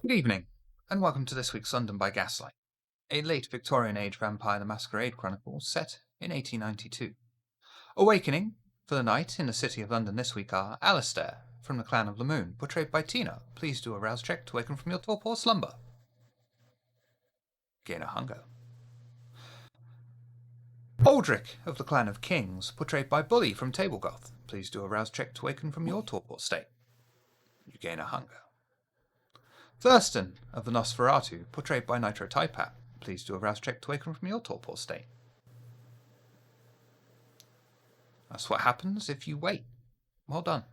Good evening, and welcome to this week's London by Gaslight, a late Victorian age vampire the Masquerade chronicle set in 1892. Awakening for the night in the city of London this week are Alistair, from the clan of Lamoon, portrayed by Tina. Please do a rouse check to waken from your torpor slumber. Gain a hunger. Aldrich, of the clan of Kings, portrayed by Bully from Tablegoth. Please do a rouse check to waken from your torpor state. You gain a hunger. Thurston, of the Nosferatu, portrayed by Nitro Typat. Please do a rouse check to waken from your torpor state. That's what happens if you wait. Well done.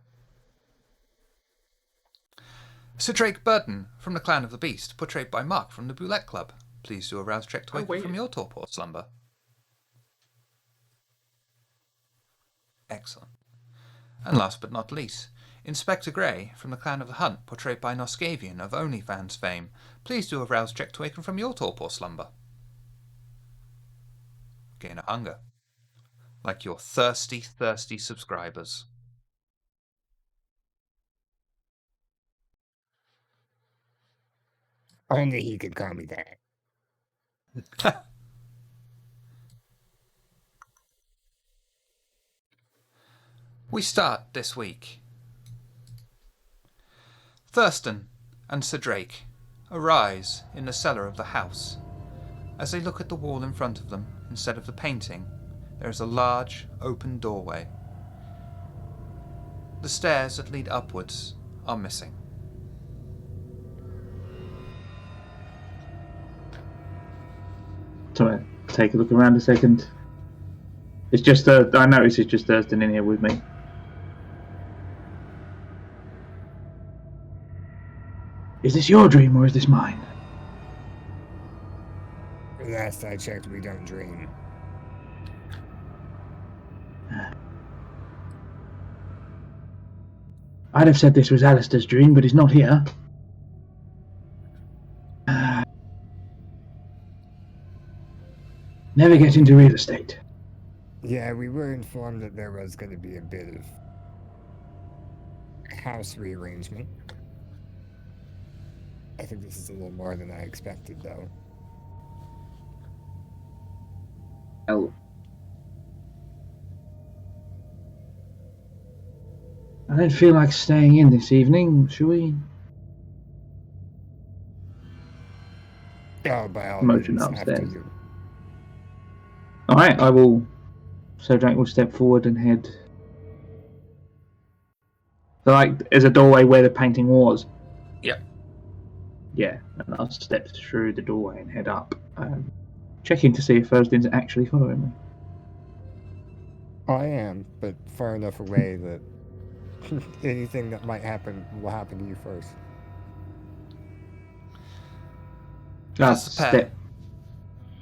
Sir Drake Burton, from the clan of the Beast, portrayed by Mark from the Boulette Club. Please do a rouse check to waken from your torpor slumber. Excellent. And last but not least, Inspector Grey, from the clan of the Hunt, portrayed by Noscavian of OnlyFans fame. Please do a rouse check to waken from your torpor slumber. Gain a hunger. Like your thirsty, thirsty subscribers. Only he could call me that. We start this week. Thurston and Sir Drake arise in the cellar of the house. As they look at the wall in front of them, instead of the painting, there is a large, open doorway. The stairs that lead upwards are missing. So I take a look around a second. It's just I notice it's just Thurston in here with me. Is this your dream or is this mine? Last I checked, we don't dream. I'd have said this was Alistair's dream, but he's not here. Never get into real estate. Yeah, we were informed that there was going to be a bit of house rearrangement. I think this is a little more than I expected, though. Oh. I don't feel like staying in this evening. Shall we? Oh, by all Motion means, upstairs. after you. Alright, I will. So Drake will step forward and head. So, like, there's a doorway where the painting was. Yep. Yeah, and I'll step through the doorway and head up. Checking to see if Thurston's actually following me. I am, but far enough away that anything that might happen will happen to you first.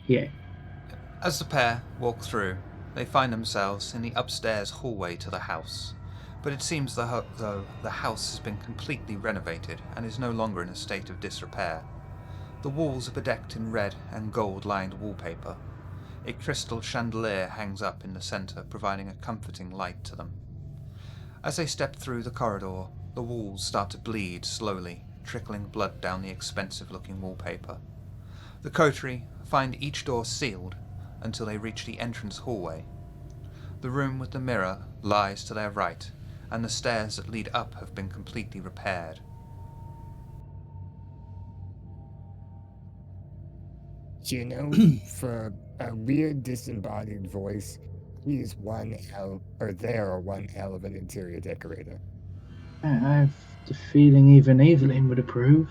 Yeah. As the pair walk through, they find themselves in the upstairs hallway to the house. But it seems though the house has been completely renovated and is no longer in a state of disrepair. The walls are bedecked in red and gold-lined wallpaper. A crystal chandelier hangs up in the centre, providing a comforting light to them. As they step through the corridor, the walls start to bleed slowly, trickling blood down the expensive-looking wallpaper. The coterie find each door sealed until they reach the entrance hallway. The room with the mirror lies to their right, and the stairs that lead up have been completely repaired. You know, for a weird disembodied voice, he's one hell of an interior decorator. I have the feeling even Evelyn would approve.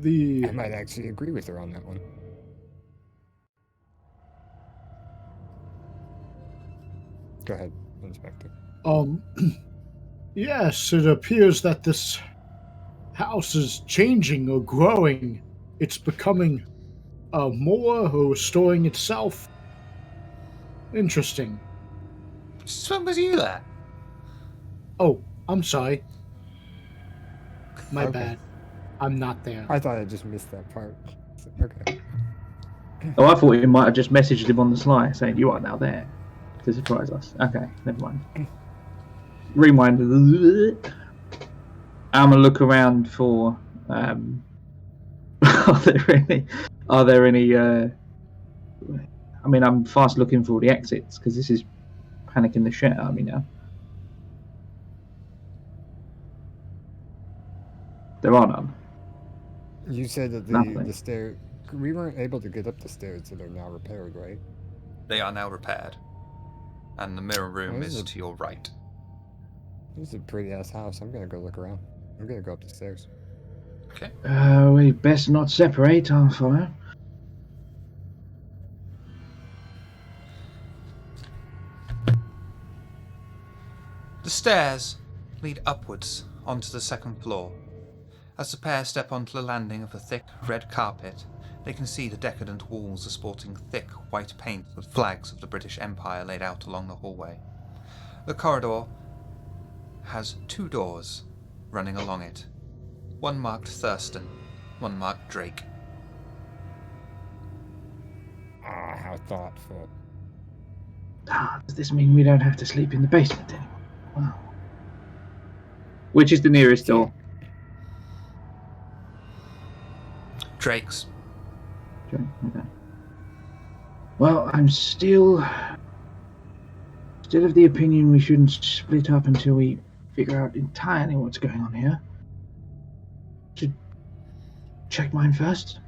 I might actually agree with her on that one. Go ahead, Inspector. Yes, it appears that this house is changing or growing. It's becoming more or restoring itself. Interesting. When was you there? Oh, I'm sorry. My Okay. bad. I'm not there. I thought I just missed that part. Okay. Oh, I thought you might have just messaged him on the sly saying you are now there to surprise us. Okay, never mind. Rewind. I'm gonna look around for. Are there any? I mean, I'm fast looking for the exits because this is panicking the shit out of me now. There are none. You said that Nothing. the stair. We weren't able to get up the stairs that are now repaired, right? They are now repaired. And the mirror room this is is a- to your right. This is a pretty ass house. I'm gonna go look around. I'm gonna go up the stairs. Okay. We best not separate. I'll follow. The stairs lead upwards onto the second floor. As the pair step onto the landing of the thick red carpet, they can see the decadent walls are sporting thick white paint with flags of the British Empire laid out along the hallway. The corridor has 2 doors running along it. One marked Thurston, one marked Drake. Ah, how thoughtful. Does this mean we don't have to sleep in the basement anymore? Wow. Which is the nearest door? Drake's. Okay. Well, I'm still of the opinion we shouldn't split up until we figure out entirely what's going on here. Should check mine first.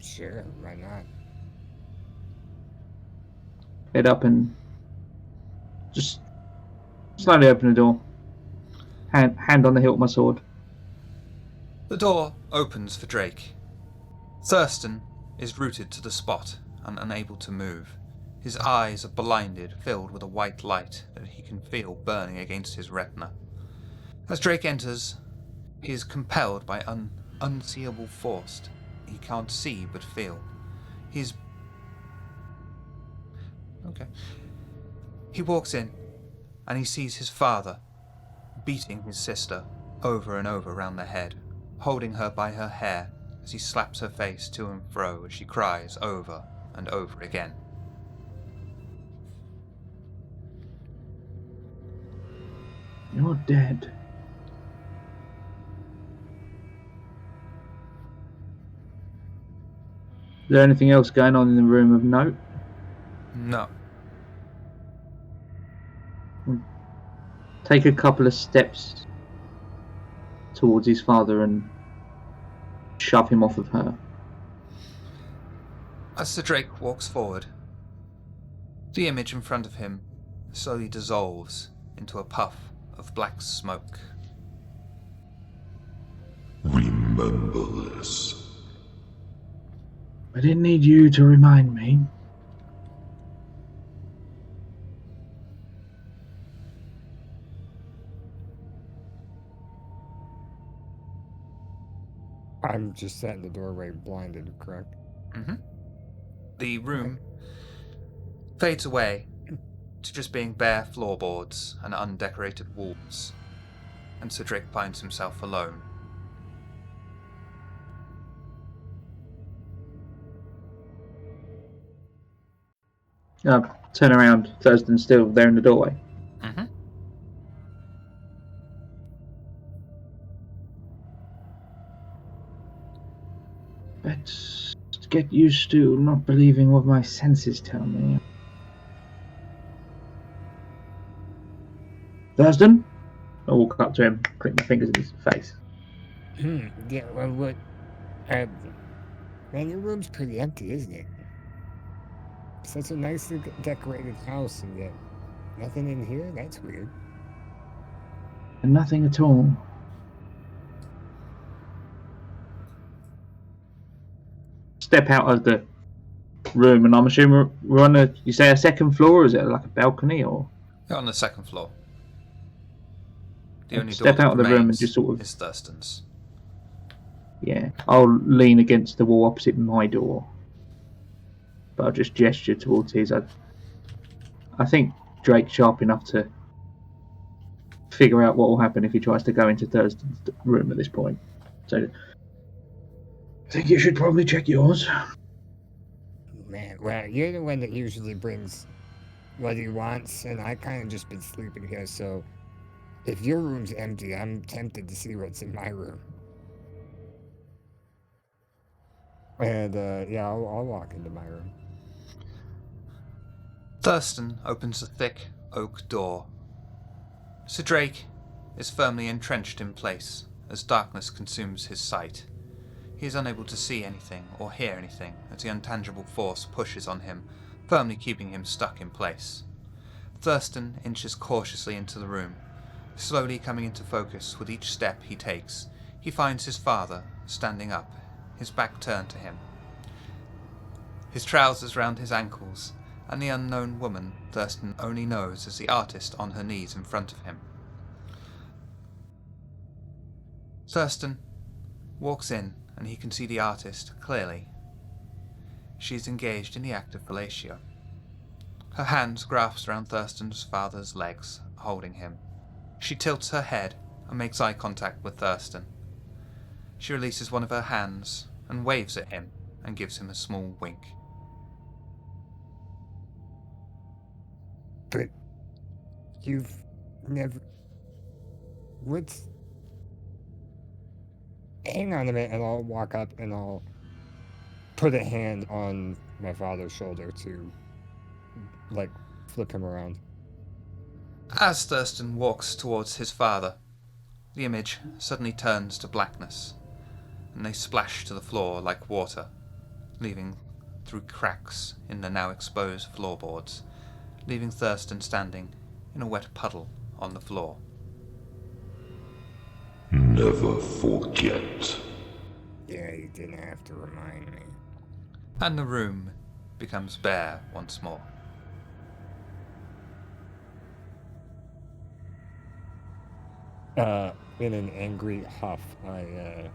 Sure, why not? Head up and just slightly open the door. Hand on the hilt of my sword. The door opens for Drake. Thurston is rooted to the spot and unable to move. His eyes are blinded, filled with a white light that he can feel burning against his retina. As Drake enters, he is compelled by unseeable force. He can't see but feel. He walks in, and he sees his father beating his sister over and over round the head, holding her by her hair as he slaps her face to and fro as she cries over and over again. You're dead. Is there anything else going on in the room of note? No. Take a couple of steps towards his father and shove him off of her. As Sir Drake walks forward, the image in front of him slowly dissolves into a puff of black smoke. Remember this. I didn't need you to remind me. I'm just sat in the doorway, blinded, correct? Mm-hmm. The room fades away to just being bare floorboards and undecorated walls, and Sir Drake finds himself alone. Turn around. Thurston's still there in the doorway. Mm-hmm. Let's get used to not believing what my senses tell me. Thurston? I walk up to him, click my fingers in his face. Yeah, well, what? Man, your room's pretty empty, isn't it? Such a nicely decorated house, and yet nothing in here? That's weird. And nothing at all. Step out of the room, and I'm assuming we're on a, you say a second floor, or is it like a balcony, or? You're on the second floor. The only Step door out of that the room and remains just sort of, is Thurston's. yeah, I'll lean against the wall opposite my door, but I'll just gesture towards his. I think Drake's sharp enough to figure out what will happen if he tries to go into Thurston's room at this point. So I think you should probably check yours. Man, well, you're the one that usually brings what he wants, and I kind of just been sleeping here, so If your room's empty, I'm tempted to see what's in my room. And, yeah, I'll walk into my room. Thurston opens the thick oak door. Sir Drake is firmly entrenched in place as darkness consumes his sight. He is unable to see anything or hear anything as the untangible force pushes on him, firmly keeping him stuck in place. Thurston inches cautiously into the room. Slowly coming into focus with each step he takes, he finds his father standing up, his back turned to him. His trousers round his ankles, and the unknown woman Thurston only knows as the artist on her knees in front of him. Thurston walks in, and he can see the artist clearly. She is engaged in the act of fellatio. Her hands grasp around Thurston's father's legs, holding him. She tilts her head and makes eye contact with Thurston. She releases one of her hands and waves at him and gives him a small wink. But you've never... What's... Hang on a minute, and I'll walk up and I'll put a hand on my father's shoulder to, like, flip him around. As Thurston walks towards his father, the image suddenly turns to blackness, and they splash to the floor like water, leaving through cracks in the now exposed floorboards, leaving Thurston standing in a wet puddle on the floor. Never forget. Yeah, you didn't have to remind me. And the room becomes bare once more. In an angry huff, I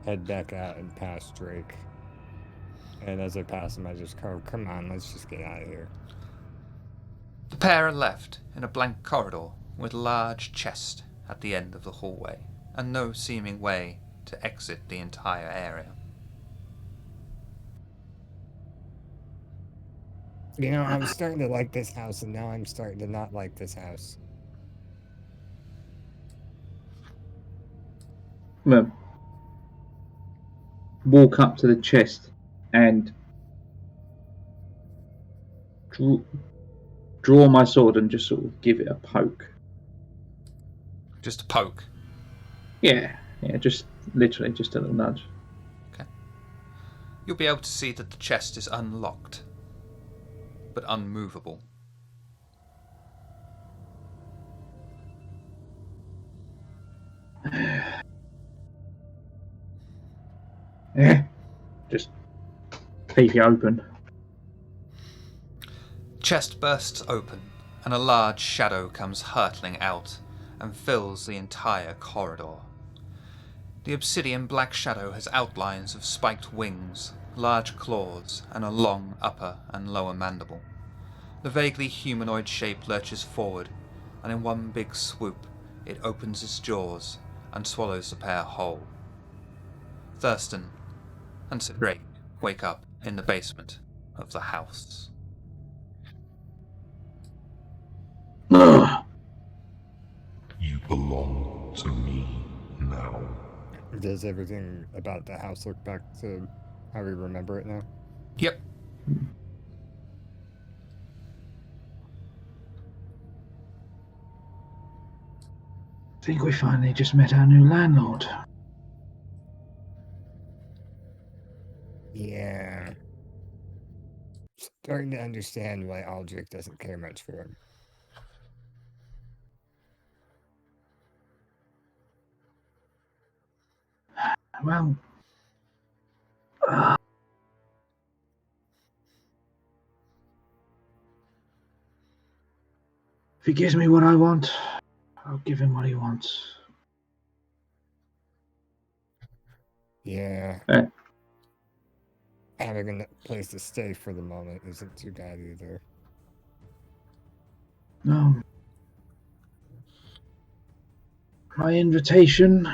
head back out and pass Drake. And as I pass him, I just go, come on, let's just get out of here. The pair are left in a blank corridor with a large chest at the end of the hallway, and no seeming way to exit the entire area. You know, I was starting to like this house, and now I'm starting to not like this house. I'm gonna walk up to the chest and draw my sword and just sort of give it a poke. Just a poke. Yeah, just literally just a little nudge. Okay. You'll be able to see that the chest is unlocked, but unmovable. Yeah, just peek it open. Chest bursts open, and a large shadow comes hurtling out and fills the entire corridor. The obsidian black shadow has outlines of spiked wings, large claws, and a long upper and lower mandible. The vaguely humanoid shape lurches forward, and in one big swoop, it opens its jaws and swallows the pair whole. Thurston and Sir Drake wake up in the basement of the house. Ugh. You belong to me now. Does everything about the house look back to how we remember it now? Yep. I think we finally just met our new landlord. Yeah. Starting to understand why Aldrich doesn't care much for him. Well, if he gives me what I want, I'll give him what he wants. Yeah. Having a place to stay for the moment isn't too bad either. No. My invitation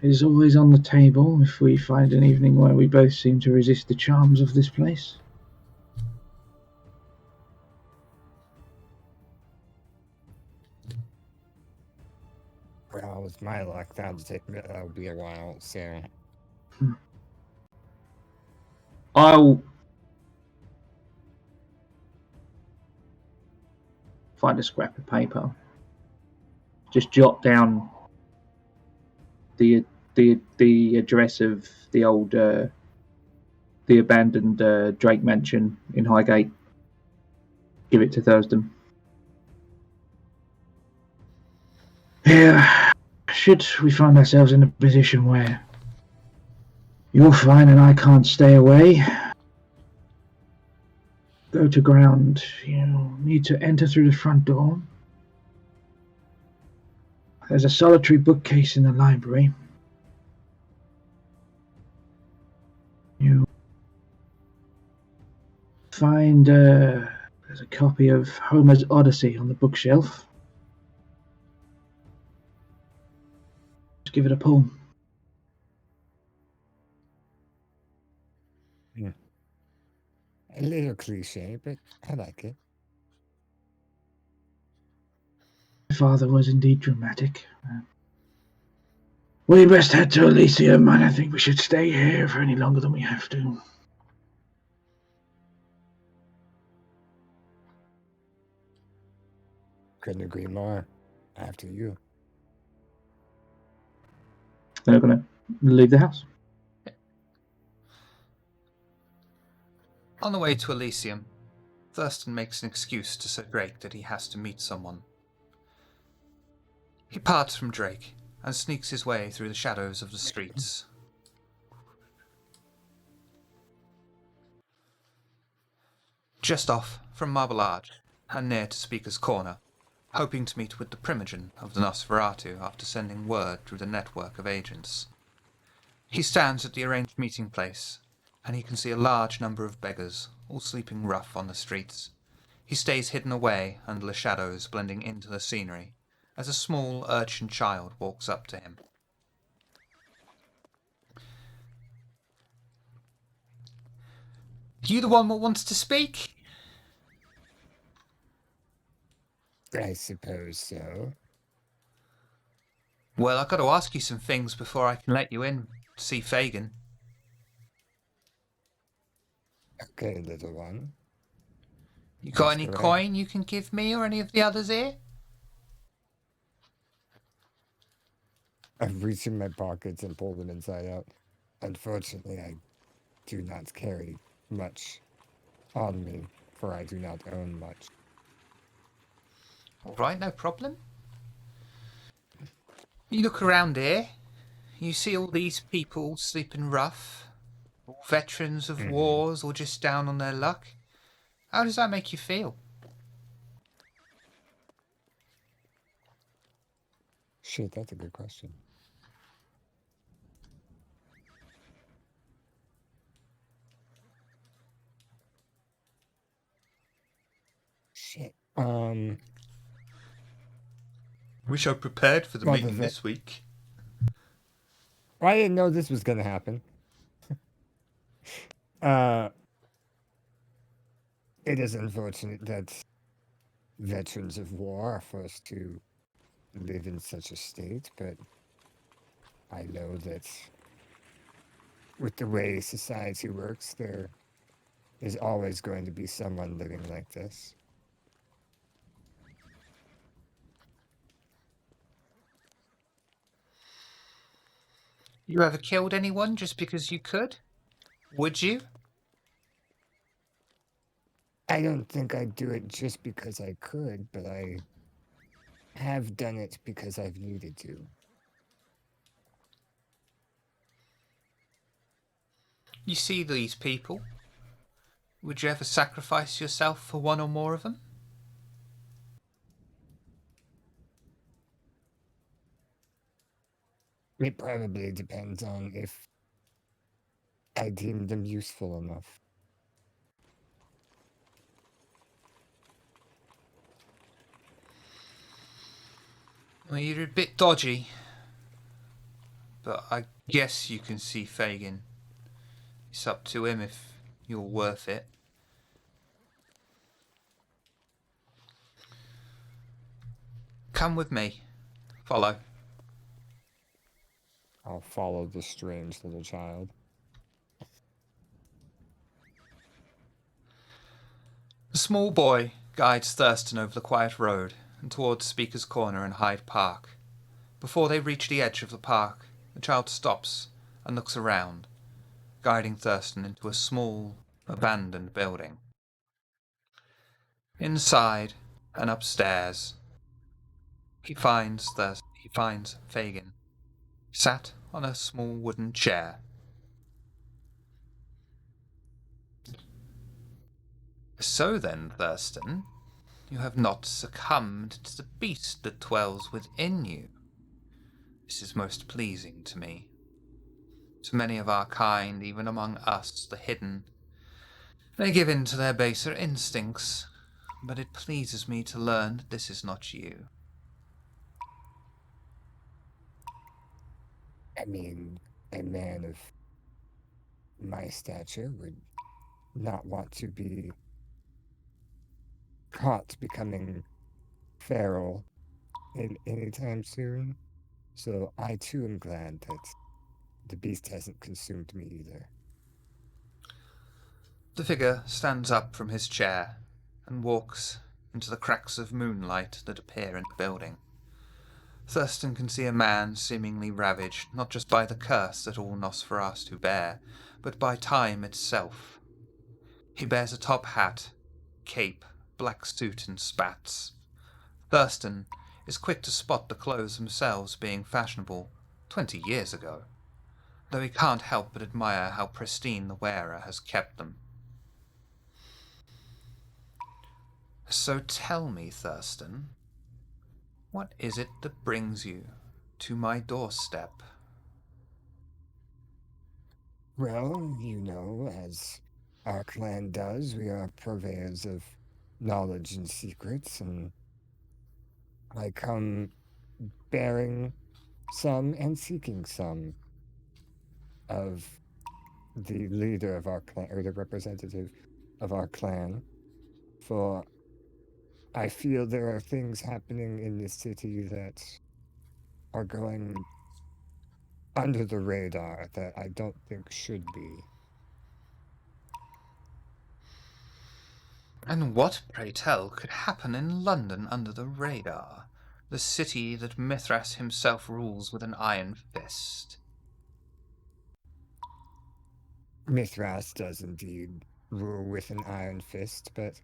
is always on the table if we find an evening where we both seem to resist the charms of this place. Well, with my luck, that'll be a while, so... I'll find a scrap of paper. Just jot down the address of the old the abandoned Drake mansion in Highgate. Give it to Thurston. Here, should we find ourselves in a position where you're fine and I can't stay away, go to ground. You need to enter through the front door. There's a solitary bookcase in the library. You find there's a copy of Homer's Odyssey on the bookshelf. Just give it a pull. A little cliche, but I like it. My father was indeed dramatic. We best head to Elysium, and I think we should stay here for any longer than we have to. Couldn't agree more. After you. They're going to leave the house. On the way to Elysium, Thurston makes an excuse to Sir Drake that he has to meet someone. He parts from Drake and sneaks his way through the shadows of the streets. Just off from Marble Arch and near to Speaker's Corner, hoping to meet with the Primogen of the Nosferatu after sending word through the network of agents. He stands at the arranged meeting place, and he can see a large number of beggars, all sleeping rough on the streets. He stays hidden away under the shadows blending into the scenery, as a small urchin child walks up to him. You the one that wants to speak? I suppose so. Well, I've got to ask you some things before I can let you in to see Fagin. Okay, little one. You got any Masquerade. coin you can give me or any of the others here? I've reached in my pockets and pulled them inside out. Unfortunately, I do not carry much on me, for I do not own much. All right, no problem. You look around here, you see all these people sleeping rough, all veterans of wars or just down on their luck. How does that make you feel? Shit, that's a good question. Shit. Wish I prepared for the Well, meeting the this week. Well, I didn't know this was gonna happen. It is unfortunate that veterans of war are forced to live in such a state, but I know that with the way society works, there is always going to be someone living like this. You ever killed anyone just because you could? Would you? I don't think I'd do it just because I could, but I have done it because I've needed to. You see these people? Would you ever sacrifice yourself for one or more of them? It probably depends on if I deem them useful enough. Well, you're a bit dodgy, but I guess you can see Fagin. It's up to him if you're worth it. Come with me. Follow. I'll follow the strange little child. The small boy guides Thurston over the quiet road and towards Speaker's Corner in Hyde Park. Before they reach the edge of the park, the child stops and looks around, guiding Thurston into a small, abandoned building. Inside and upstairs, he finds Fagin, sat on a small wooden chair. So then, Thurston, you have not succumbed to the beast that dwells within you. This is most pleasing to me. To many of our kind, even among us, the hidden, they give in to their baser instincts, but it pleases me to learn that this is not you. I mean, a man of my stature would not want to be caught becoming feral anytime soon. So I too am glad that the beast hasn't consumed me either. The figure stands up from his chair and walks into the cracks of moonlight that appear in the building. Thurston can see a man seemingly ravaged not just by the curse that all Nosferatu bear, but by time itself. He bears a top hat, cape, black suit, and spats. Thurston is quick to spot the clothes themselves being fashionable 20 years ago, though he can't help but admire how pristine the wearer has kept them. So tell me, Thurston, what is it that brings you to my doorstep? Well, you know, as our clan does, we are purveyors of knowledge and secrets, and I come bearing some and seeking some of the leader of our clan, or the representative of our clan, for I feel there are things happening in this city that are going under the radar that I don't think should be. And what, pray tell, could happen in London under the radar, the city that Mithras himself rules with an iron fist? Mithras does indeed rule with an iron fist, but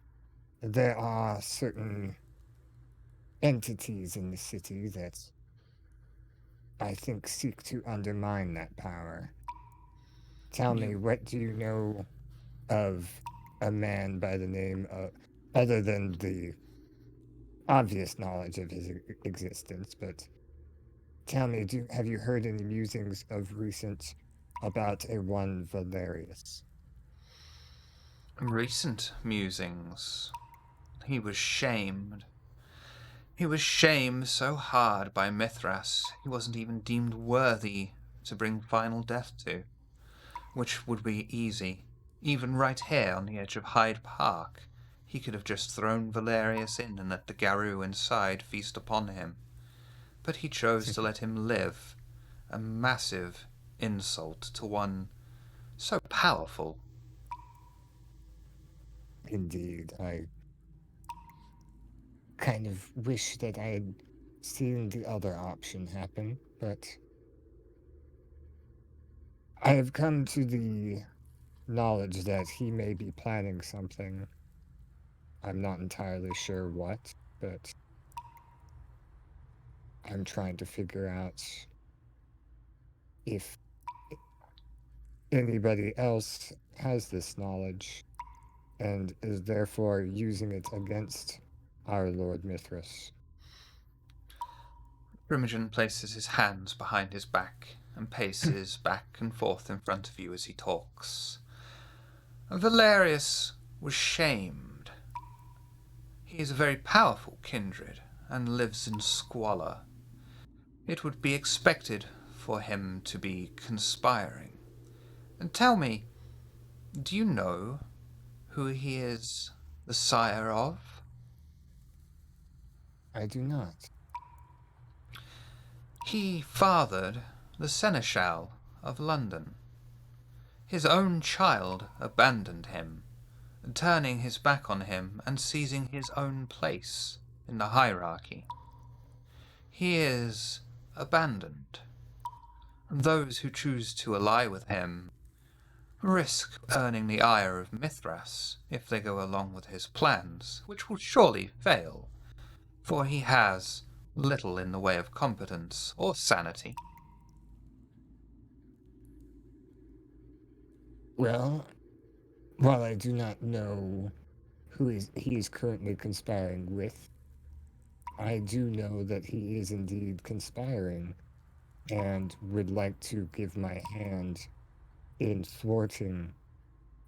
there are certain entities in the city that I think seek to undermine that power. Tell me, what do you know of a man by the name of, other than the obvious knowledge of his existence, but tell me, have you heard any musings of recent about a one Valerius? Recent musings. He was shamed. He was shamed so hard by Mithras he wasn't even deemed worthy to bring final death to, which would be easy. Even right here on the edge of Hyde Park, he could have just thrown Valerius in and let the Garou inside feast upon him. But he chose to let him live, a massive insult to one so powerful. Indeed, I kind of wish that I had seen the other option happen, but I have come to the knowledge that he may be planning something. I'm not entirely sure what, but I'm trying to figure out if anybody else has this knowledge and is therefore using it against our Lord Mithras. Imogen places his hands behind his back and paces back and forth in front of you as he talks. Valerius was shamed. He is a very powerful kindred and lives in squalor. It would be expected for him to be conspiring. And tell me, do you know who he is the sire of? I do not. He fathered the Seneschal of London. His own child abandoned him, turning his back on him and seizing his own place in the hierarchy. He is abandoned. Those who choose to ally with him risk earning the ire of Mithras if they go along with his plans, which will surely fail, for he has little in the way of competence or sanity. Well, while I do not know who he is currently conspiring with, I do know that he is indeed conspiring and would like to give my hand in thwarting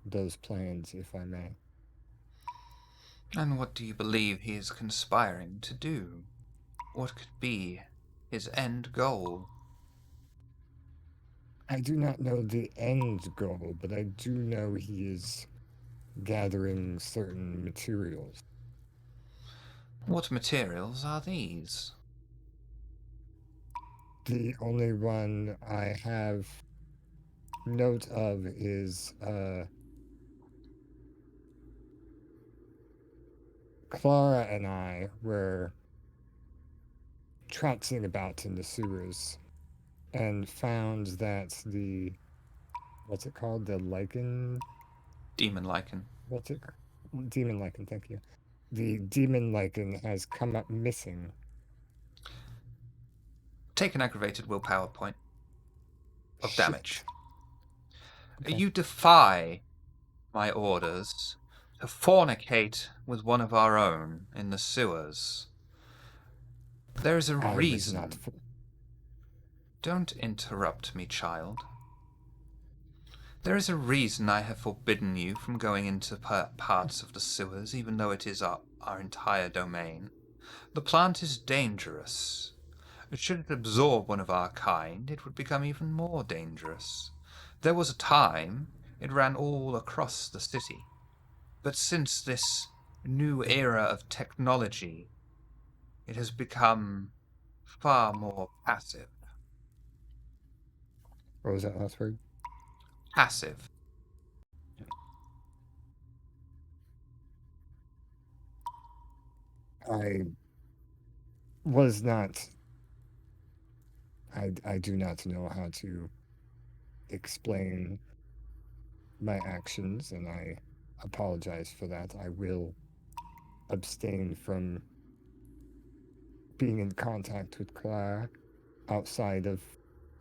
those plans, if I may. And what do you believe he is conspiring to do? What could be his end goal? I do not know the end goal, but I do know he is gathering certain materials. What materials are these? The only one I have note of is Clara and I were traipsing about in the sewers and found that what's it called? The lichen? Demon lichen. What's it? Demon lichen, thank you. The demon lichen has come up missing. Take an aggravated willpower point of Shit. damage. Okay. You defy my orders to fornicate with one of our own in the sewers. There is a I was reason. not Don't interrupt me, child. There is a reason I have forbidden you from going into parts of the sewers, even though it is our entire domain. The plant is dangerous. Should it absorb one of our kind, it would become even more dangerous. There was a time it ran all across the city. But since this new era of technology, it has become far more passive. What was that last word? Passive. I was not. I do not know how to explain my actions, and I apologize for that. I will abstain from being in contact with Clara outside of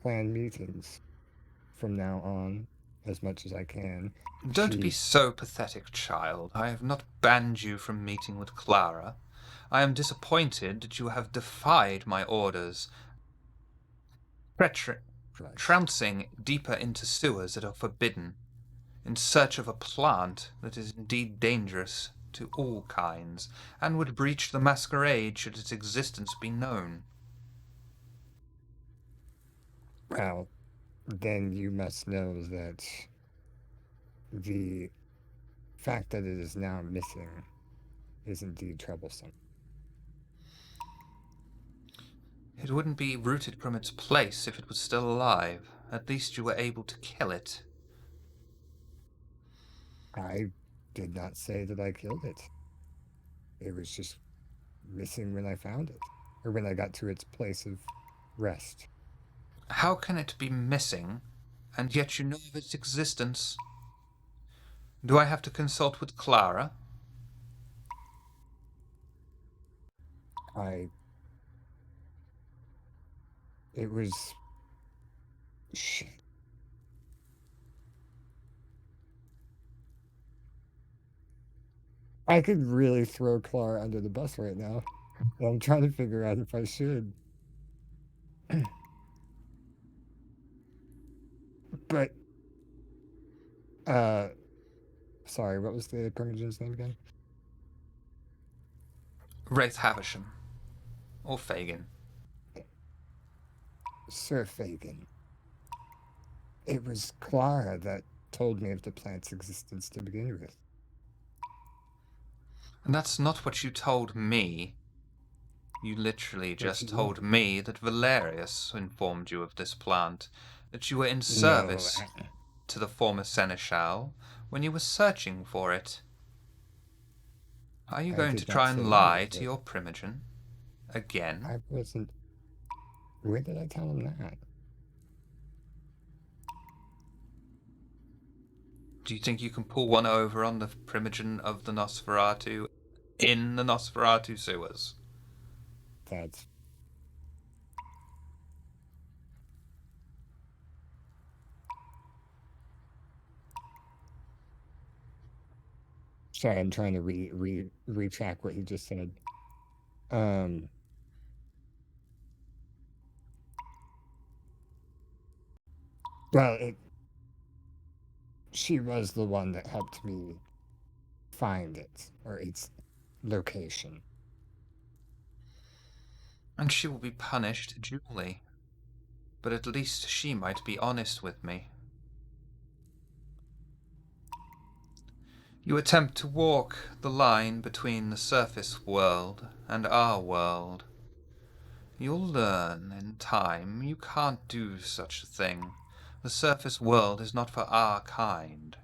planned meetings from now on as much as I can. Don't be so pathetic, child. I have not banned you from meeting with Clara. I am disappointed that you have defied my orders, trouncing deeper into sewers that are forbidden, in search of a plant that is indeed dangerous to all kinds, and would breach the Masquerade should its existence be known. Well, then you must know that the fact that it is now missing is indeed troublesome. It wouldn't be rooted from its place if it was still alive. At least you were able to kill it. I did not say that I killed it. It was just missing when I found it, or when I got to its place of rest. How can it be missing, and yet you know of its existence? Do I have to consult with Clara? It was... Shit. I could really throw Clara under the bus right now. And I'm trying to figure out if I should. But, sorry, what was the Curmudgeon's name again? Wraith Havisham. Or Fagin. Sir Fagin. It was Clara that told me of the plant's existence to begin with. And that's not what you told me. You literally What just you told want? me that Valerius informed you of this plant, that you were in No, service to the former seneschal when you were searching for it. Are you I going to did not try say and any lie of to it. your primogen? Again? I wasn't. Where did I tell him that? Do you think you can pull one over on the primogen of the Nosferatu in the Nosferatu sewers? That's. Sorry, I'm trying to retrack what you just said. Um. Well, she was the one that helped me find it, or its location. And she will be punished duly. But at least she might be honest with me. You attempt to walk the line between the surface world and our world. You'll learn in time you can't do such a thing. The surface world is not for our kind.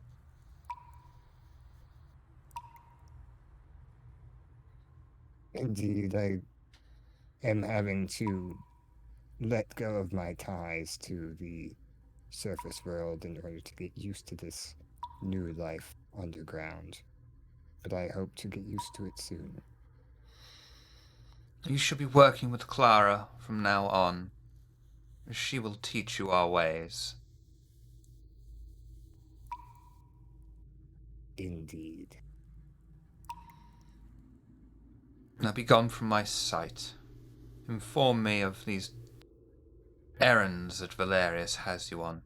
Indeed, I am having to let go of my ties to the surface world in order to get used to this new life underground. But I hope to get used to it soon. You should be working with Clara from now on. She will teach you our ways. Indeed. Now be gone from my sight. Inform me of these errands that Valerius has you on.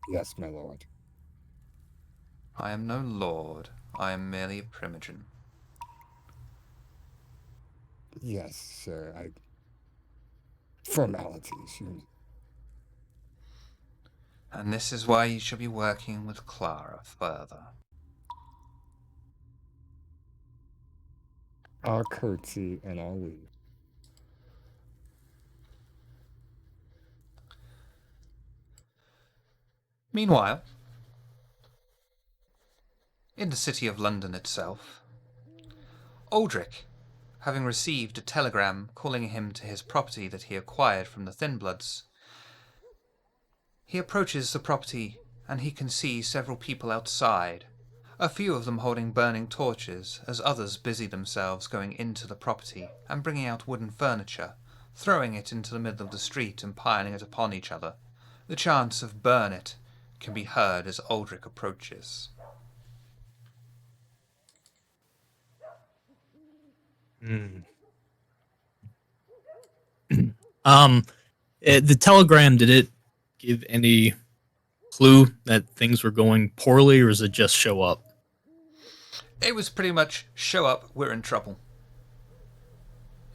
Yes, my lord. I am no lord. I am merely a primogen. Yes, sir. Formalities. And this is why you should be working with Clara further. I'll curtsy and I'll leave. Meanwhile, in the city of London itself, Aldrich, having received a telegram calling him to his property that he acquired from the Thinbloods, he approaches the property and he can see several people outside, a few of them holding burning torches as others busy themselves going into the property and bringing out wooden furniture, throwing it into the middle of the street and piling it upon each other. The chants of "burn it" can be heard as Aldrich approaches. The telegram, did it give any clue that things were going poorly, or does it just show up? It was pretty much, show up, we're in trouble.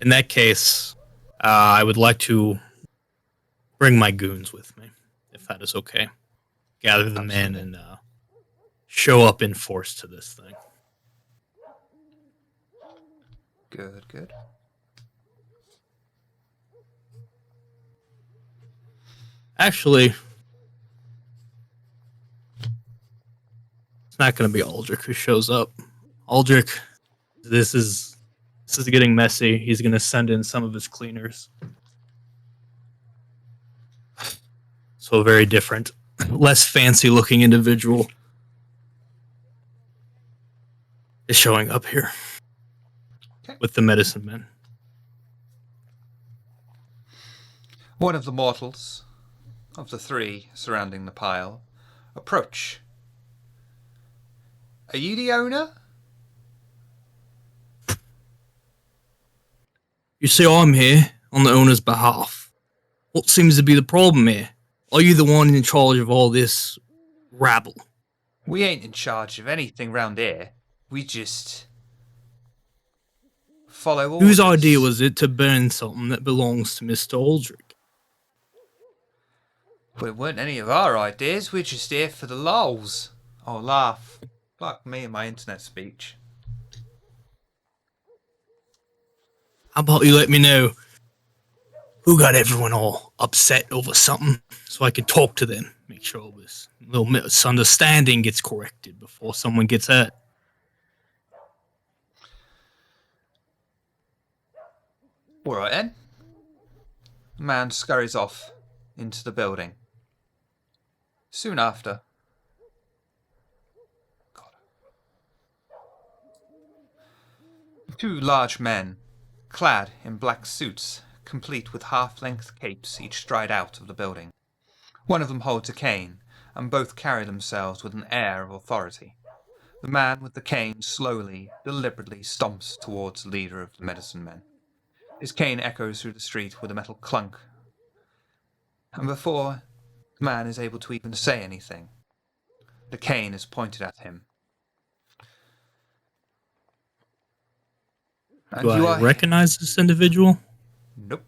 In that case, I would like to bring my goons with me, if that is okay. Gather them in and show up in force to this thing. Good, good. Actually, it's not going to be Aldrich who shows up. Aldrich, this is getting messy. He's going to send in some of his cleaners. So a very different, less fancy looking individual is showing up here with the medicine men. One of the mortals, of the three surrounding the pile, approach. Are you the owner? You see, I'm here on the owner's behalf. What seems to be the problem here? Are you the one in charge of all this rabble? We ain't in charge of anything round here. We just follow orders. Whose idea was it to burn something that belongs to Mr. Aldrich? Well, it weren't any of our ideas. We're just here for the lols. Or laugh. Like me and my internet speech. How about you let me know who got everyone all upset over something so I can talk to them, make sure this little misunderstanding gets corrected before someone gets hurt. All right, then. The man scurries off into the building. Soon after, two large men, clad in black suits, complete with half-length capes, each stride out of the building. One of them holds a cane, and both carry themselves with an air of authority. The man with the cane slowly, deliberately stomps towards the leader of the medicine men. His cane echoes through the street with a metal clunk, and before the man is able to even say anything, the cane is pointed at him. And Do you I are... recognize this individual? Nope.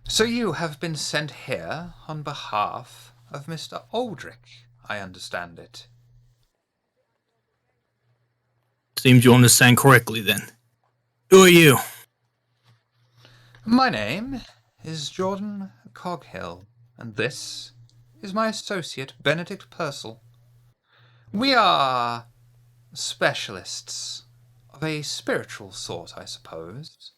So you have been sent here on behalf of Mr. Aldrich, I understand it. Seems you understand correctly then. Who are you? My name is Jordan Coghill, and this is my associate, Benedict Purcell. We are specialists of a spiritual sort, I suppose.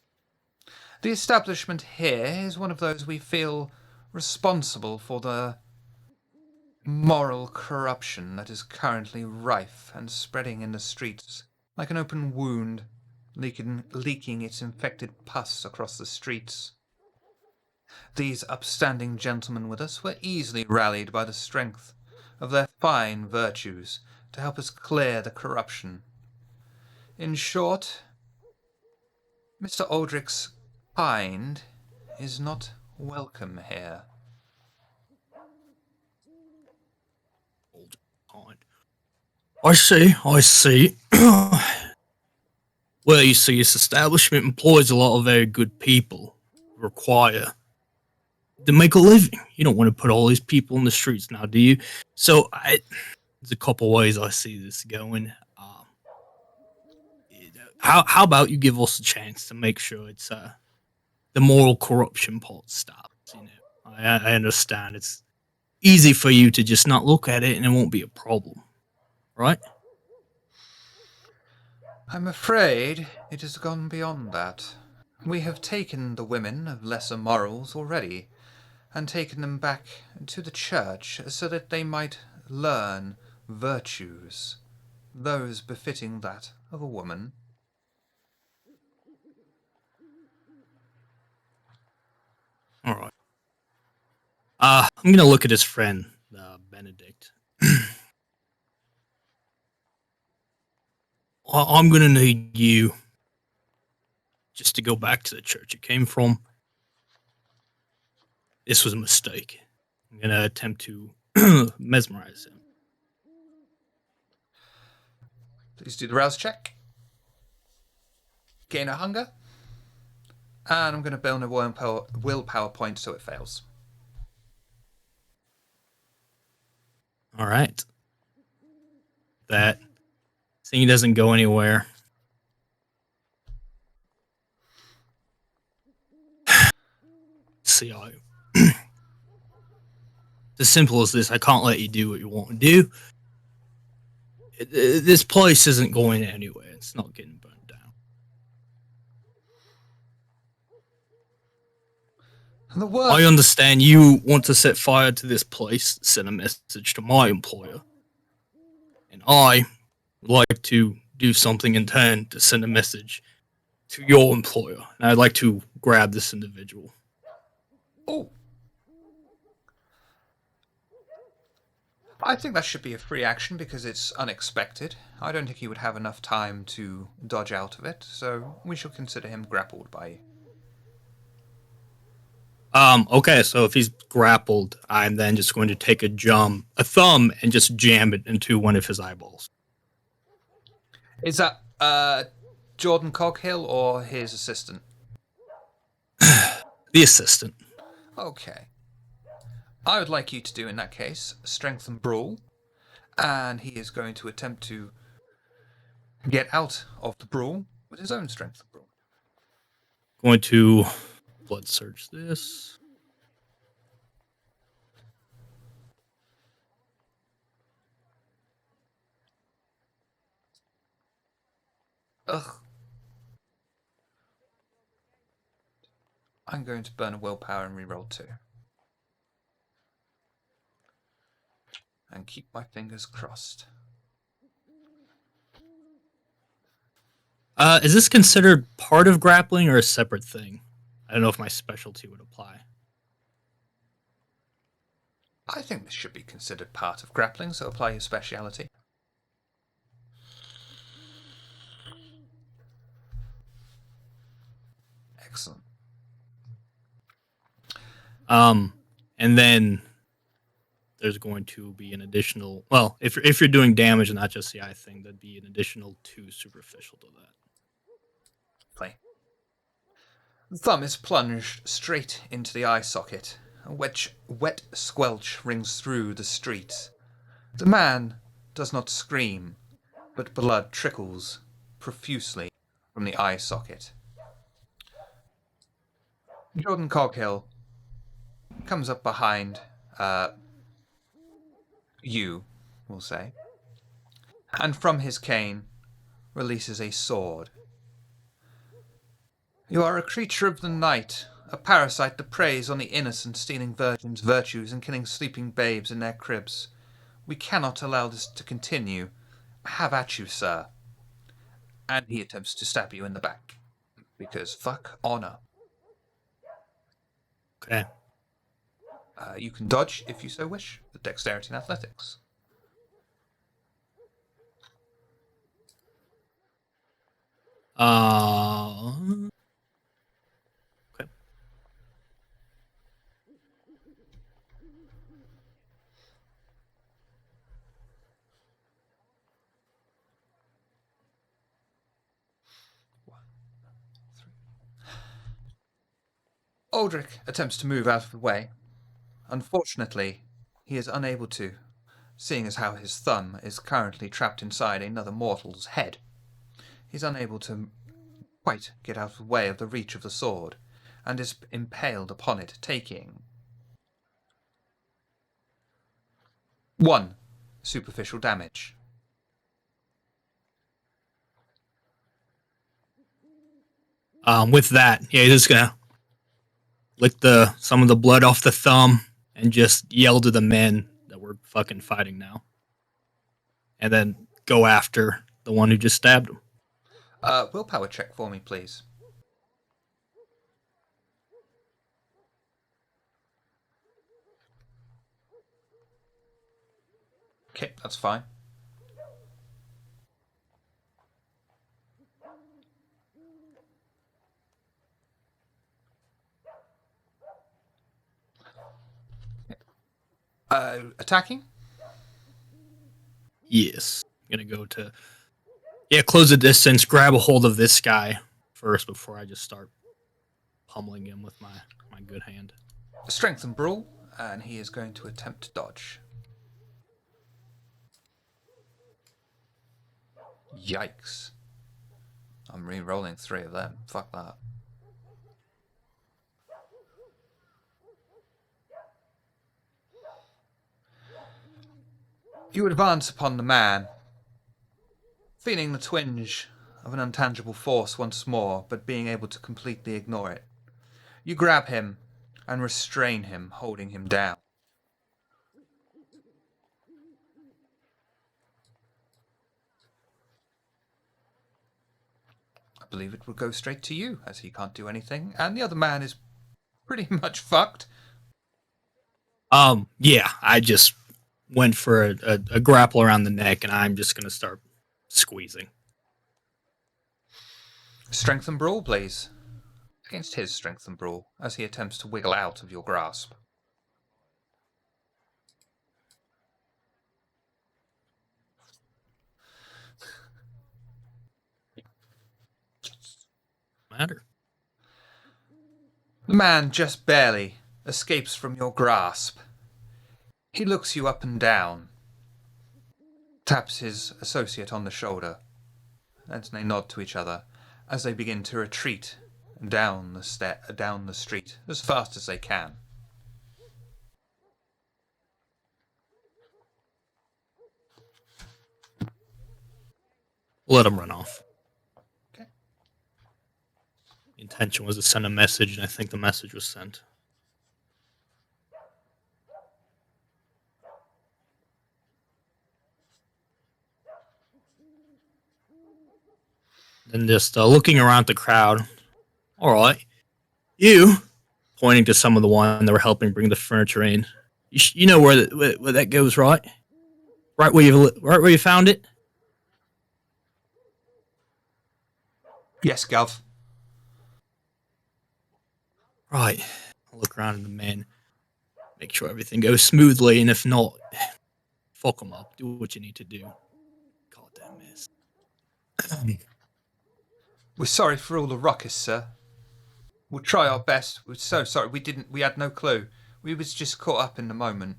The establishment here is one of those we feel responsible for the moral corruption that is currently rife and spreading in the streets like an open wound, leaking its infected pus across the streets. These upstanding gentlemen with us were easily rallied by the strength of their fine virtues to help us clear the corruption. In short, Mr. Aldrich's kind is not welcome here. I see. Well, you see, this establishment employs a lot of very good people who require to make a living. You don't want to put all these people in the streets now, do you? So, there's a couple ways I see this going. How about you give us a chance to make sure it's the moral corruption part stops? You know, I understand it's easy for you to just not look at it and it won't be a problem, right? I'm afraid it has gone beyond that. We have taken the women of lesser morals already, and taken them back to the church so that they might learn virtues, those befitting that of a woman. All right. I'm gonna look at his friend, Benedict. I'm gonna need you just to go back to the church you came from. This was a mistake. I'm gonna attempt to mesmerize him. Please do the rouse check. Gain a hunger. And I'm going to build a willpower point so it fails. All right. That thing doesn't go anywhere. See how it's as simple as this. I can't let you do what you want to do. This place isn't going anywhere. It's not getting burned down. I understand you want to set fire to this place, send a message to my employer. And I would like to do something in turn to send a message to your employer. And I'd like to grab this individual. Oh. I think that should be a free action because it's unexpected. I don't think he would have enough time to dodge out of it, so we shall consider him grappled by you. Okay, so if he's grappled, I'm then just going to take a thumb, and just jam it into one of his eyeballs. Is that Jordan Coghill or his assistant? The assistant. Okay. I would like you to do, in that case, strength and brawl, and he is going to attempt to get out of the brawl with his own strength and brawl. Going to blood surge this. Ugh. I'm going to burn a willpower and reroll 2. And keep my fingers crossed. Is this considered part of grappling or a separate thing? I don't know if my specialty would apply. I think this should be considered part of grappling, so apply your speciality. Excellent. And then there's going to be an additional. Well, if you're doing damage and not just the eye thing, that'd be an additional 2 superficial to that. Play. The thumb is plunged straight into the eye socket. A wet squelch rings through the street. The man does not scream, but blood trickles profusely from the eye socket. Jordan Coghill comes up behind you, we'll say, and from his cane releases a sword. You are a creature of the night, a parasite that preys on the innocent, stealing virgins' virtues and killing sleeping babes in their cribs. We cannot allow this to continue. Have at you, sir. And he attempts to stab you in the back. Because fuck honor. Okay. You can dodge if you so wish, with dexterity and athletics. Okay. Aldrich attempts to move out of the way. Unfortunately, he is unable to, seeing as how his thumb is currently trapped inside another mortal's head. He's unable to quite get out of the way of the reach of the sword, and is impaled upon it, taking 1 superficial damage. With that, yeah, he's just gonna lick some of the blood off the thumb and just yell to the men that we're fucking fighting now, and then go after the one who just stabbed him. Willpower check for me, please. Okay, that's fine. Attacking? Yes. I'm gonna go to close the distance, grab a hold of this guy first before I just start pummeling him with my good hand. Strength and brawl, and he is going to attempt to dodge. Yikes. I'm re-rolling 3 of them. Fuck that. You advance upon the man, feeling the twinge of an untangible force once more, but being able to completely ignore it. You grab him and restrain him, holding him down. I believe it will go straight to you, as he can't do anything, and the other man is pretty much fucked. Yeah, I just went for a grapple around the neck, and I'm just gonna start squeezing. Strength and brawl, please. Against his strength and brawl, as he attempts to wiggle out of your grasp. Matter. The man just barely escapes from your grasp. He looks you up and down, taps his associate on the shoulder, and they nod to each other, as they begin to retreat down the street as fast as they can. Let them run off. Okay. The intention was to send a message, and I think the message was sent. And just looking around the crowd. All right, you, pointing to some of the one that were helping bring the furniture in. You know where that goes, right? Right where you found it. Yes, Gov. Right. I'll look around at the men, make sure everything goes smoothly, and if not, fuck them up. Do what you need to do. Goddamn mess. We're sorry for all the ruckus, sir. We'll try our best. We're so sorry. We had no clue. We was just caught up in the moment.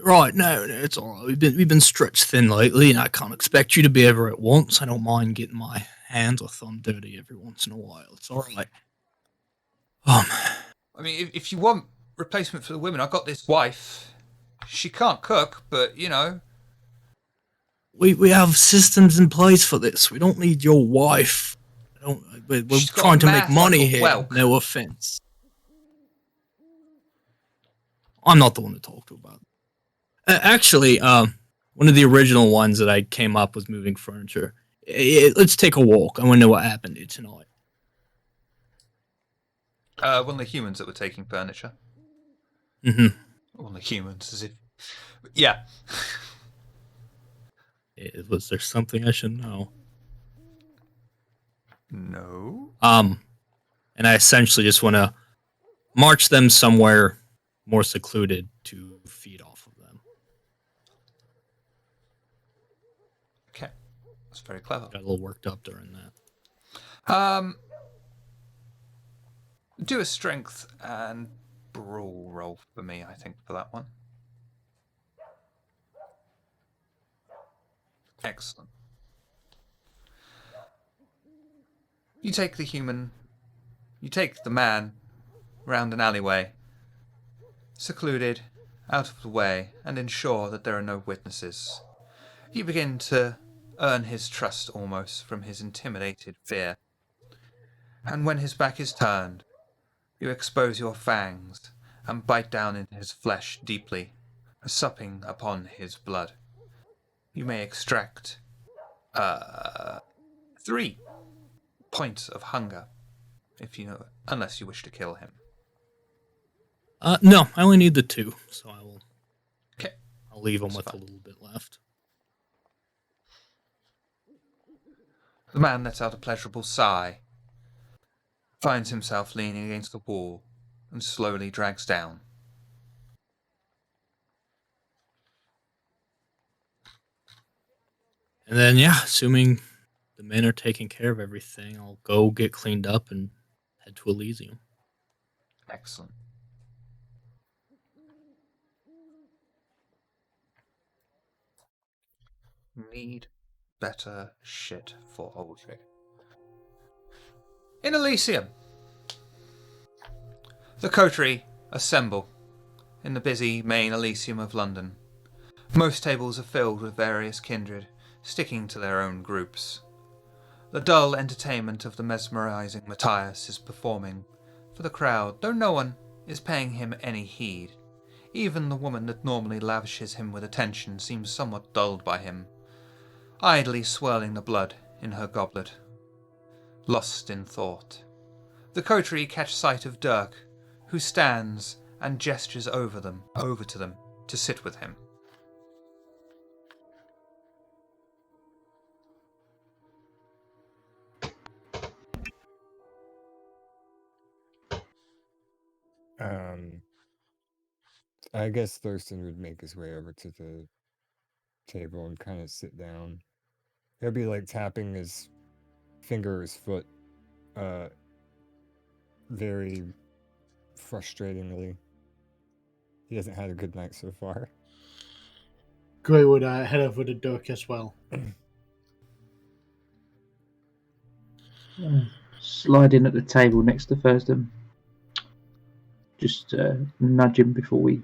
Right, no, it's all right. We've been stretched thin lately, and I can't expect you to be ever at once. I don't mind getting my hands or thumb dirty every once in a while. It's all right. I mean, if you want replacement for the women, I got this wife. She can't cook, but you know. We have systems in place for this. We don't need your wife. We're She's got trying to make math money like a here. whelk. No offense. I'm not the one to talk to about it. Actually, one of the original ones that I came up was moving furniture. Let's take a walk. I want to know what happened here tonight. One of the humans that were taking furniture. Mm-hmm. One of the humans, as if. Yeah. Was there something I should know? No. And I essentially just want to march them somewhere more secluded to feed off of them. Okay. That's very clever. Got a little worked up during that. Do a strength and brawl roll for me, I think, for that one. Excellent. You take the man round an alleyway, secluded, out of the way, and ensure that there are no witnesses. You begin to earn his trust almost from his intimidated fear. And when his back is turned, you expose your fangs and bite down into his flesh deeply, supping upon his blood. You may extract 3 points of hunger, unless you wish to kill him. No, I only need the 2, so I will. Okay. I'll leave him That's with fine. a little bit left. The man lets out a pleasurable sigh, finds himself leaning against the wall, and slowly drags down. And then, yeah, assuming the men are taking care of everything, I'll go get cleaned up and head to Elysium. Excellent. Need better shit for Aldrich. In Elysium, the coterie assemble in the busy main Elysium of London. Most tables are filled with various kindred, sticking to their own groups. The dull entertainment of the mesmerizing Matthias is performing for the crowd, though no one is paying him any heed. Even the woman that normally lavishes him with attention seems somewhat dulled by him, idly swirling the blood in her goblet, lost in thought. The coterie catch sight of Dirk, who stands and gestures over to them, to sit with him. I guess Thurston would make his way over to the table and kind of sit down. He'll be like tapping his finger or his foot, very frustratingly. He hasn't had a good night so far. Gray would head over to Dirk as well. Slide in at the table next to Thurston. Just nudge him before we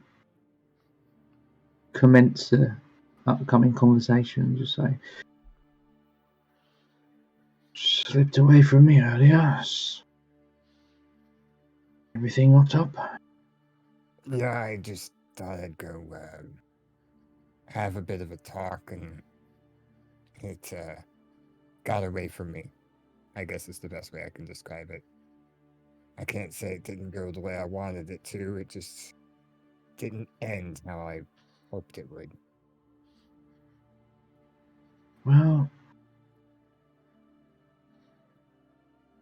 commence the upcoming conversation. Just say, slipped away from me earlier. Everything locked up? Yeah, I just thought I'd go have a bit of a talk, and it got away from me. I guess is the best way I can describe it. I can't say it didn't go the way I wanted it to. It just didn't end how I hoped it would. Well,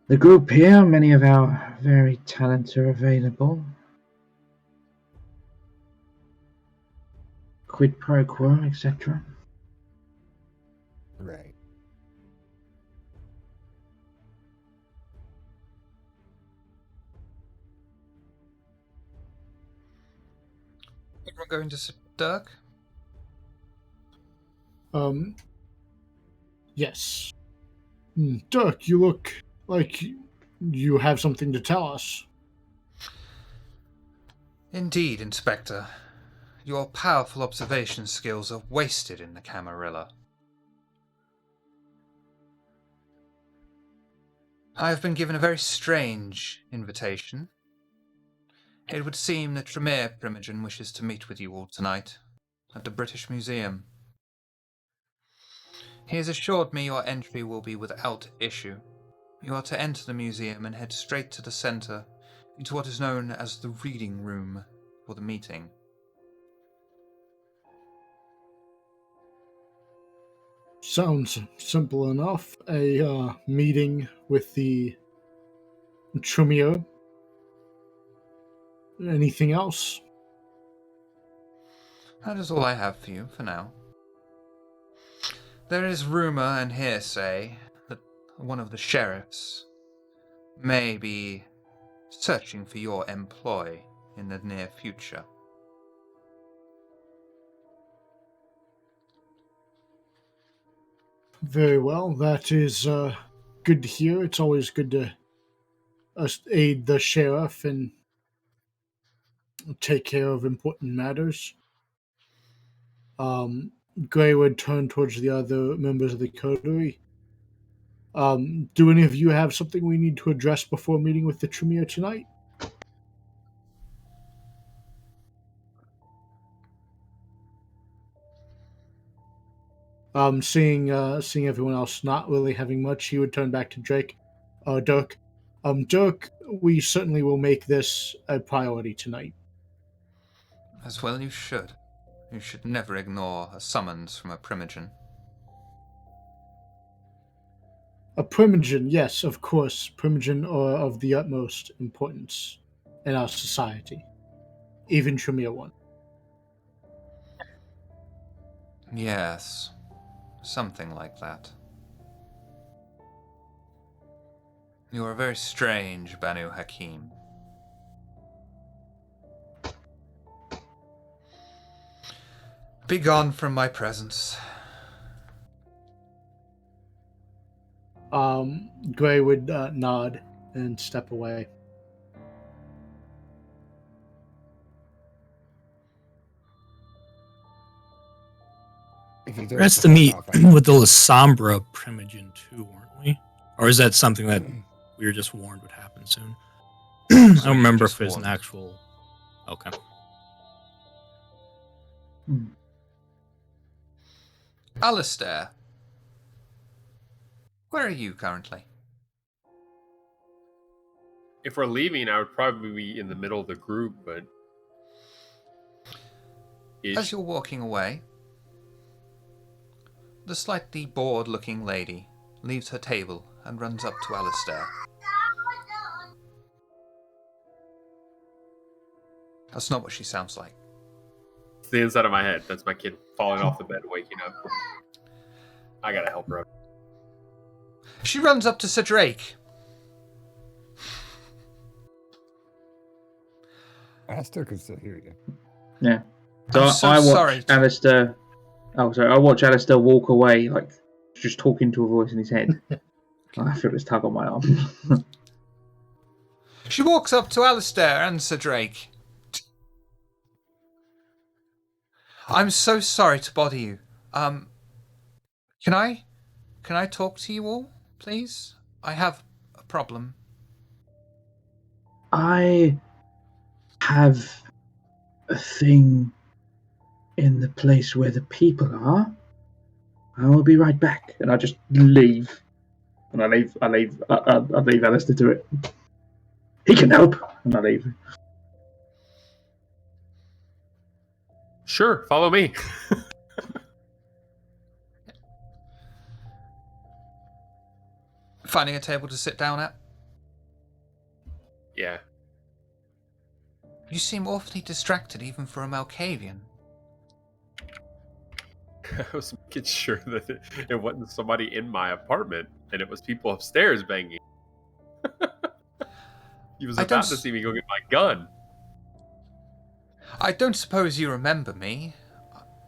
the group here, many of our very talents are available. Quid pro quo, etc. Right. Everyone going to Dirk? Yes. Dirk, you look like you have something to tell us. Indeed, Inspector. Your powerful observation skills are wasted in the Camarilla. I have been given a very strange invitation. It would seem that Tremere Primogen wishes to meet with you all tonight at the British Museum. He has assured me your entry will be without issue. You are to enter the museum and head straight to the centre, into what is known as the reading room for the meeting. Sounds simple enough. A meeting with the Tremere. Anything else? That is all I have for you for now. There is rumour and hearsay that one of the sheriffs may be searching for your employ in the near future. Very well. That is good to hear. It's always good to aid the sheriff and take care of important matters. Gray would turn towards the other members of the coterie. Do any of you have something we need to address before meeting with the Tremere tonight? Seeing everyone else not really having much, he would turn back to Dirk. Dirk, we certainly will make this a priority tonight. As well you should. You should never ignore a summons from a Primogen. A Primogen, yes, of course. Primogen are of the utmost importance in our society. Even Tremere one. Yes, something like that. You are very strange, Banu Hakim. Be gone from my presence. Gray would nod and step away. If you We don't were asked to fuck meet off, I- with the Lasombra Primogen too, weren't we? Or is that something that we were just warned would happen soon? I don't remember if it's an actual... Okay. Alistair. Where are you currently? If we're leaving, I would probably be in the middle of the group, but... As you're walking away, the slightly bored-looking lady leaves her table and runs up to Alistair. That's not what she sounds like. It's the inside of my head. That's my kid falling off the bed, waking up. I gotta help her up. She runs up to Sir Drake. Aster can still hear you. Yeah. So I'm so I watch sorry. Alistair. Oh, sorry. I watch Alistair walk away, like just talking to a voice in his head. I feel this tug on my arm. She walks up to Alistair and Sir Drake. I'm so sorry to bother you. Can I talk to you all, please? I have a problem. I have a thing in the place where the people are. I will be right back. And I just leave. And I leave Alistair to it. He can help. And I leave. Sure, follow me. Finding a table to sit down at? Yeah. You seem awfully distracted even for a Malkavian. I was making sure that it wasn't somebody in my apartment and it was people upstairs banging. He was about to see me go get my gun. I don't suppose you remember me.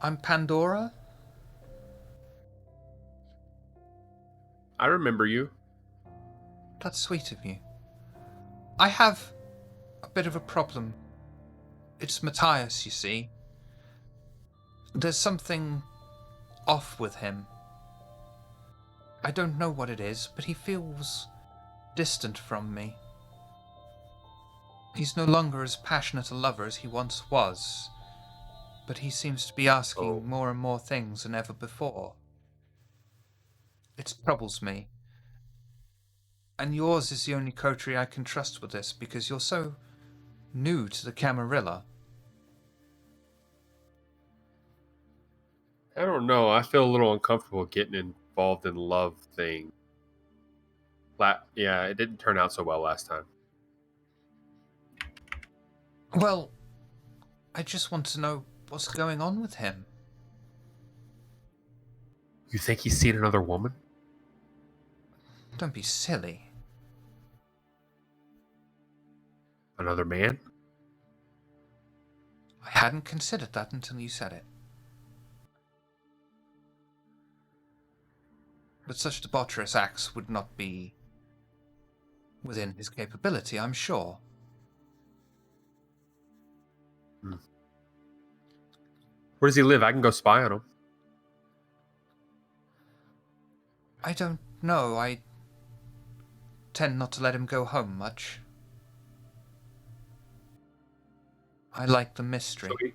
I'm Pandora. I remember you. That's sweet of you. I have a bit of a problem. It's Matthias, you see. There's something off with him. I don't know what it is, but he feels distant from me. He's no longer as passionate a lover as he once was, but he seems to be asking more and more things than ever before. It troubles me. And yours is the only coterie I can trust with this, because you're so new to the Camarilla. I don't know. I feel a little uncomfortable getting involved in love thing. Yeah, it didn't turn out so well last time. Well, I just want to know what's going on with him. You think he's seen another woman? Don't be silly. Another man? I hadn't considered that until you said it. But such debaucherous acts would not be within his capability, I'm sure. Where does he live? I can go spy on him. I don't know. I tend not to let him go home much. I like the mystery.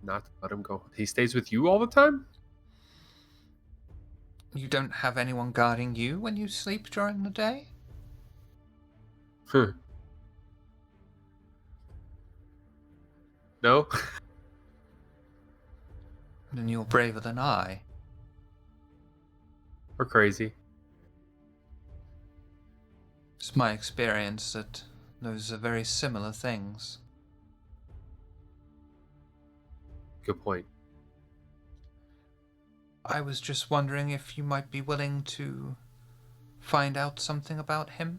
Not to let him go. He stays with you all the time? You don't have anyone guarding you when you sleep during the day? No? Then you're braver than I. We're crazy. It's my experience that those are very similar things. Good point. I was just wondering if you might be willing to find out something about him?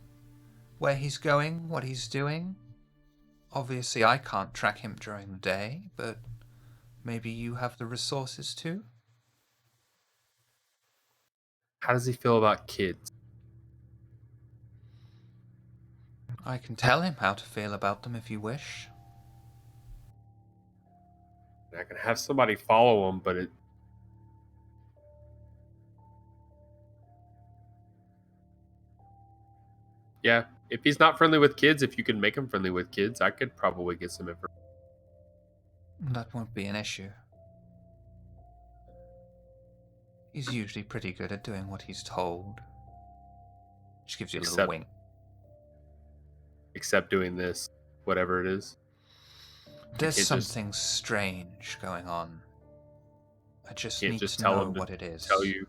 Where he's going, what he's doing? Obviously, I can't track him during the day, but maybe you have the resources to? How does he feel about kids? I can tell him how to feel about them if you wish. I can have somebody follow him, but yeah, if he's not friendly with kids, if you can make him friendly with kids, I could probably get some information. That won't be an issue. He's usually pretty good at doing what he's told. Just gives you a little wink. Except doing this, whatever it is. There's something strange going on. I just need to know what it is. Tell you.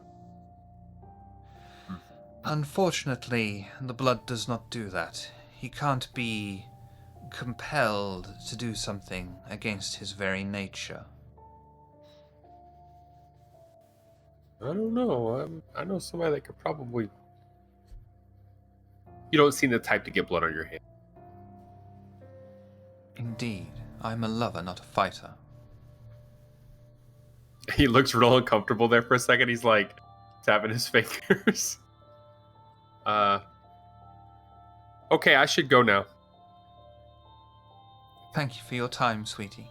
Unfortunately, the blood does not do that. He can't be compelled to do something against his very nature. I don't know. I know somebody that could probably... You don't seem the type to get blood on your hand. Indeed. I'm a lover, not a fighter. He looks real uncomfortable there for a second. He's like, tapping his fingers. Okay, I should go now. Thank you for your time, sweetie.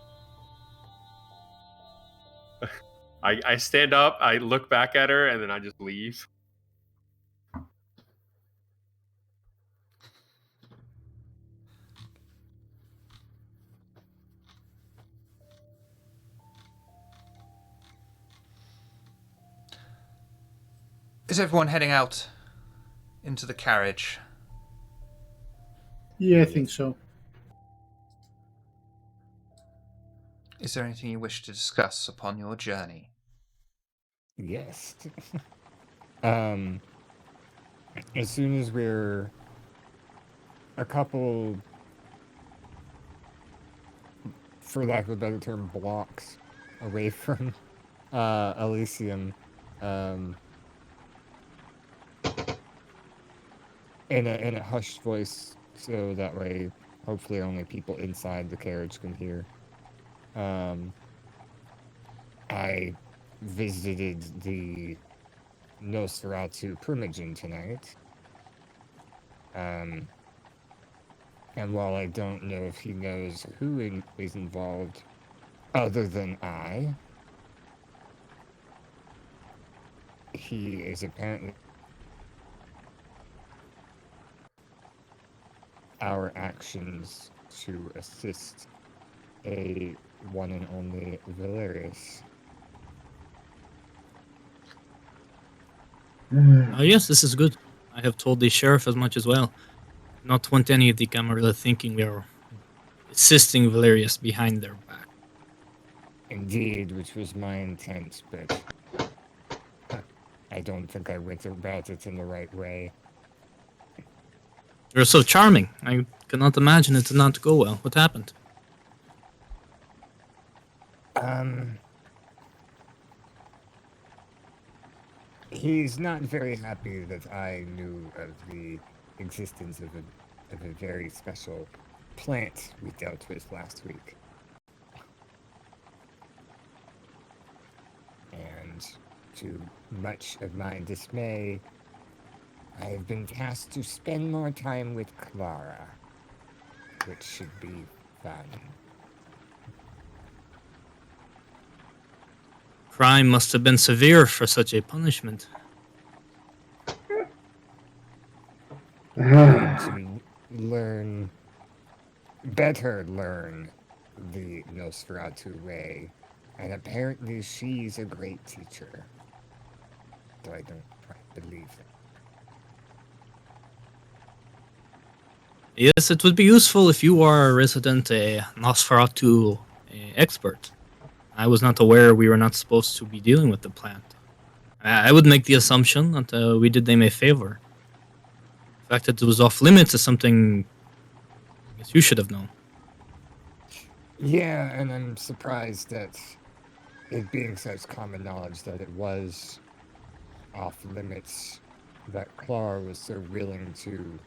I stand up, I look back at her, and then I just leave. Is everyone heading out into the carriage? Yeah, I think so. Is there anything you wish to discuss upon your journey? Yes. As soon as we're a couple, for lack of a better term, blocks away from Elysium, in a hushed voice, so that way, hopefully, only people inside the carriage can hear. I visited the Nosferatu Primogen tonight. And while I don't know if he knows who is involved other than I, he is apparently our actions to assist a one and only Valerius. Yes, this is good. I have told the sheriff as much as well. Not want any of the Camarilla thinking we are assisting Valerius behind their back. Indeed, which was my intent, but I don't think I went about it in the right way. You're so charming. I cannot imagine it did not go well. What happened? He's not very happy that I knew of the existence of a very special plant we dealt with last week. And to much of my dismay, I have been tasked to spend more time with Clara, which should be fun. Crime must have been severe for such a punishment. To better learn the Nosferatu way, and apparently she's a great teacher. Though I don't quite believe it. Yes, it would be useful if you are a resident Nosferatu expert. I was not aware we were not supposed to be dealing with the plant. I would make the assumption that we did them a favor. The fact that it was off limits is something I guess you should have known. Yeah, and I'm surprised that it being such common knowledge that it was off limits, that Clara was so willing to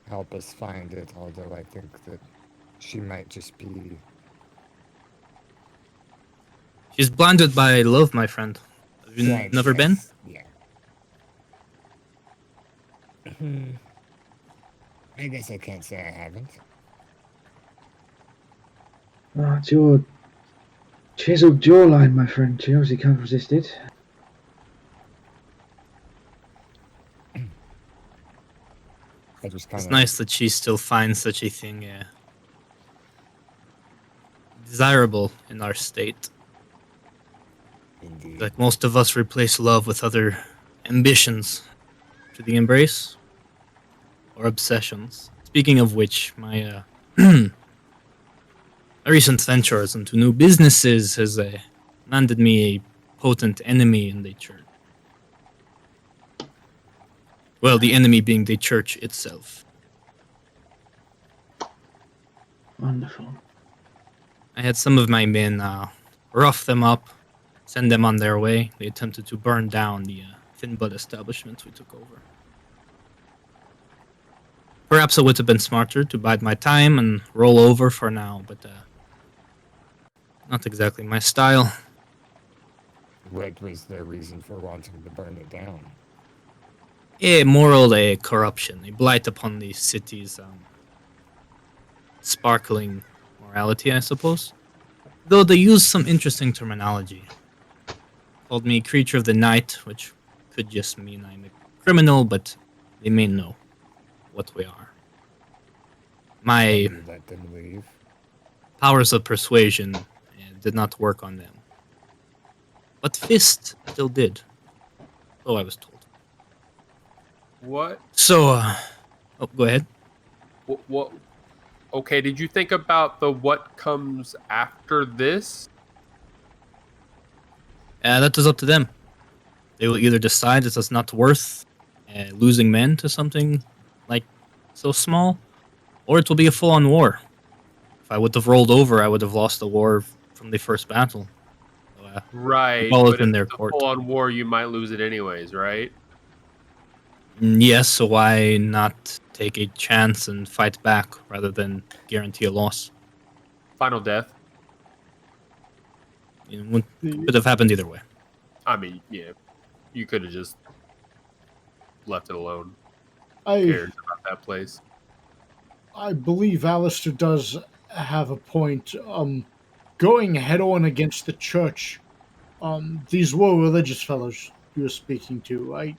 help us find it, although I think that she might just be... She's blinded by love, my friend. Have you Right, never been? Yeah. I guess I can't say I haven't. Oh, it's your chiseled jawline, my friend. She obviously can't resist it. I just It's kind nice that she still finds such a thing desirable in our state. Indeed. Like most of us replace love with other ambitions to the embrace or obsessions. Speaking of which, my my recent ventures into new businesses has landed me a potent enemy in the church. Well, the enemy being the church itself. Wonderful. I had some of my men rough them up, send them on their way. They attempted to burn down the Finbud establishment we took over. Perhaps it would have been smarter to bide my time and roll over for now, but not exactly my style. What was their reason for wanting to burn it down? A moral, a corruption, a blight upon the city's sparkling morality, I suppose. Though they use some interesting terminology. Called me creature of the night, which could just mean I'm a criminal, but they may know what we are. My You let them leave. powers of persuasion did not work on them. But Fist still did. So I was told. What? So, go ahead. What? Okay, did you think about the what comes after this? That is up to them. They will either decide that it's not worth losing men to something like so small, or it will be a full-on war. If I would have rolled over, I would have lost the war from the first battle. So, Right, ball is but in if their it's a court. full-on war, you might lose it anyways, right? Yes, so why not take a chance and fight back rather than guarantee a loss? Final death. You know, could have happened either way. I mean, yeah, you could have just left it alone. Who I cares about that place? I believe Alistair does have a point. Going head on against the church. These were religious fellows you were speaking to, right?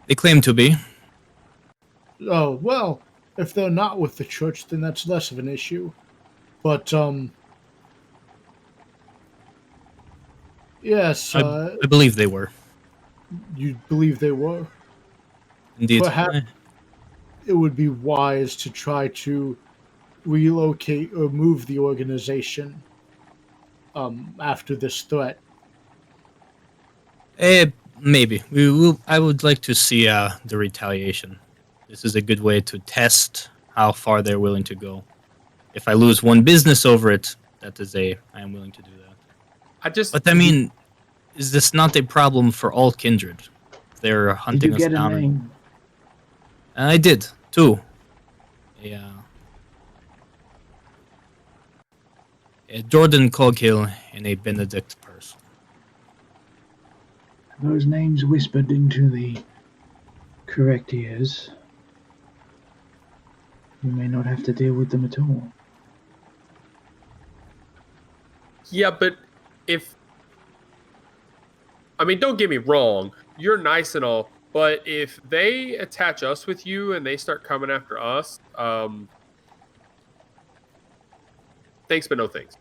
They claim to be. Oh, well, if they're not with the church, then that's less of an issue. But, yes, I believe they were. you believe they were? Indeed. Perhaps it would be wise to try to relocate or move the organization after this threat. Maybe. We will. I would like to see the retaliation. This is a good way to test how far they're willing to go. If I lose one business over it, I am willing to do that. But I mean, is this not a problem for all kindred? They're Did hunting you us get a down. name? I did too. Yeah. A Jordan Coghill and a Benedict person. Those names whispered into the correct ears. You may not have to deal with them at all. Yeah, but don't get me wrong, you're nice and all, but if they attach us with you and they start coming after us, thanks but no thanks.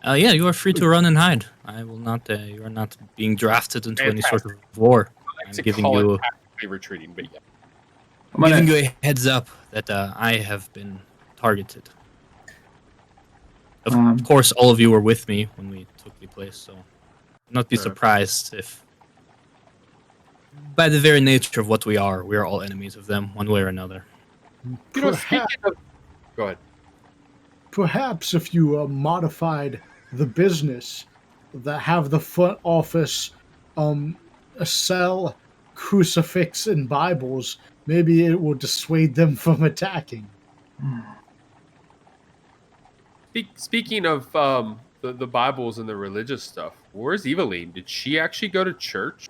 Yeah, you are free to run and hide. I will not. You are not being drafted into any sort of war. I'm giving you retreating, but yeah. giving you a heads up that I have been targeted. Of course, all of you were with me when we took the place, so I'd not be surprised if, by the very nature of what we are all enemies of them, one way or another. You know, speaking of... Go ahead. Perhaps if you modified the business that have the front office sell crucifix and Bibles, maybe it will dissuade them from attacking. Speaking of the Bibles and the religious stuff, where's Eveline? Did she actually go to church?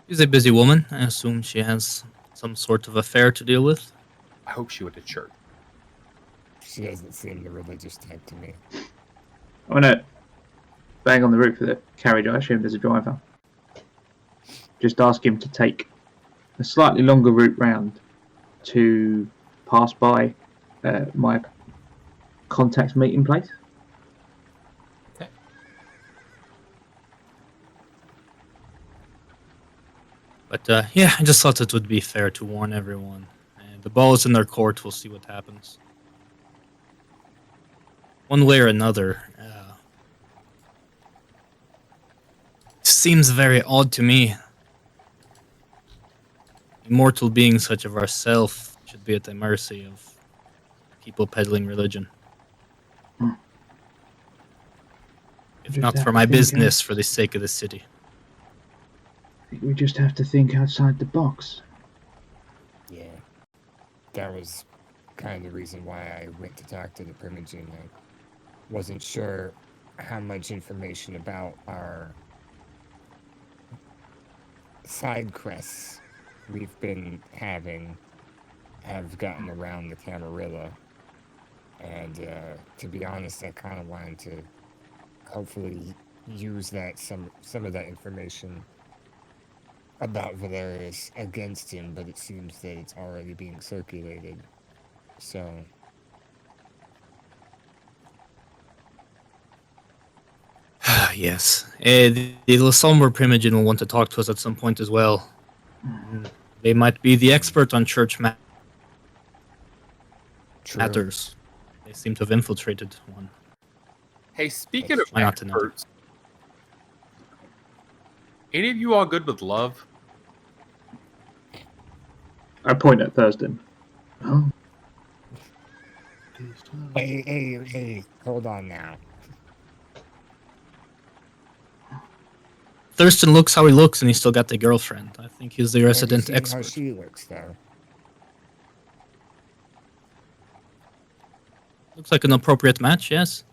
She's a busy woman. I assume she has some sort of affair to deal with. I hope she went to church. She doesn't seem the religious type to me. I'm gonna bang on the roof of the carriage. I assume there's a driver. Just ask him to take a slightly longer route round to pass by my contact's meeting place. Okay. But yeah, I just thought it would be fair to warn everyone. And the ball is in their court. We'll see what happens. One way or another, it seems very odd to me. Immortal beings such as ourselves should be at the mercy of people peddling religion. If not for my business, for the sake of the city. I think we just have to think outside the box. Yeah. That was kind of the reason why I went to talk to the Primogen. I wasn't sure how much information about our side quests we've been having have gotten around the Camarilla. And to be honest, I kind of wanted to hopefully use that some of that information about Valerius against him, but it seems that it's already being circulated. So Yes. The Somber Primogen will want to talk to us at some point as well. They might be the expert on church true. matters. They seem to have infiltrated one. Hey, speaking of Why not to know? experts, any of you all good with love? I point at Thurston. Oh, Hey, hold on now. Thurston looks how he looks, and he's still got the girlfriend. I think he's the resident Have you seen how expert. she looks, though? Looks like an appropriate match, yes?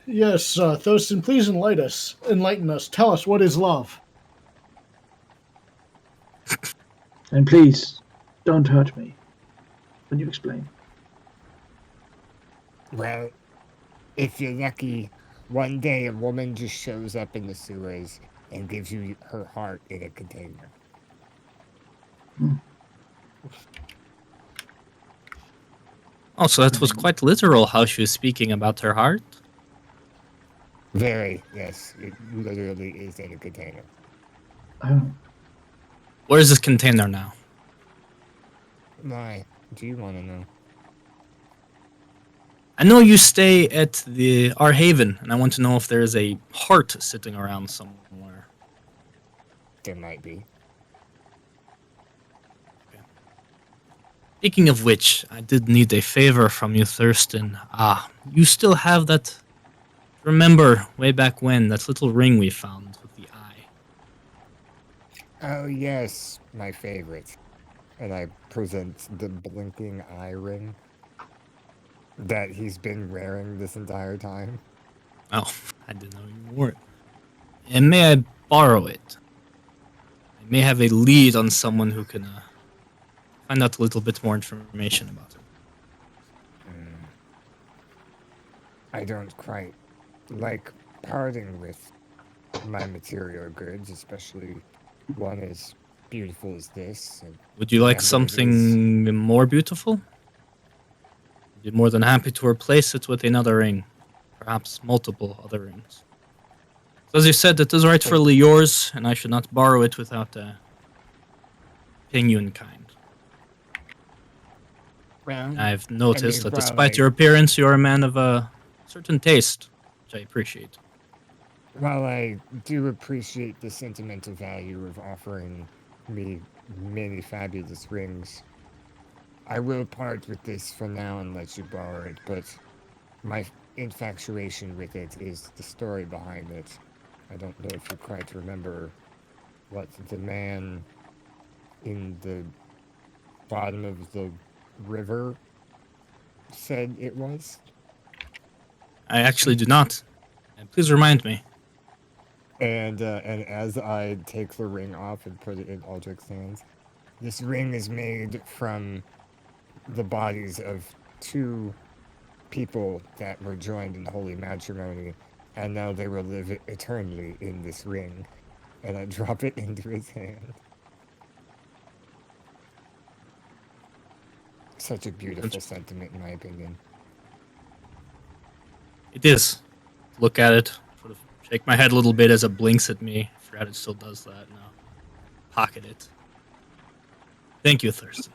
Yes, Thurston, please enlighten us. Tell us, what is love? and please, don't hurt me when you explain. Well, if you're lucky, one day a woman just shows up in the sewers and gives you her heart in a container. Also, that was quite literal how she was speaking about her heart. Very, yes. It literally is in a container. Oh, Where's this container now? Why? Do you want to know? I know you stay at our haven, and I want to know if there is a heart sitting around somewhere. There might be. Speaking of which, I did need a favor from you, Thurston. You still have that... Remember, way back when, that little ring we found with the eye. Oh, yes, my favorite. And I present the blinking eye ring that he's been wearing this entire time. Oh, I didn't know you wore it. And may I borrow it? I may have a lead on someone who can find out a little bit more information about it. I don't quite like parting with my material goods, especially one as beautiful as this. And Would you like Yeah, but it something more beautiful? I'd be more than happy to replace it with another ring. Perhaps multiple other rings. So as you said, it is rightfully yours, and I should not borrow it without paying you in kind. Well, I've noticed that well, despite your appearance, you're a man of a certain taste, which I appreciate. while I do appreciate the sentimental value of offering me many fabulous rings, I will part with this for now and let you borrow it, but my infatuation with it is the story behind it. I don't know if you quite remember what the man in the bottom of the river said it was. I actually do not. And please remind me. And as I take the ring off and put it in Aldrich's hands, this ring is made from the bodies of two people that were joined in holy matrimony, and now they will live eternally in this ring. And I drop it into his hand. Such a beautiful sentiment, in my opinion. It is. Look at it. Sort of shake my head a little bit as it blinks at me. I forgot it still does that now. Pocket it. Thank you, Thurston.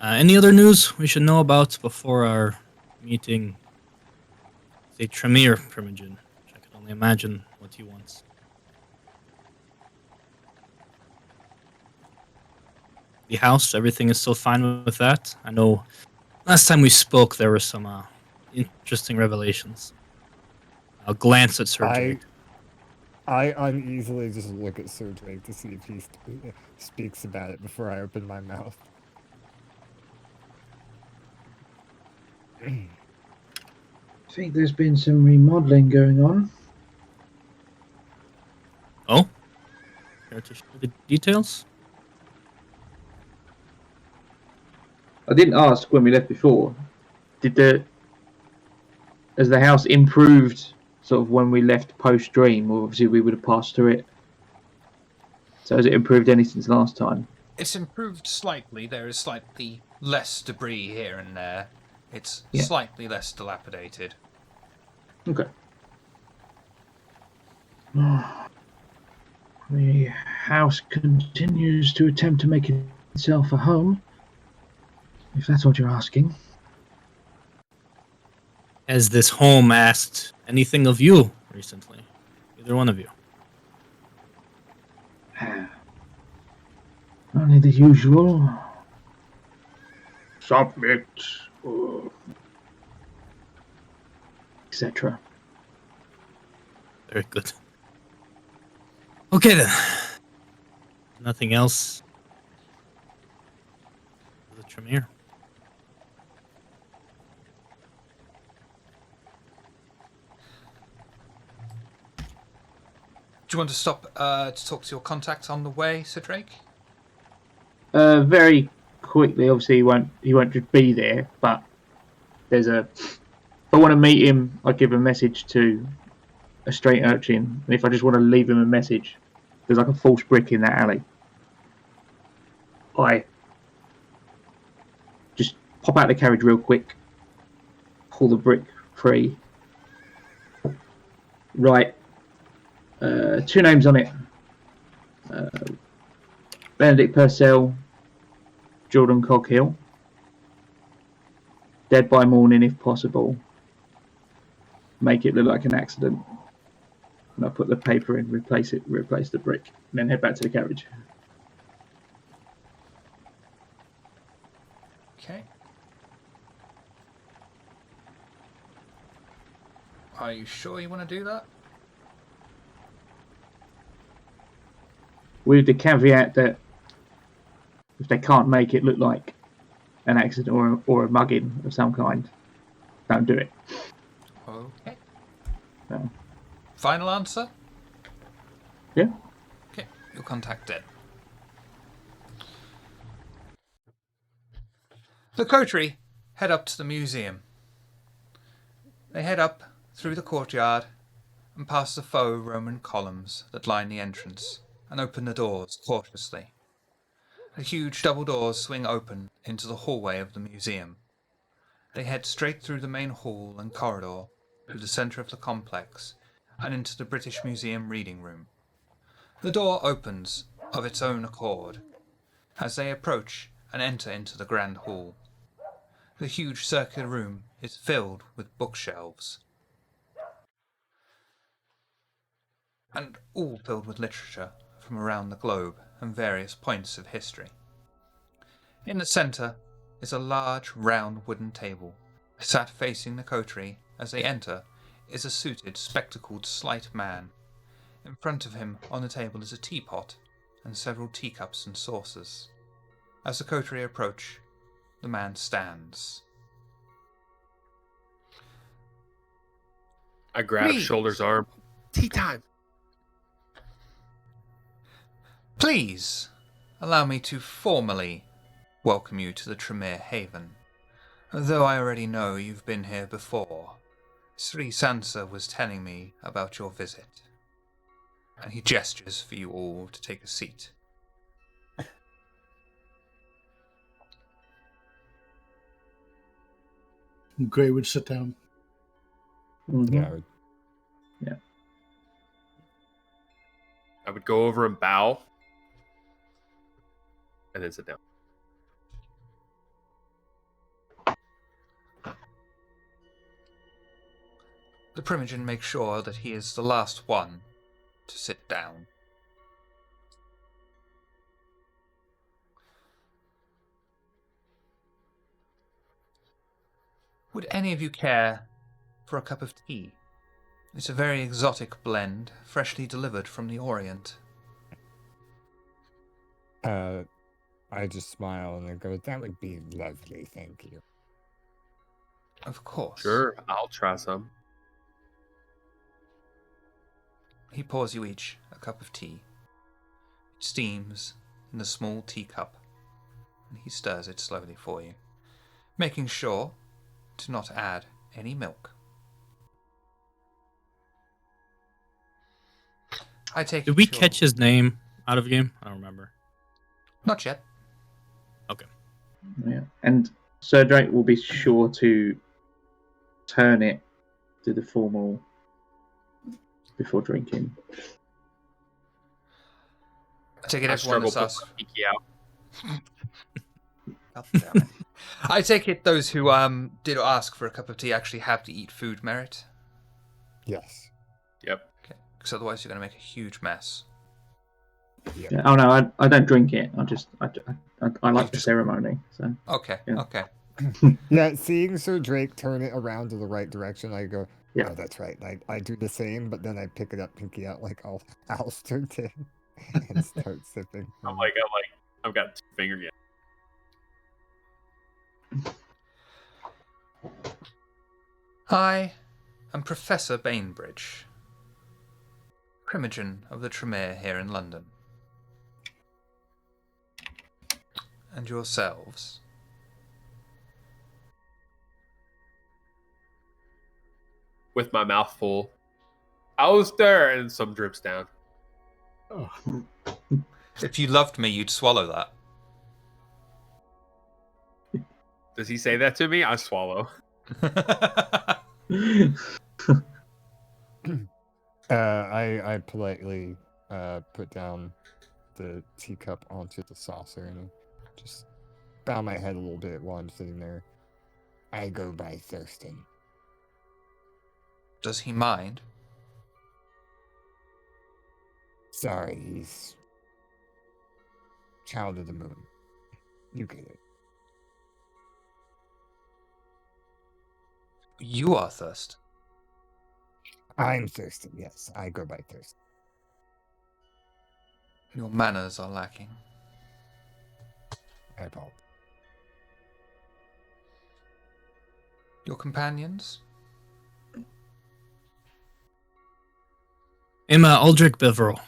Any other news we should know about before our meeting? Say Tremere Primogen, which I can only imagine what he wants. The house, everything is still fine with that. I know last time we spoke there were some interesting revelations. I'll glance at Sir Jake. I uneasily just look at Sir Drake to see if he speaks about it before I open my mouth. I think there's been some remodeling going on. Oh? Care to share the details? I didn't ask when we left before. Has the house improved sort of when we left post dream? Or obviously we would have passed through it. So has it improved any since last time? It's improved slightly. There is slightly less debris here and there. It's Yeah. slightly less dilapidated. Okay. The house continues to attempt to make itself a home, if that's what you're asking. Has this home asked anything of you recently? Either one of you? Only the usual. Submit, etc. Very good. Okay then. Nothing else? The Tremere. Do you want to stop to talk to your contact on the way, Sir Drake? Very quickly. Obviously, he won't just be there. But there's a. If I want to meet him, I give a message to a straight urchin, and if I just want to leave him a message, there's like a false brick in that alley. I just pop out the carriage real quick, pull the brick free, write 2 names on it: Benedict Purcell, Jordan Coghill. Dead by morning if possible. Make it look like an accident. And I put the paper in, replace the brick, and then head back to the carriage. Okay. Are you sure you want to do that? With the caveat that if they can't make it look like an accident or a mugging of some kind, don't do it. Okay. No. Final answer? Yeah. Okay, your contact dead. The coterie head up to the museum. They head up through the courtyard and past the faux Roman columns that line the entrance and open the doors cautiously. The huge double doors swing open into the hallway of the museum. They head straight through the main hall and corridor to the centre of the complex and into the British Museum reading room. The door opens of its own accord as they approach and enter into the grand hall. The huge circular room is filled with bookshelves, and all filled with literature from around the globe and various points of history. In the centre is a large round wooden table. Sat facing the coterie as they enter is a suited, spectacled, slight man. In front of him on the table is a teapot and several teacups and saucers. As the coterie approach, the man stands. I grab Please. Shoulder's arm. Tea time. Please allow me to formally welcome you to the Tremere Haven. Though I already know you've been here before, Sri Sansa was telling me about your visit. And he gestures for you all to take a seat. Gray would sit down. Mm-hmm. Yeah, Yeah. I would go over and bow, and then sit down. The Primogen makes sure that he is the last one to sit down. Would any of you care for a cup of tea? It's a very exotic blend, freshly delivered from the Orient. I just smile and I go, that would be lovely, thank you. Of course. Sure, I'll try some. He pours you each a cup of tea. It steams in a small teacup, and he stirs it slowly for you, making sure to not add any milk. I take Did we catch his name out of game? I don't remember. Not yet. Okay. Yeah. And Sir Drake will be sure to turn it to the formal before drinking. I take it I everyone struggle that's put asked. my pinky out. God damn it. I take it those who did ask for a cup of tea actually have to eat food merit. Yes. Yep. Okay. Because otherwise you're going to make a huge mess. Yep. Yeah. Oh no, I don't drink it. I like the just- ceremony. So Okay. Yeah. Okay. Yeah, seeing Sir Drake turn it around to the right direction, I go, Yeah. oh, that's right. I do the same, but then I pick it up, pinky out like Alistair did, and start sipping. I've got 2 fingers yet. I am Professor Bainbridge, Primogen of the Tremere here in London. And yourselves? With my mouth full. Alistair, and some drips down. Oh, If you loved me, you'd swallow that. Does he say that to me? I swallow. I politely put down the teacup onto the saucer and just bow my head a little bit while I'm sitting there. I go by Thurston. Does he mind? Sorry, he's child of the moon. You get it. You are Thirst. I'm Thurston, yes. I go by Thurston. Your manners are lacking. I apologize. Your companions? Emma Aldrich Beverell.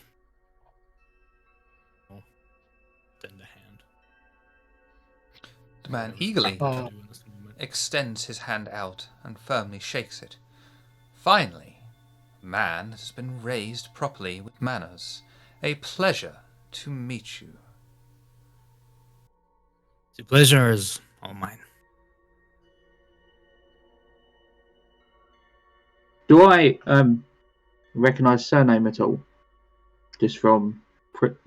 Extend a hand. The man eagerly What to do in this moment. extends his hand out and firmly shakes it. Finally, man has been raised properly with manners. A pleasure to meet you. The pleasure is all mine. do I recognize surname at all? Just from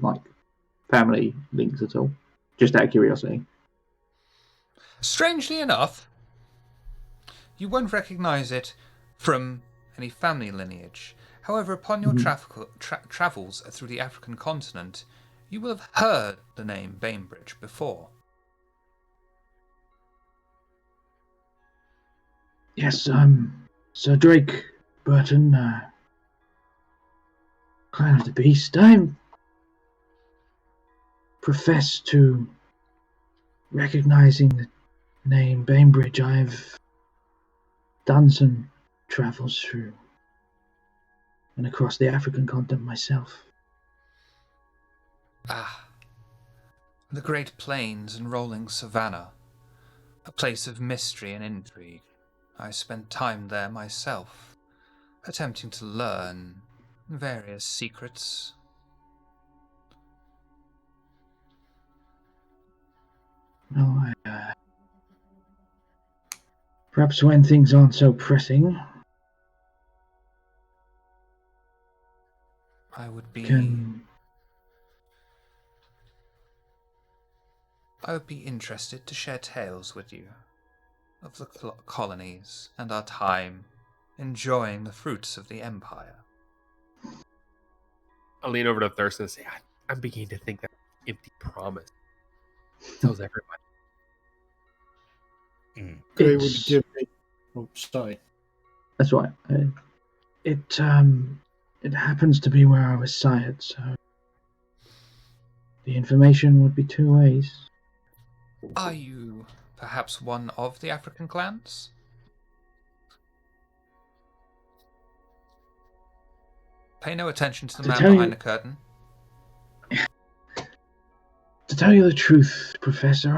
like family links at all? Just out of curiosity. Strangely enough, you won't recognize it from any family lineage. However, upon your travels through the African continent, you will have heard the name Bainbridge before. Yes, Sir Drake Burton, Clan of the Beast. I profess to recognizing the name Bainbridge. I've done some travels through and across the African continent myself. Ah, the great plains and rolling savannah, a place of mystery and intrigue. I spent time there myself, attempting to learn various secrets. Well, perhaps when things aren't so pressing, I would be interested to share tales with you of the colonies and our time enjoying the fruits of the empire. I lean over to Thurston and say, I'm beginning to think that empty promise tells everybody. Gray would It's- give me. Oh, sorry. That's right. It happens to be where I was sired, so the information would be two ways. Are you perhaps one of the African clans? Pay no attention to the To man tell behind you- the curtain. To tell you the truth, Professor,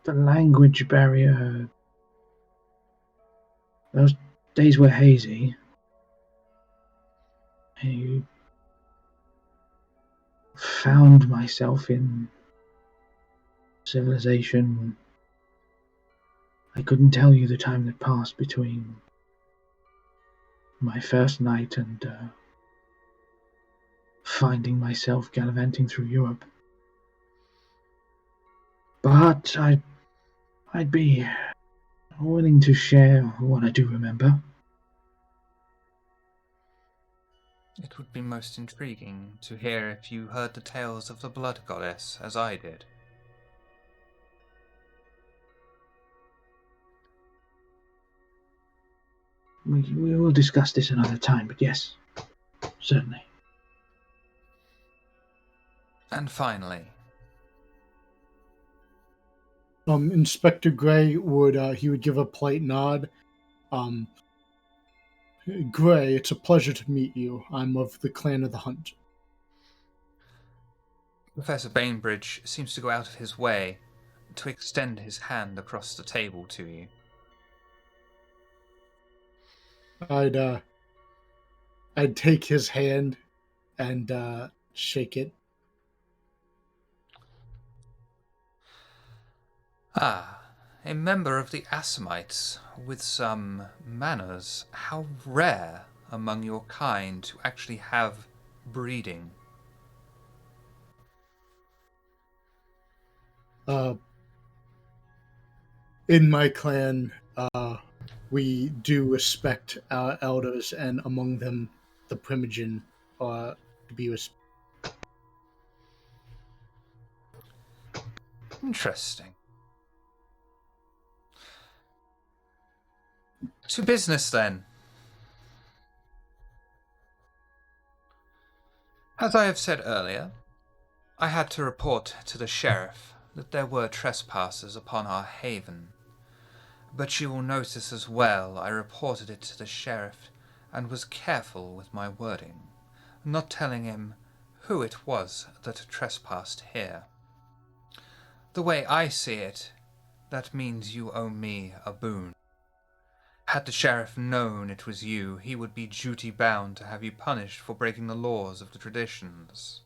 the language barrier. Those days were hazy. I found myself in civilization. I couldn't tell you the time that passed between my first night and finding myself gallivanting through Europe. But I'd be willing to share what I do remember. It would be most intriguing to hear if you heard the tales of the blood goddess as I did. We will discuss this another time, but yes, certainly. And finally, Inspector Gray would give a polite nod. Gray, it's a pleasure to meet you. I'm of the Clan of the Hunt. Professor Bainbridge seems to go out of his way to extend his hand across the table to you. I'd take his hand and shake it. Ah, a member of the Assamites with some manners. How rare among your kind to actually have breeding. In my clan, we do respect our elders, and among them, the Primogen are to be respected. Interesting. To business, then. As I have said earlier, I had to report to the sheriff that there were trespassers upon our haven. But you will notice as well I reported it to the sheriff and was careful with my wording, not telling him who it was that trespassed here. The way I see it, that means you owe me a boon. Had the sheriff known it was you, he would be duty-bound to have you punished for breaking the laws of the traditions.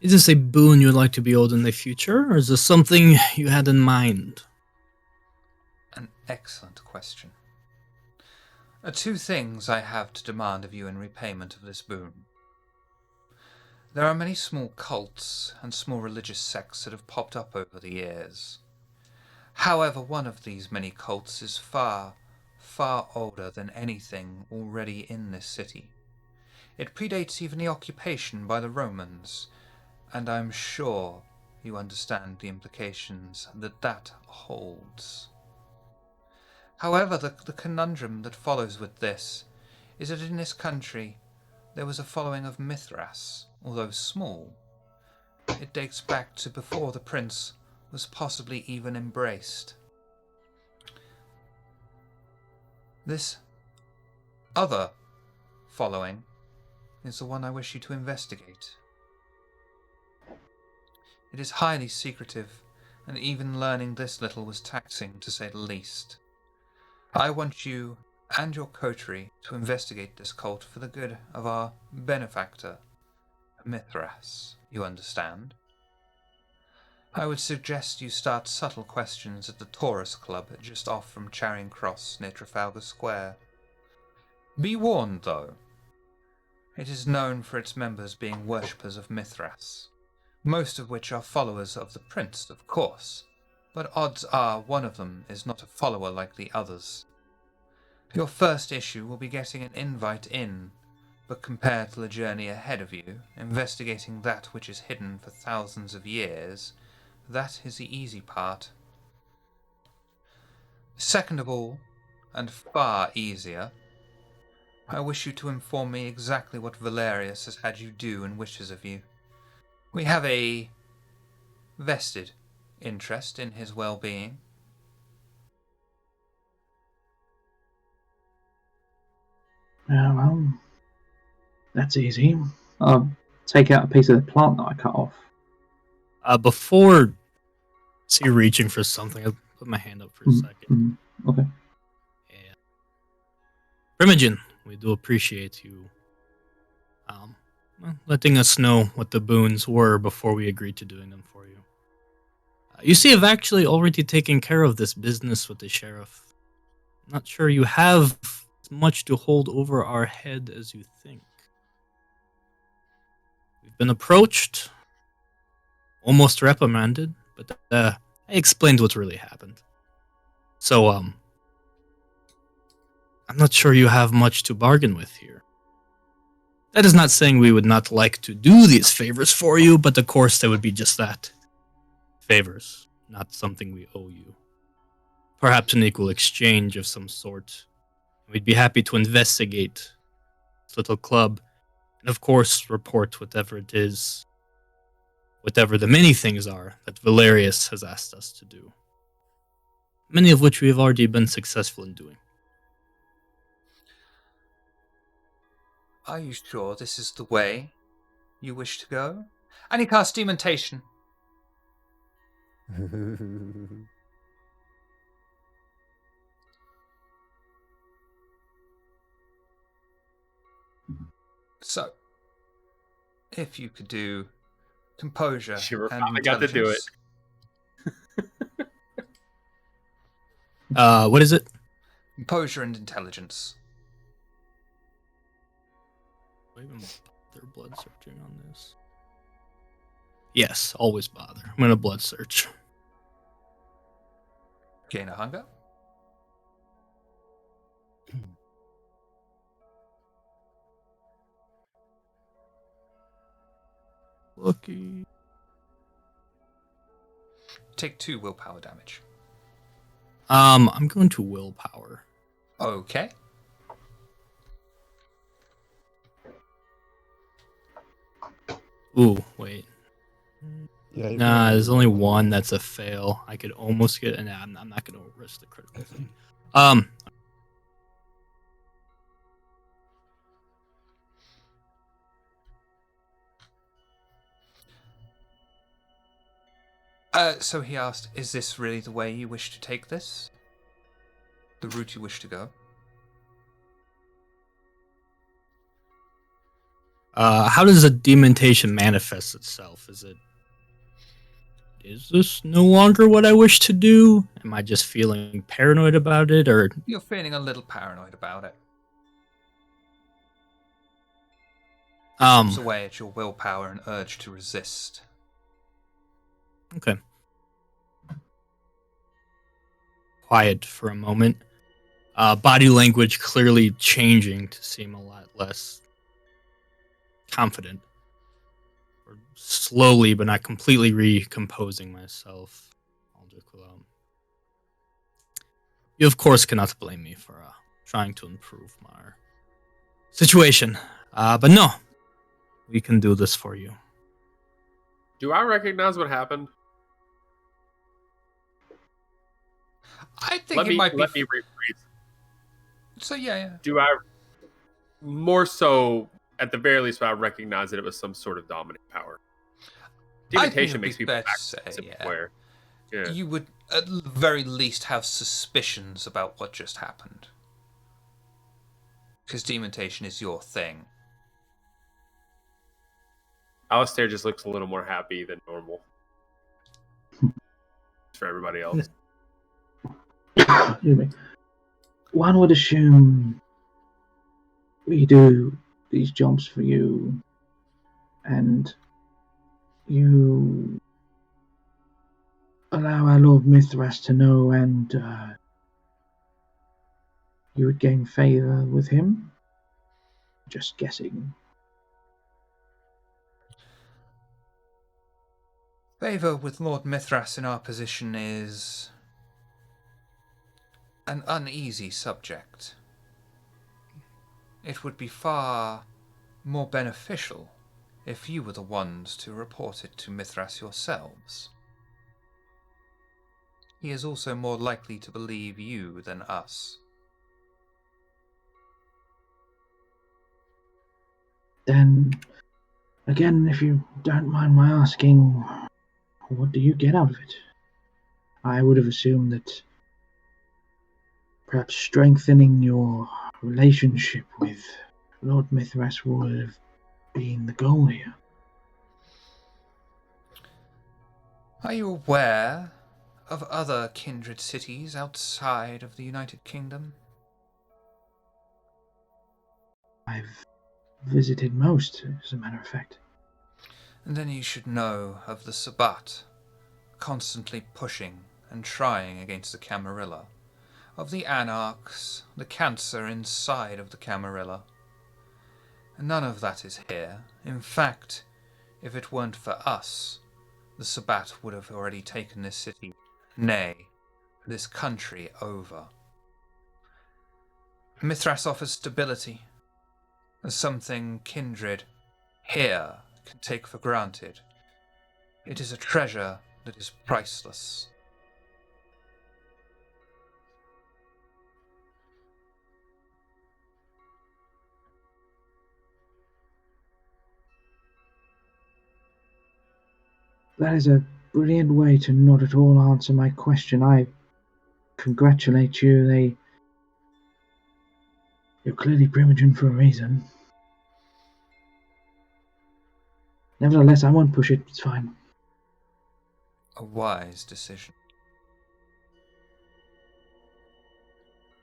Is this a boon you'd like to be owed in the future, or is this something you had in mind? An excellent question. Two things I have to demand of you in repayment of this boon. There are many small cults and small religious sects that have popped up over the years. However, one of these many cults is far, far older than anything already in this city. It predates even the occupation by the Romans, and I'm sure you understand the implications that holds. However, the conundrum that follows with this is that in this country there was a following of Mithras, although small. It dates back to before the prince was possibly even embraced. This other following is the one I wish you to investigate. It is highly secretive, and even learning this little was taxing, to say the least. I want you and your coterie to investigate this cult for the good of our benefactor, Mithras, you understand? I would suggest you start subtle questions at the Taurus Club just off from Charing Cross near Trafalgar Square. Be warned, though. It is known for its members being worshippers of Mithras, most of which are followers of the prince, of course, but odds are one of them is not a follower like the others. Your first issue will be getting an invite in But compared to the journey ahead of you, investigating that which is hidden for thousands of years, that is the easy part. Second of all, and far easier, I wish you to inform me exactly what Valerius has had you do and wishes of you. We have a vested interest in his well-being. Well, that's easy. I'll take out a piece of the plant that I cut off. Before see reaching for something, I'll put my hand up for a second. Okay. Yeah. Primogen, we do appreciate you letting us know what the boons were before we agreed to doing them for you. You see, I've actually already taken care of this business with the sheriff. I'm not sure you have as much to hold over our head as you think. We've been approached, almost reprimanded, but I explained what really happened. So, I'm not sure you have much to bargain with here. That is not saying we would not like to do these favors for you, but of course they would be just that. Favors, not something we owe you. Perhaps an equal exchange of some sort. We'd be happy to investigate this little club, and of course report whatever it is, whatever the many things are that Valerius has asked us to do. Many of which we have already been successful in doing. Are you sure this is the way you wish to go? And he casts Dementation. So, if you could do composure She were and finally got to do it. intelligence. What is it? Composure and intelligence. Do I even bother blood searching on this? Yes, always bother. I'm gonna blood search. Gain a hunger. Lucky. Take 2 willpower damage. I'm going to willpower. Okay. Ooh, wait. Yeah, Nah, there's only one that's a fail. I could almost get. Nah, I'm not gonna risk the critical thing. So he asked, is this really the way you wish to take this? The route you wish to go? How does a dementation manifest itself? Is this no longer what I wish to do? Am I just feeling paranoid about it, or You're feeling a little paranoid about it. Chips away at your willpower and urge to resist. Okay. Quiet for a moment. Body language clearly changing to seem a lot less confident. Or slowly, but not completely recomposing myself. You, of course, cannot blame me for trying to improve my situation. But no, we can do this for you. Do I recognize what happened? I think it might be. Let me rephrase. So yeah. Do I more so at the very least? I recognize that it was some sort of dominant power. Dementation makes people act simpler. Yeah. You would at the very least have suspicions about what just happened, because dementation is your thing. Alistair just looks a little more happy than normal. For everybody else. Excuse me. One would assume we do these jobs for you, and you allow our Lord Mithras to know, and you would gain favor with him. just guessing. Favor with Lord Mithras in our position is an uneasy subject. It would be far more beneficial if you were the ones to report it to Mithras yourselves. He is also more likely to believe you than us. Then, again, if you don't mind my asking, what do you get out of it? I would have assumed that perhaps strengthening your relationship with Lord Mithras would have been the goal here. Are you aware of other kindred cities outside of the United Kingdom? I've visited most, as a matter of fact. And then you should know of the Sabbat, constantly pushing and trying against the Camarilla, of the Anarchs, the cancer inside of the Camarilla. And none of that is here. In fact, if it weren't for us, the Sabbat would have already taken this city, nay, this country over. Mithras offers stability, as something kindred here can take for granted. It is a treasure that is priceless. That is a brilliant way to not at all answer my question. I congratulate you. You're clearly Primogen for a reason. Nevertheless, I won't push it. It's fine. A wise decision.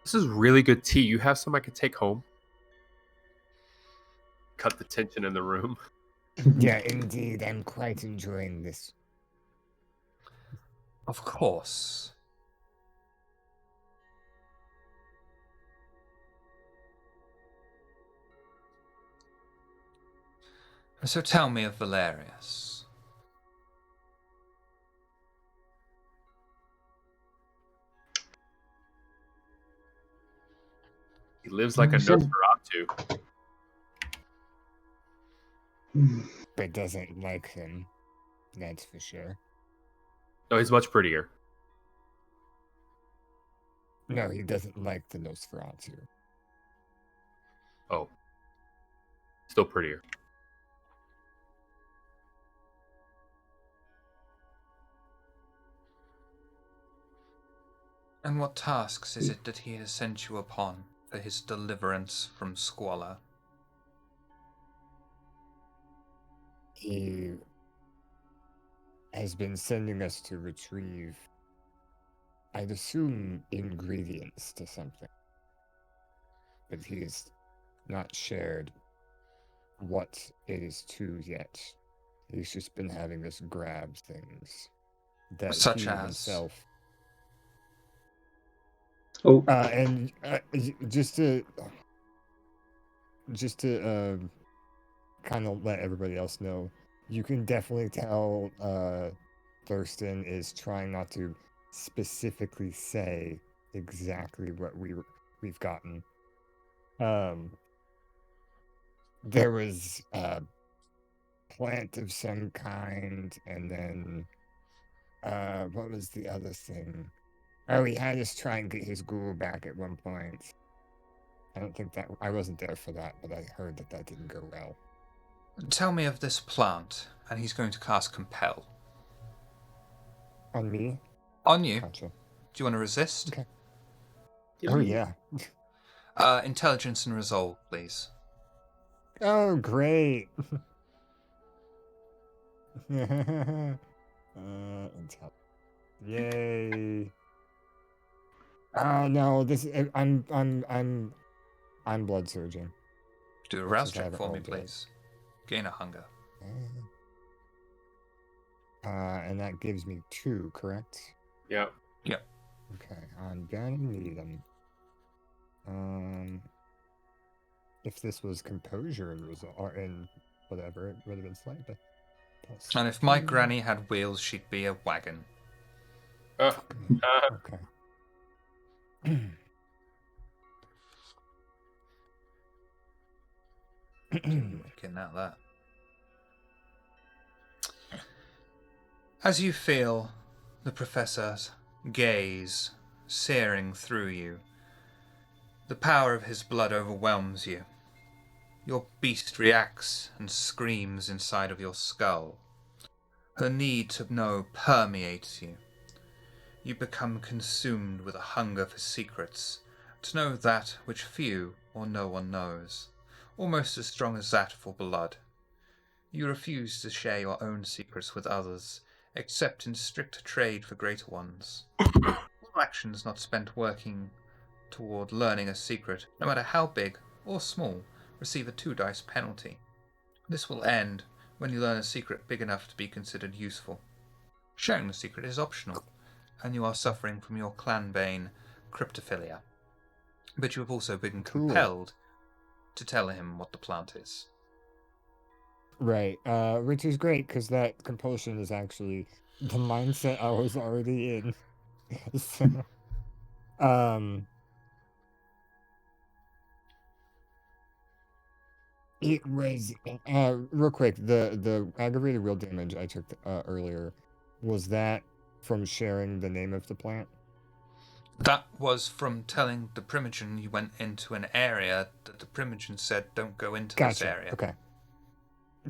This is really good tea. You have some I could take home? Cut the tension in the room. Yeah, indeed. I'm quite enjoying this. Of course. So tell me of Valerius. He lives like a Nosferatu. But doesn't like him. That's for sure. No, he's much prettier. No, he doesn't like the Nosferatu. Oh. Still prettier. And what tasks is it that he has sent you upon for his deliverance from squalor? He has been sending us to retrieve, I'd assume, ingredients to something. But he has not shared what it is to yet. He's just been having us grab things that Such he as? himself. Oh, And just to kind of let everybody else know, you can definitely tell Thurston is trying not to specifically say exactly what we've gotten. There was a plant of some kind, and then what was the other thing? Oh, he had us try and get his ghoul back at one point. I don't think that I wasn't there for that, but I heard that didn't go well. Tell me of this plant, and he's going to cast Compel. On me? On you. Gotcha. Do you want to resist? Okay. Oh, yeah. Intelligence and resolve, please. Oh, great. Yay. Oh no, I'm blood surging. Do a rouse check for me, please. Gain a hunger. And that gives me 2, correct? Yeah. Yep. Okay, I'm gonna need them. if this was composure and and whatever, it would have been slight, but plus. And if my granny had wheels, she'd be a wagon. Okay. Looking at that. As you feel the professor's gaze searing through you, the power of his blood overwhelms you. Your beast reacts and screams inside of your skull. Her need to know permeates you. You become consumed with a hunger for secrets, to know that which few or no one knows, almost as strong as that for blood. You refuse to share your own secrets with others, except in strict trade for greater ones. All actions not spent working toward learning a secret, no matter how big or small, receive a 2-dice penalty. This will end when you learn a secret big enough to be considered useful. Sharing the secret is optional, and you are suffering from your clan-bane cryptophilia. But you have also been compelled to tell him what the plant is. Right, which is great, because that compulsion is actually the mindset I was already in. So, it was, real quick, the aggravated real damage I took earlier, was that from sharing the name of the plant? That was from telling the Primogen you went into an area that the Primogen said don't go into this area. Okay.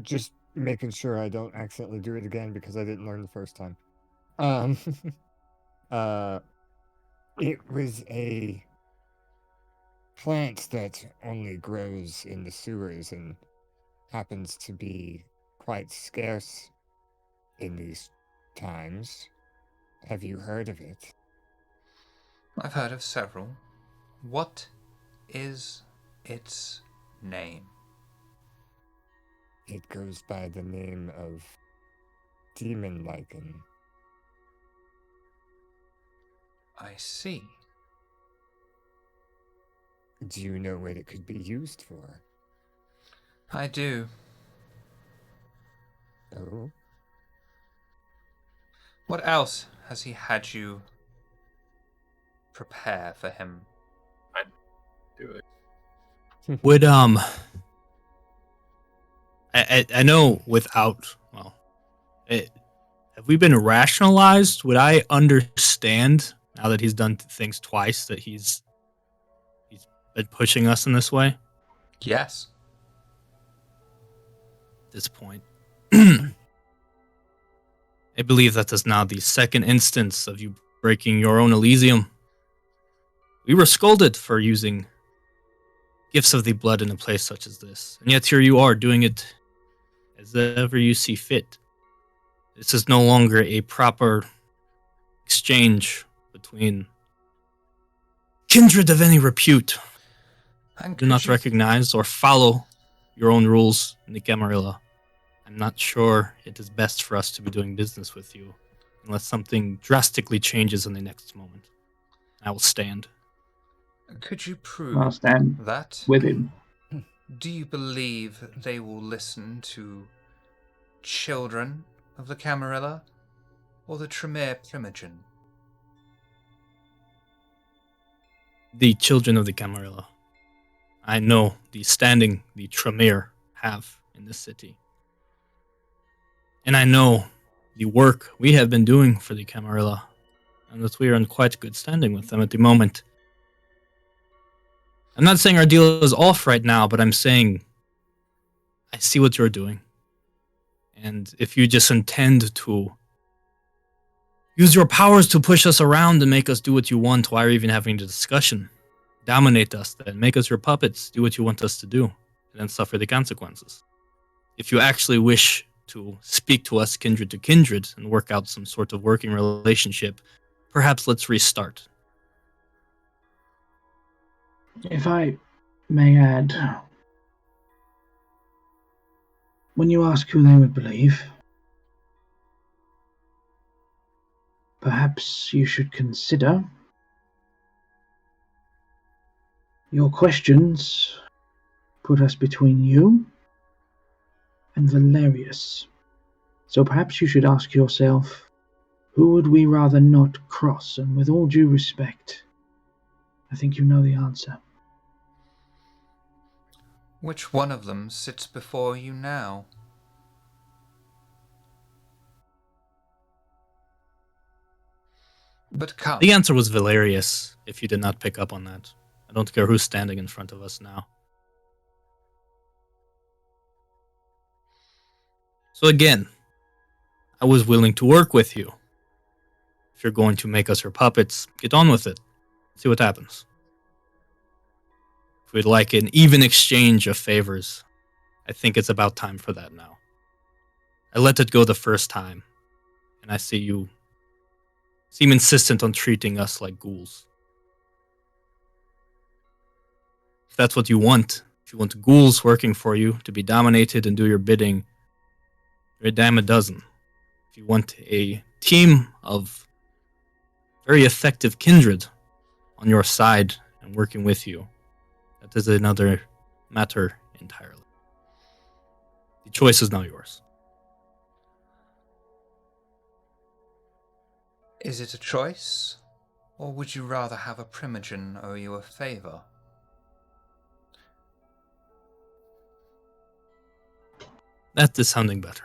Just making sure I don't accidentally do it again because I didn't learn the first time. It was a plant that only grows in the sewers and happens to be quite scarce in these times. Have you heard of it? I've heard of several. What is its name? It goes by the name of demon lichen. I see. Do you know what it could be used for? I do. Oh? What else has he had you prepare for him? I'd do it. Would I know without have we been rationalized? Would I understand now that he's done things twice that he's been pushing us in this way? Yes. At this point, I believe that is now the second instance of you breaking your own Elysium. We were scolded for using gifts of the blood in a place such as this, and yet here you are doing it as ever you see fit. This is no longer a proper exchange between kindred of any repute. Do not recognize or follow your own rules in the Camarilla. I'm not sure it is best for us to be doing business with you unless something drastically changes in the next moment. I will stand. Could you prove I'll stand that? with him. Do you believe they will listen to children of the Camarilla or the Tremere Primogen? The children of the Camarilla. I know the standing the Tremere have in this city. And I know the work we have been doing for the Camarilla, and that we are in quite good standing with them at the moment. I'm not saying our deal is off right now, but I'm saying I see what you're doing. And if you just intend to use your powers to push us around and make us do what you want, why are you even having the discussion? Dominate us then, make us your puppets, do what you want us to do, and then suffer the consequences. If you actually wish to speak to us kindred to kindred and work out some sort of working relationship, perhaps let's restart. If I may add, when you ask who they would believe, perhaps you should consider your questions put us between you and Valerius. So perhaps you should ask yourself, who would we rather not cross? And with all due respect, I think you know the answer. Which one of them sits before you now? But come. The answer was Valerius, if you did not pick up on that. I don't care who's standing in front of us now. So again, I was willing to work with you. If you're going to make us your puppets, get on with it. See what happens. If we'd like an even exchange of favors, I think it's about time for that now. I let it go the first time, and I see you seem insistent on treating us like ghouls. If that's what you want, if you want ghouls working for you to be dominated and do your bidding, you're a dime a dozen. If you want a team of very effective kindred on your side and working with you, that is another matter entirely. The choice is now yours. Is it a choice, or would you rather have a primogen owe you a favor? That is sounding better.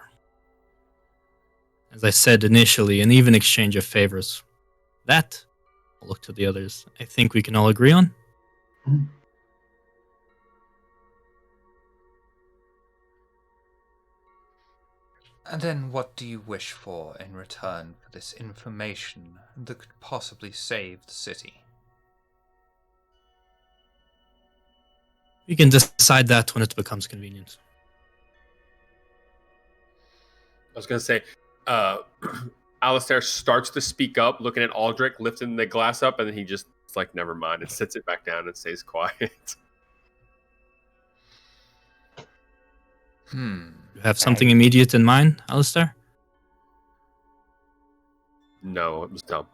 As I said initially, an even exchange of favors. That, I'll look to the others, I think we can all agree on. And then what do you wish for in return for this information that could possibly save the city? We can decide that when it becomes convenient. I was going to say, Alistair starts to speak up, looking at Aldrich, lifting the glass up, and then he just is like, never mind, and sits it back down and stays quiet. You have something immediate in mind, Alistair? No, it was dumb.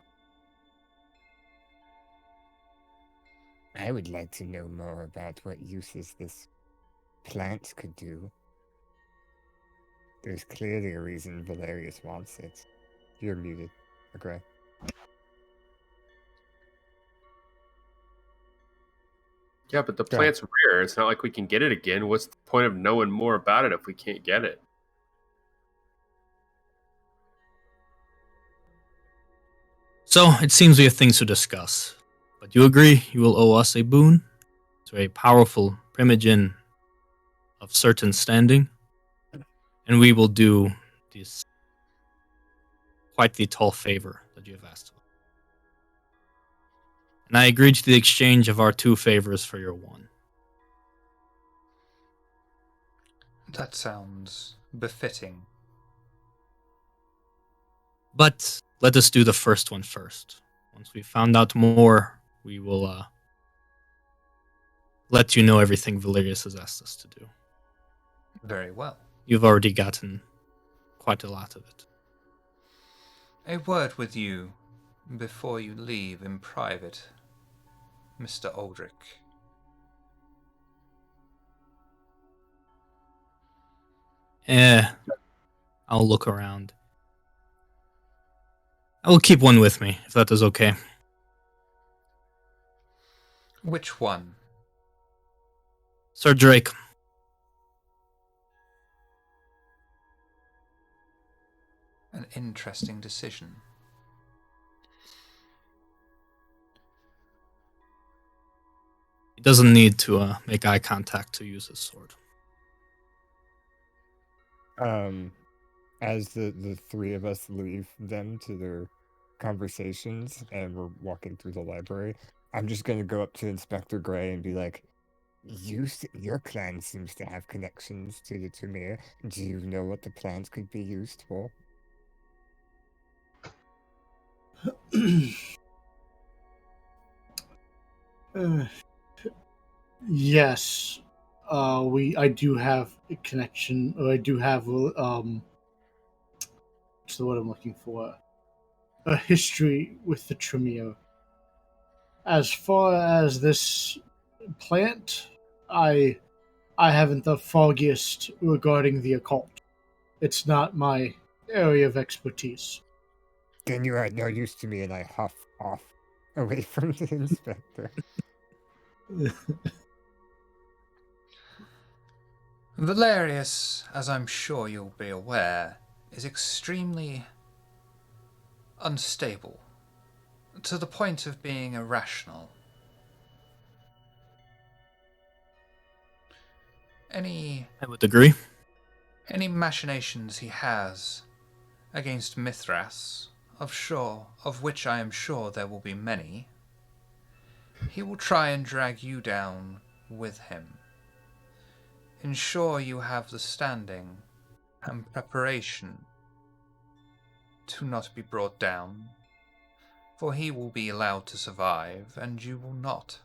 I would like to know more about what uses this plant could do. There's clearly a reason Valerius wants it. You're muted. Okay. Yeah, but the plant's rare. It's not like we can get it again. What's the point of knowing more about it if we can't get it? So, it seems we have things to discuss. But you agree you will owe us a boon to a powerful primogen of certain standing, and we will do this quite the tall favor that you have asked of. And I agreed to the exchange of our 2 favors for your 1. That sounds befitting. But let us do the first one first. Once we've found out more, we will let you know everything Valerius has asked us to do. Very well. You've already gotten quite a lot of it. A word with you before you leave in private, Mr. Aldrich. I'll look around. I will keep one with me, if that is okay. Which one? Sir Drake. An interesting decision. He doesn't need to make eye contact to use his sword. As the 3 of us leave them to their conversations and we're walking through the library, I'm just going to go up to Inspector Gray and be like, your clan seems to have connections to the Tremere. Do you know what the plans could be used for? Yes, I do have a connection, or I do have what's the word I'm looking for? A history with the Tremere. As far as this plant, I I haven't the foggiest regarding the occult. It's not my area of expertise. Then you are no use to me, and I huff off away from the inspector. Valerius, as I'm sure you'll be aware, is extremely unstable, to the point of being irrational. Any I would agree. machinations he has against Mithras, of which I am sure there will be many, he will try and drag you down with him. Ensure you have the standing and preparation to not be brought down, for he will be allowed to survive, and you will not.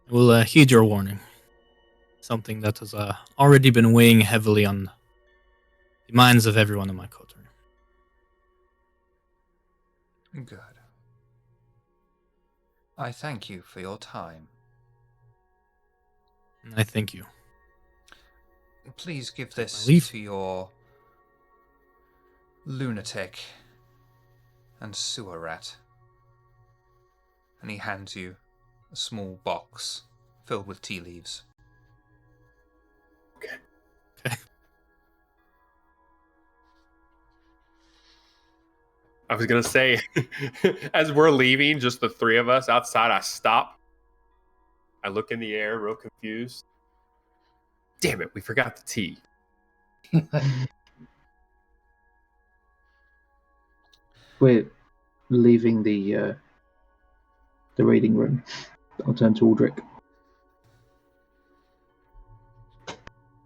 I will heed your warning. Something that has already been weighing heavily on the minds of everyone in my coterie. Good. I thank you for your time. And I thank you. Please give this leave. to your lunatic and sewer rat. And he hands you a small box filled with tea leaves. Okay. I was gonna say, as we're leaving, just the three of us outside, I stop. I look in the air, real confused. Damn it, we forgot the tea. We're leaving the reading room. I'll turn to Aldrich.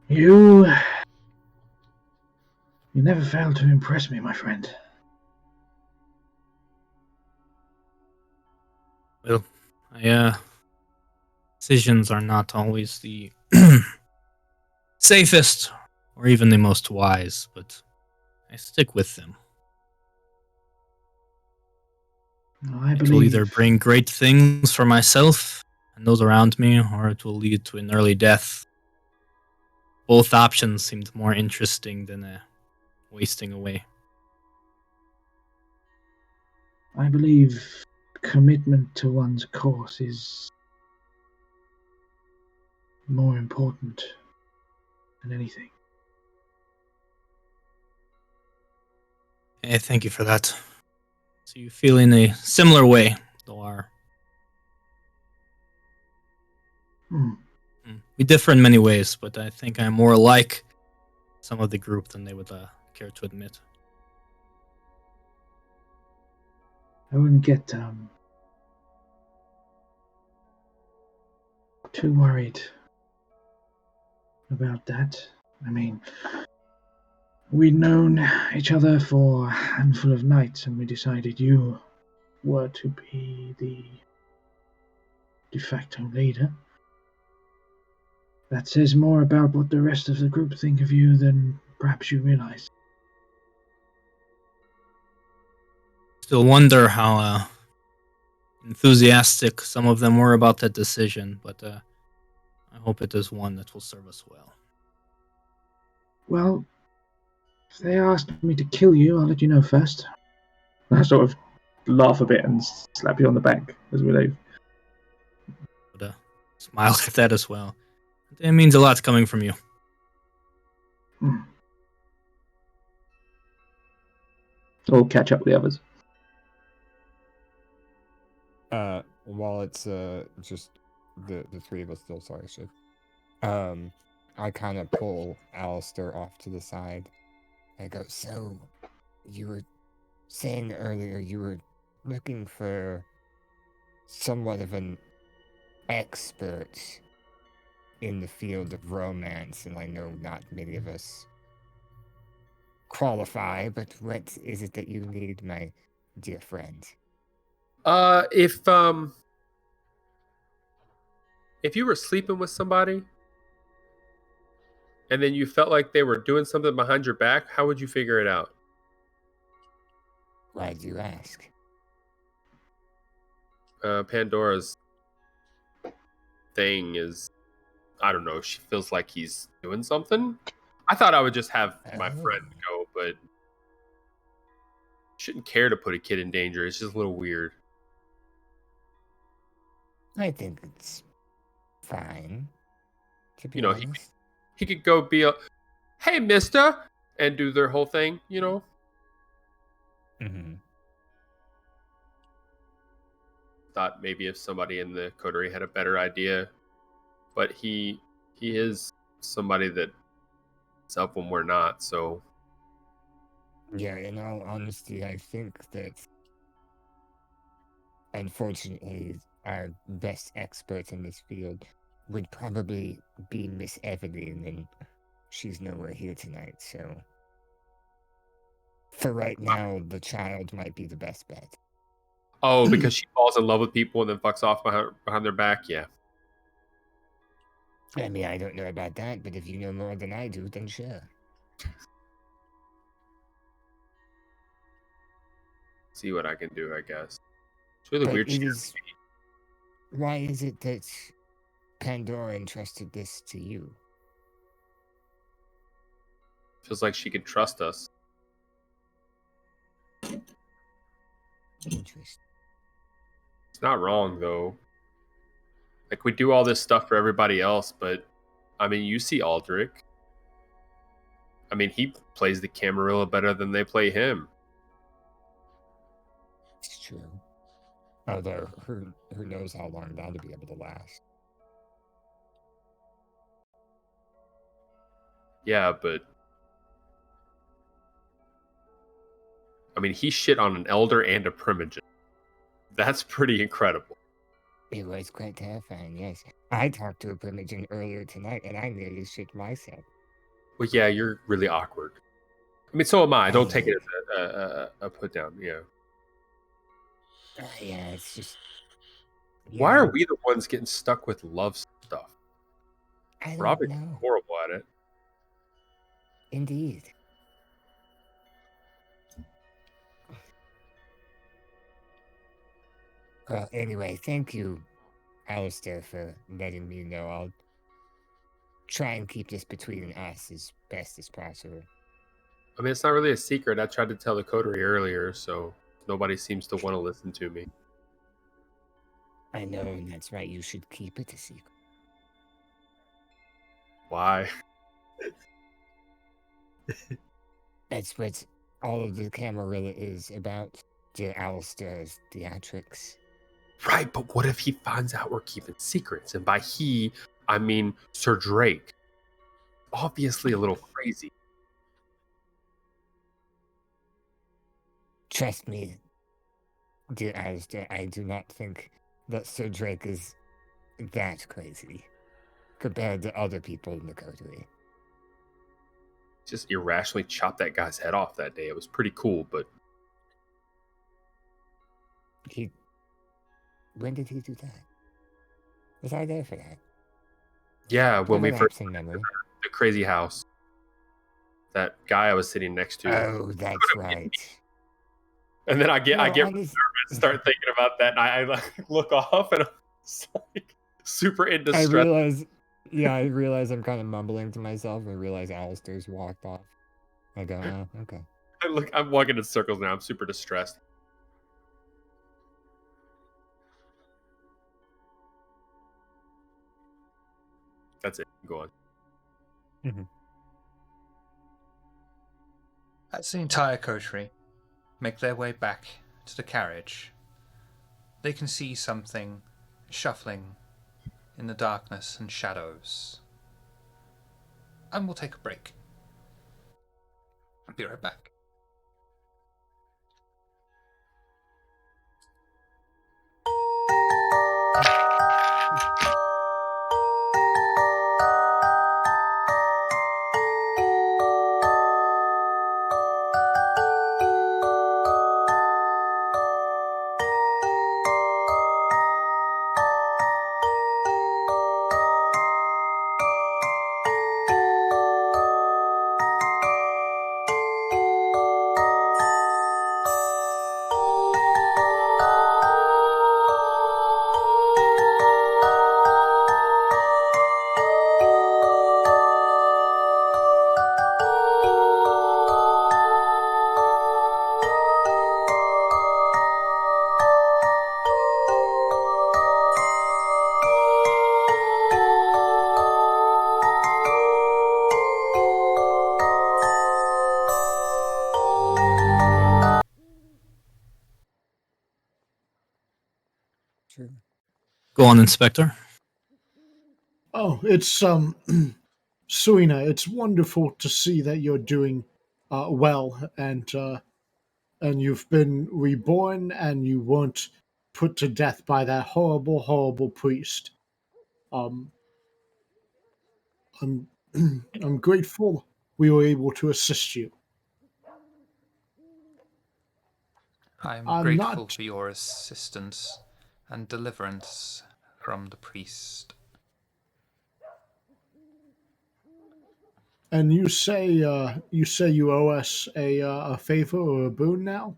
You never fail to impress me, my friend. Well, decisions are not always the safest or even the most wise, but I stick with them. I It will either bring great things for myself and those around me, or it will lead to an early death. Both options seemed more interesting than wasting away. I believe commitment to one's cause is more important than anything. Thank you for that. So you feel in a similar way, Loar. We differ in many ways, but I think I'm more like some of the group than they would care to admit. I wouldn't get too worried about that. I mean, we'd known each other for a handful of nights, and we decided you were to be the de facto leader. That says more about what the rest of the group think of you than perhaps you realize. Still wonder how enthusiastic some of them were about that decision, but I hope it is one that will serve us well. Well, if they asked me to kill you, I'll let you know first. I sort of laugh a bit and slap you on the back as we leave. But smile at that as well. It means a lot coming from you. Or catch up with the others. While it's just the three of us still, sorry, shit. I kind of pull Alistair off to the side. I go, so you were saying earlier you were looking for somewhat of an expert in the field of romance, and I know not many of us qualify, but what is it that you need, my dear friend? If you were sleeping with somebody and then you felt like they were doing something behind your back, how would you figure it out? Why do you ask? Pandora's thing is, I don't know. She feels like he's doing something. I thought I would just have my friend go, but shouldn't care to put a kid in danger. It's just a little weird. I think it's fine. To be You know, honest. he could go be a, hey, mister, and do their whole thing, you know? Mm-hmm. Thought maybe if somebody in the coterie had a better idea, but he is somebody that's up when we're not, so. Yeah, in all honesty, I think that unfortunately our best expert in this field would probably be Miss Eveline, and she's nowhere here tonight, so for right now, the child might be the best bet. Oh, because she falls in love with people and then fucks off behind their back? Yeah. I mean, I don't know about that, but if you know more than I do, then sure. See what I can do, I guess. It's really But weird. it is... Why is it that Pandora entrusted this to you? Feels like she could trust us. Interesting. It's not wrong, though. Like, we do all this stuff for everybody else, but, I mean, you see Aldrich. I mean, he plays the Camarilla better than they play him. It's true. Although, who knows how long that'll be able to last. Yeah, but... I mean, he shit on an elder and a primogen. That's pretty incredible. It was quite terrifying, yes. I talked to a primogen earlier tonight, and I nearly shit myself. Well, yeah, you're really awkward. I mean, so am I. Don't take it as a put down, yeah. Yeah, it's just... Why are we the ones getting stuck with love stuff? I don't Robin's know. horrible at it. Indeed. Well, anyway, thank you, Alistair, for letting me know. I'll try and keep this between us as best as possible. I mean, it's not really a secret. I tried to tell the coterie earlier, so nobody seems to want to listen to me. I know, and that's right. You should keep it a secret. Why? That's what all of the Camarilla is about. Dear Alistair's theatrics. Right, but what if he finds out we're keeping secrets? And by he, I mean Sir Drake. Obviously a little crazy. Trust me, dear Alistair, I do not think that Sir Drake is that crazy compared to other people in the coterie. Just irrationally chopped that guy's head off that day. It was pretty cool, but... When did he do that? Was I there for that? Yeah, when we first in memory. the crazy house. That guy I was sitting next to. Oh, that's right. And then I get Well, nervous, start thinking about that, and I like look off, and I'm just like super in distress. I realize I'm kind of mumbling to myself. I realize Alistair's walked off. I go, oh, okay. I'm walking in circles now. I'm super distressed. That's it. Go on. Mm-hmm. As the entire coterie make their way back to the carriage, they can see something shuffling in the darkness and shadows. And we'll take a break. I'll be right back. Inspector. Go on, Inspector. Oh, it's Suina, it's wonderful to see that you're doing well, and you've been reborn, and you weren't put to death by that horrible, horrible priest. Um, I'm I'm grateful we were able to assist you. I'm I'm grateful not. for your assistance and deliverance from the priest. And you say you owe us a favor or a boon now.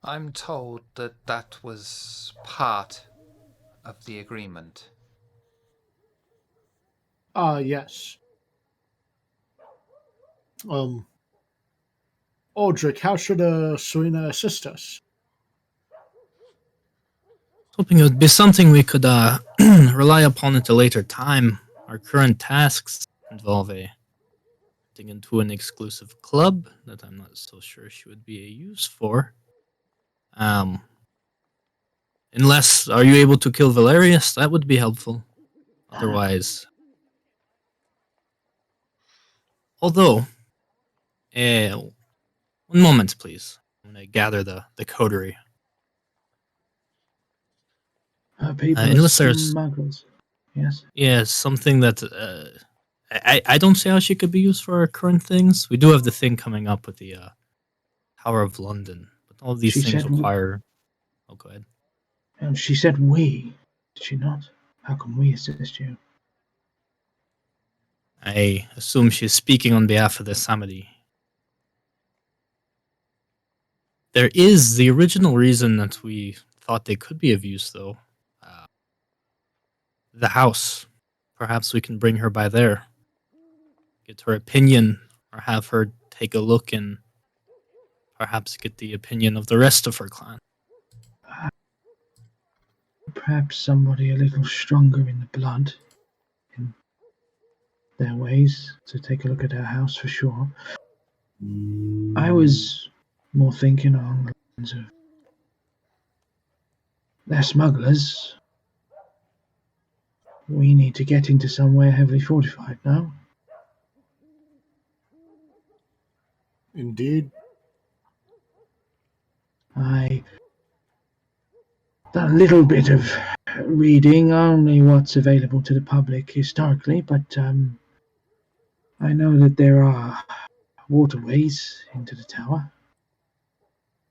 I'm told that that was part of the agreement. Yes. Um, Aldrich, how should Serena assist us? Hoping it would be something we could rely upon at a later time. Our current tasks involve getting into an exclusive club that I'm not so sure she would be a use for. Um, Unless, are you able to kill Valerius? That would be helpful. Otherwise, although, one moment, please. I'm going to gather the coterie. People are Unless there's, smugglers. Yes. yeah, something that I don't see how she could be used for our current things. We do have the thing coming up with the Tower of London, but all of these She things said, require. Oh, go ahead. she said we. Did she not? How can we assist you? I assume she's speaking on behalf of the Samadi. There is the original reason that we thought they could be of use, though. The house. Perhaps we can bring her by there, get her opinion, or have her take a look and perhaps get the opinion of the rest of her clan. Perhaps somebody a little stronger in the blood, in their ways, to take a look at her house for sure. I was more thinking along the lines of they're smugglers. We need to get into somewhere heavily fortified now. Indeed. I done a little bit of reading, only what's available to the public historically, but I know that there are waterways into the tower,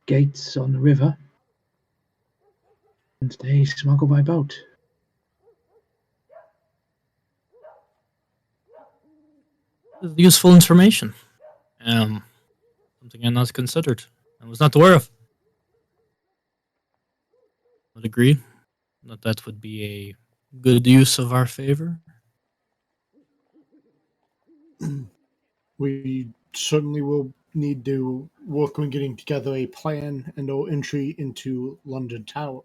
gates on the river, and they smuggle by boat. Useful information. Something I not considered. I was not aware of. Would agree that that would be a good use of our favor. We certainly will need to work on getting together a plan and or entry into London Tower.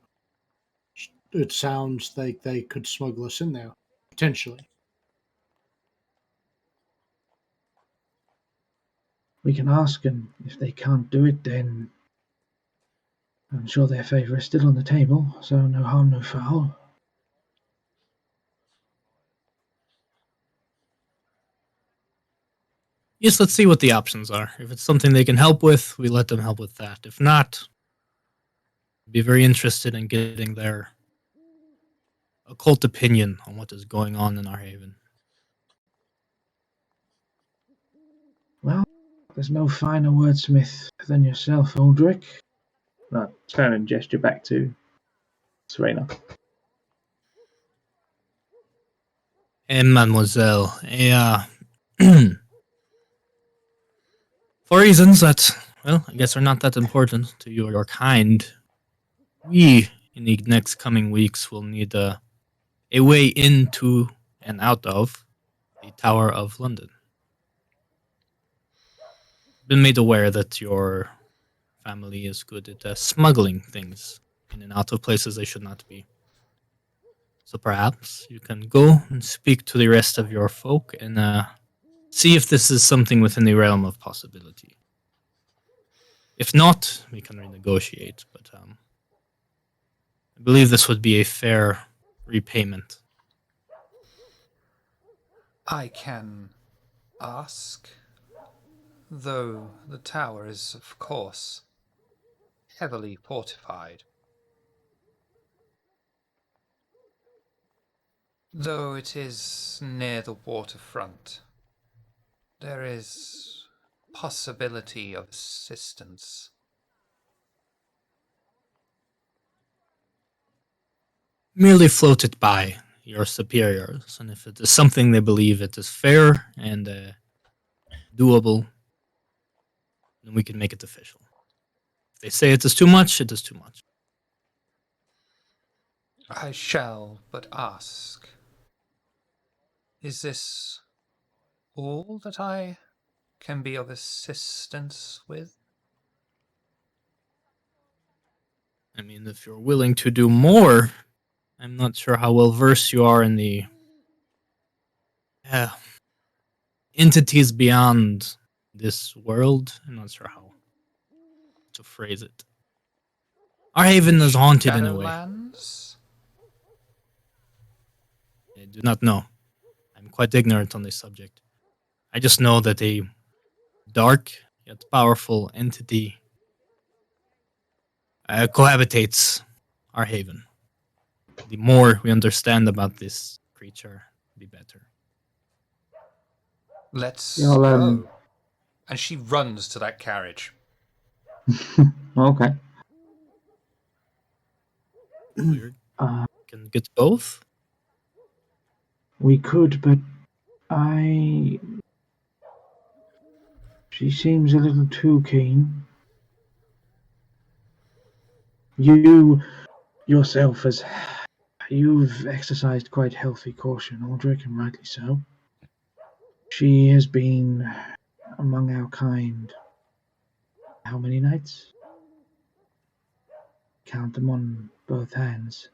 It sounds like they could smuggle us in there, potentially. We can ask, and if they can't do it, then I'm sure their favour is still on the table, so no harm, no foul. Yes, let's see what the options are. If it's something they can help with, we let them help with that. If not, I'd be very interested in getting their occult opinion on what is going on in our haven. Well, there's no finer wordsmith than yourself, Aldrich. I turn and gesture back to Serena. And Mademoiselle, for reasons that, well, I guess are not that important to you or your kind, we, in the next coming weeks, will need a way into and out of the Tower of London. Been made aware that your family is good at smuggling things in and out of places they should not be. So perhaps you can go and speak to the rest of your folk and see if this is something within the realm of possibility. If not, we can renegotiate, but I believe this would be a fair repayment. I can ask, though the tower is, of course, heavily fortified. Though it is near the waterfront, there is possibility of assistance. Merely float it by your superiors, and if it is something they believe it is fair and doable, then we can make it official. If they say it is too much, it is too much. I shall but ask, is this all that I can be of assistance with? I mean, if you're willing to do more, I'm not sure how well versed you are in the entities beyond this world. I'm not sure how to phrase it. Our haven is haunted in a way. Shadowlands? I do not know. I'm quite ignorant on this subject. I just know that a dark yet powerful entity cohabitates our haven. The more we understand about this creature, the better. Let's Yeah, I'll, go. And she runs to that carriage. Okay. Weird. Uh, Can get both. we could, but she seems a little too keen. You yourself, as you've exercised quite healthy caution, Aldrich, and rightly so. She has been among our kind how many nights? Count them on both hands.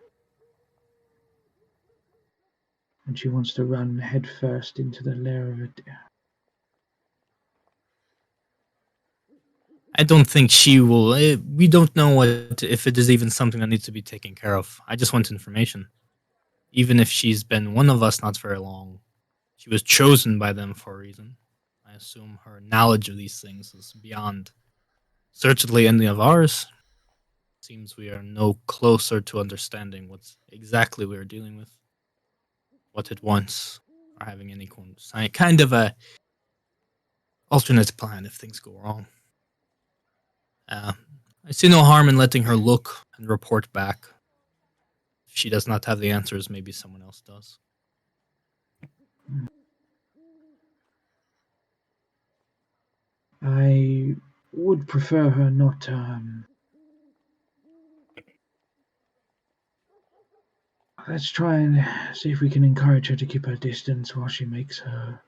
And she wants to run headfirst into the lair of it. I don't think she will. We don't know what if it is even something that needs to be taken care of. I just want information. Even if she's been one of us not very long, she was chosen by them for a reason. I assume her knowledge of these things is beyond certainly any of ours. Seems we are no closer to understanding what exactly we are dealing with, what it wants, or having any kind of a alternate plan if things go wrong. I see no harm in letting her look and report back. If she does not have the answers, maybe someone else does. I would prefer her not. Let's try and see if we can encourage her to keep her distance while she makes her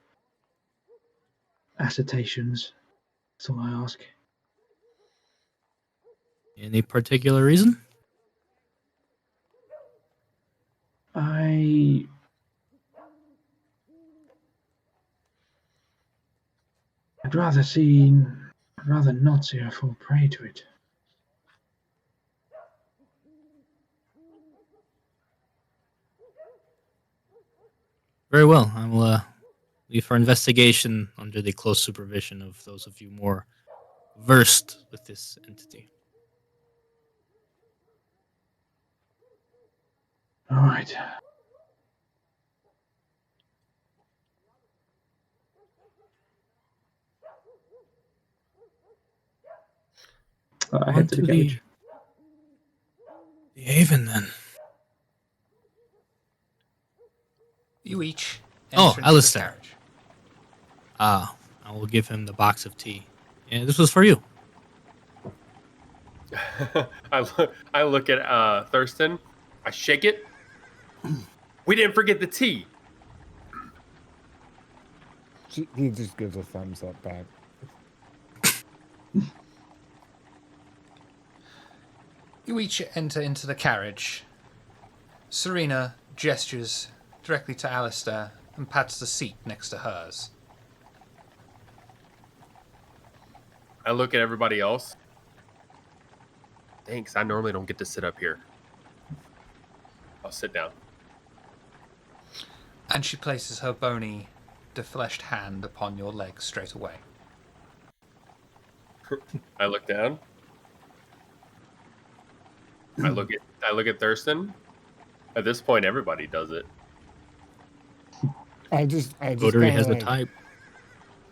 assertions. That's all I ask. Any particular reason? I'd rather not see her fall prey to it. Very well. I will leave for investigation under the close supervision of those of you more versed with this entity. All right. I head to the carriage. The haven then. You each Oh, enter into the Alistair. carriage. I will give him the box of tea. Yeah, this was for you. I look at Thurston. I shake it. We didn't forget the tea. He just gives a thumbs up back. You each enter into the carriage. Serena gestures directly to Alistair and pats the seat next to hers. I look at everybody else. Thanks. I normally don't get to sit up here. I'll sit down. And she places her bony, defleshed hand upon your leg straight away. I look down. I look at Thurston. At this point, everybody does it. I just Rotary kinda, has a like, type.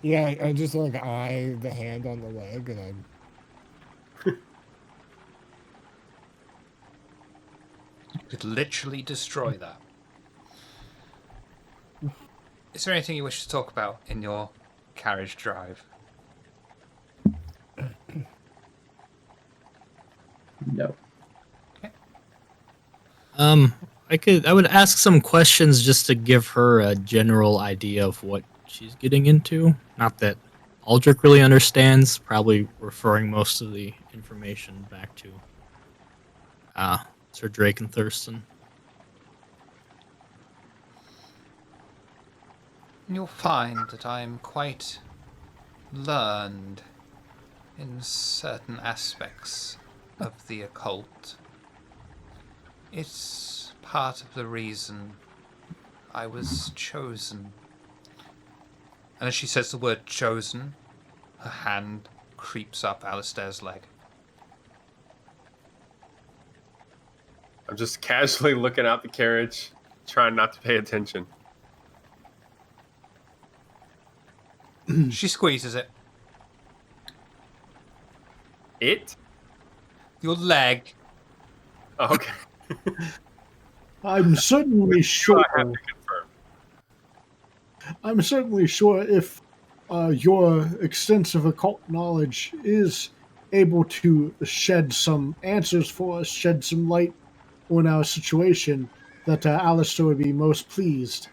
Yeah, I just like eye the hand on the leg, and I'm. You could literally destroy that. Is there anything you wish to talk about in your carriage drive? No. I would ask some questions just to give her a general idea of what she's getting into. Not that Aldrich really understands, probably referring most of the information back to Sir Drake and Thurston. You'll find that I am quite learned in certain aspects of the occult. It's part of the reason I was chosen. And as she says the word chosen, her hand creeps up Alistair's leg. I'm just casually looking out the carriage, trying not to pay attention. She squeezes it. It? Your leg. Oh, okay. I'm certainly sure. I have to confirm. I'm certainly sure if your extensive occult knowledge is able to shed some answers for us, shed some light on our situation, that Alistair would be most pleased.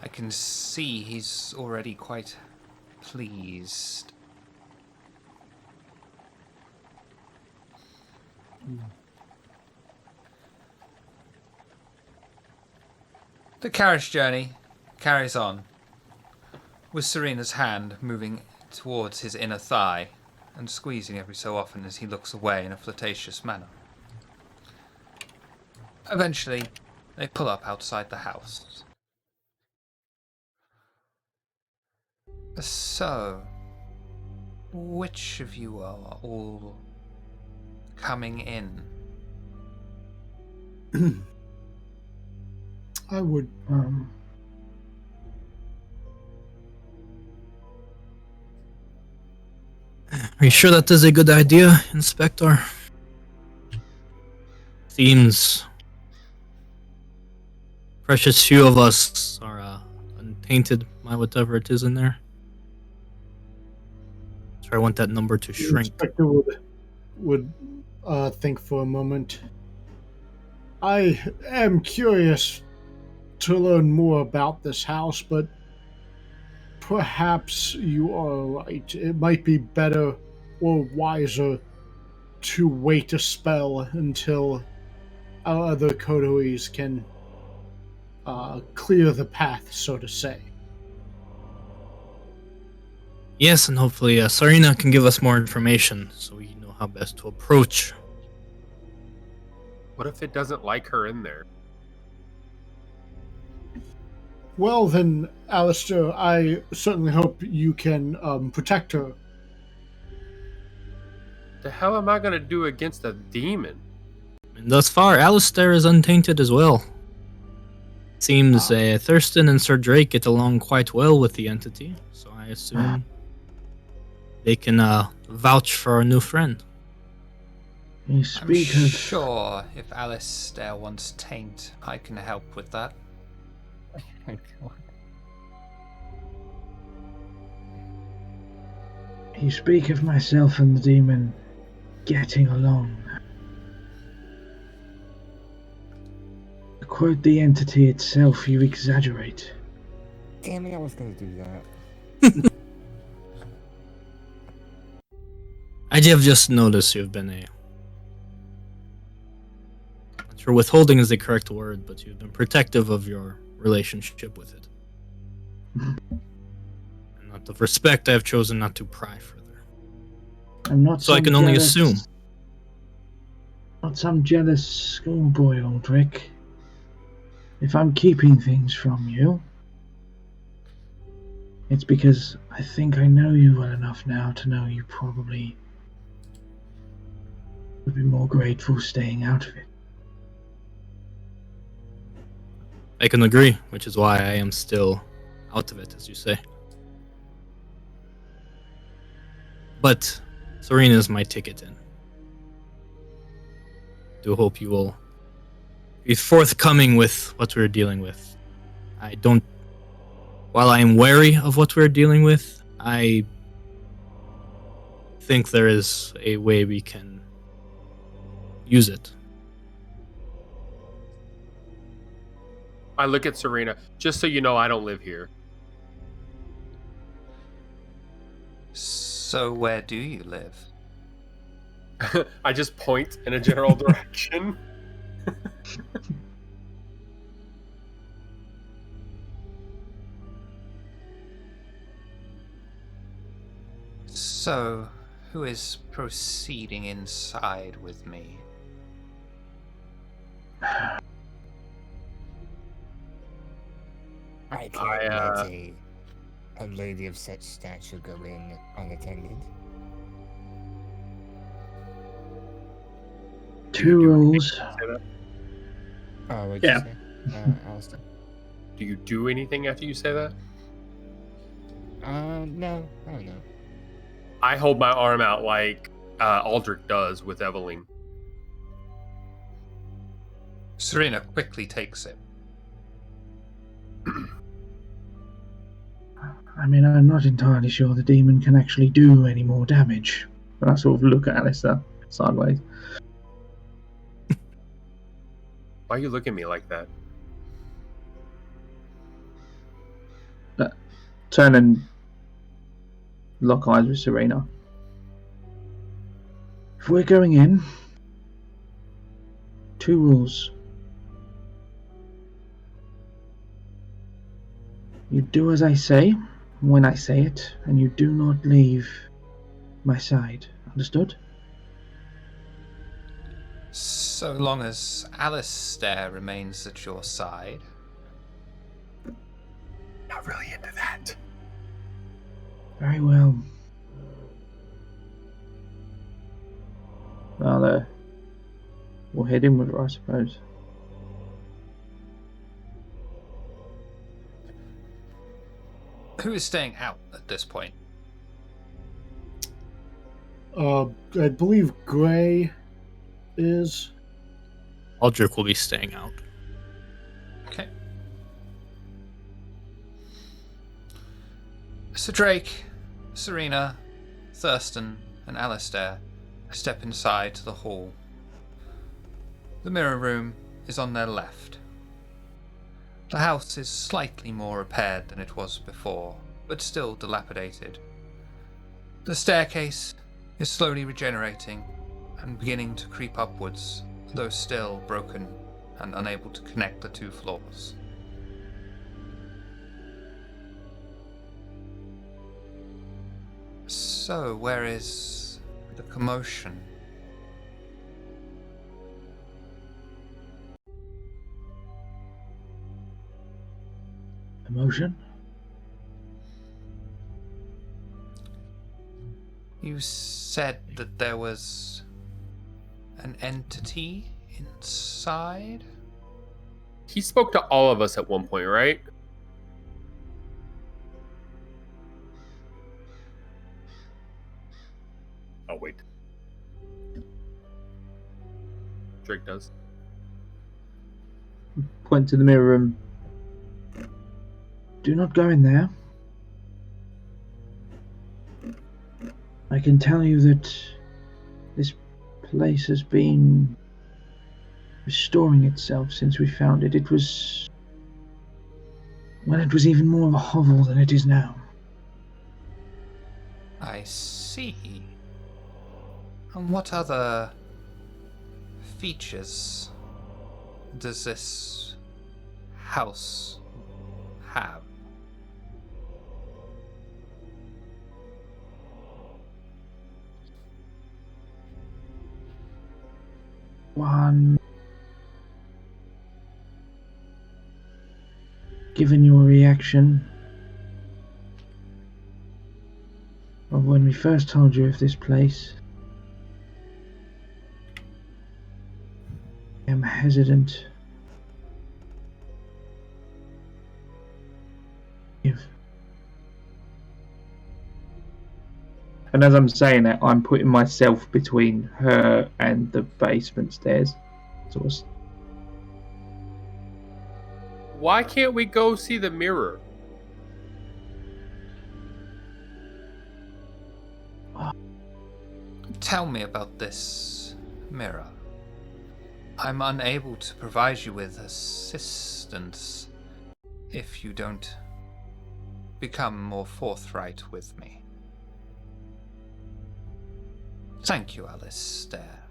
I can see he's already quite pleased. The carriage journey carries on, with Serena's hand moving towards his inner thigh and squeezing every so often as he looks away in a flirtatious manner. Eventually, they pull up outside the house. So, which of you are all coming in? I would. Are you sure that is a good idea, Inspector? Seems precious few of us are untainted by whatever it is in there. So I want that number to The shrink. inspector would think for a moment. I am curious to learn more about this house, but perhaps you are right. It might be better or wiser to wait a spell until our other coteries can clear the path, so to say. Yes, and hopefully Sarina can give us more information so we know how best to approach. What if it doesn't like her in there? Well then, Alistair, I certainly hope you can protect her. The hell am I gonna do against a demon? And thus far, Alistair is untainted as well. Seems Thurston and Sir Drake get along quite well with the entity, so I assume they can vouch for our new friend. You I'm speak of... sure if Alistair wants taint, I can help with that. You speak of myself and the demon getting along. To quote the entity itself, you exaggerate. Damn it! I was gonna do that. I have just noticed you've been not sure withholding is the correct word, but you've been protective of your relationship with it. And out of respect, I have chosen not to pry further. I'm not So I some can only jealous- assume. Not some jealous schoolboy, Aldrich. If I'm keeping things from you, it's because I think I know you well enough now to know you probably would be more grateful staying out of it. I can agree, which is why I am still out of it, as you say. But Serena's my ticket in. Do hope you will be forthcoming with what we're dealing with. While I am wary of what we're dealing with, I think there is a way we can use it. I look at Serena. Just so you know, I don't live here. So where do you live? I just point in a general direction. So, who is proceeding inside with me? I can't I, let a lady of such stature go in unattended. Two rules. Say that? Oh, what'd Yeah. you say? Alistair? Do you do anything after you say that? No. Oh, no. I hold my arm out like Aldrich does with Evelyn. Serena quickly takes it. I mean, I'm not entirely sure the demon can actually do any more damage. But I sort of look at Alistair sideways. Why you look at me like that? Turn and lock eyes with Serena. If we're going in, two rules. You do as I say, when I say it, and you do not leave my side. Understood? So long as Alistair remains at your side. Not really into that. Very well. Well, we'll head in with her, I suppose. Who is staying out at this point? I believe Gray is. Aldrich will be staying out. Okay. So Drake, Serena, Thurston, and Alistair step inside to the hall. The mirror room is on their left. The house is slightly more repaired than it was before, but still dilapidated. The staircase is slowly regenerating and beginning to creep upwards, though still broken and unable to connect the two floors. So, where is the commotion? Emotion? You said that there was an entity inside? He spoke to all of us at one point, right? Oh, wait. Drake does. Point to the mirror room. Do not go in there. I can tell you that this place has been restoring itself since we found it. It was... well, it was even more of a hovel than it is now. I see. And what other features does this house have? one. Given your reaction of when we first told you of this place, I am hesitant. And as I'm saying that, I'm putting myself between her and the basement stairs. So it's Why can't we go see the mirror? Tell me about this mirror. I'm unable to provide you with assistance if you don't become more forthright with me. Thank you, Alistair.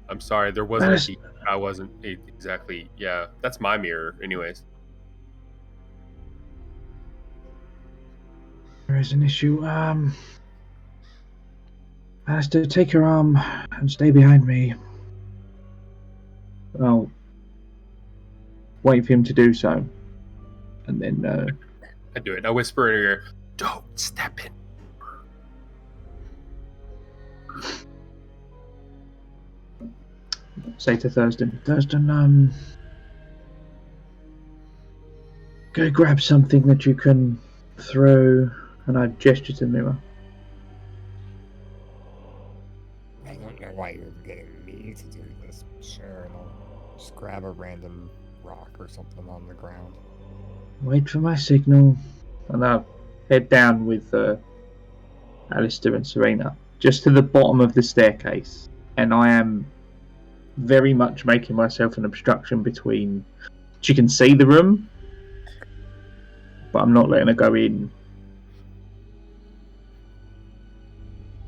I'm sorry, there wasn't I wasn't exactly. Yeah, that's my mirror anyways. there is an issue. Alistair, take your arm and stay behind me. I'll wait for him to do so. And then, I do it. I whisper in her ear, "Don't step in." say to Thurston, go grab something that you can throw, and I gesture to the mirror. I don't know why you're getting me to do this. Sure, and I'll just grab a random rock or something on the ground. Wait for my signal, and I'll head down with Alistair and Serena, just to the bottom of the staircase, and I am very much making myself an obstruction between. She can see the room, but I'm not letting her go in.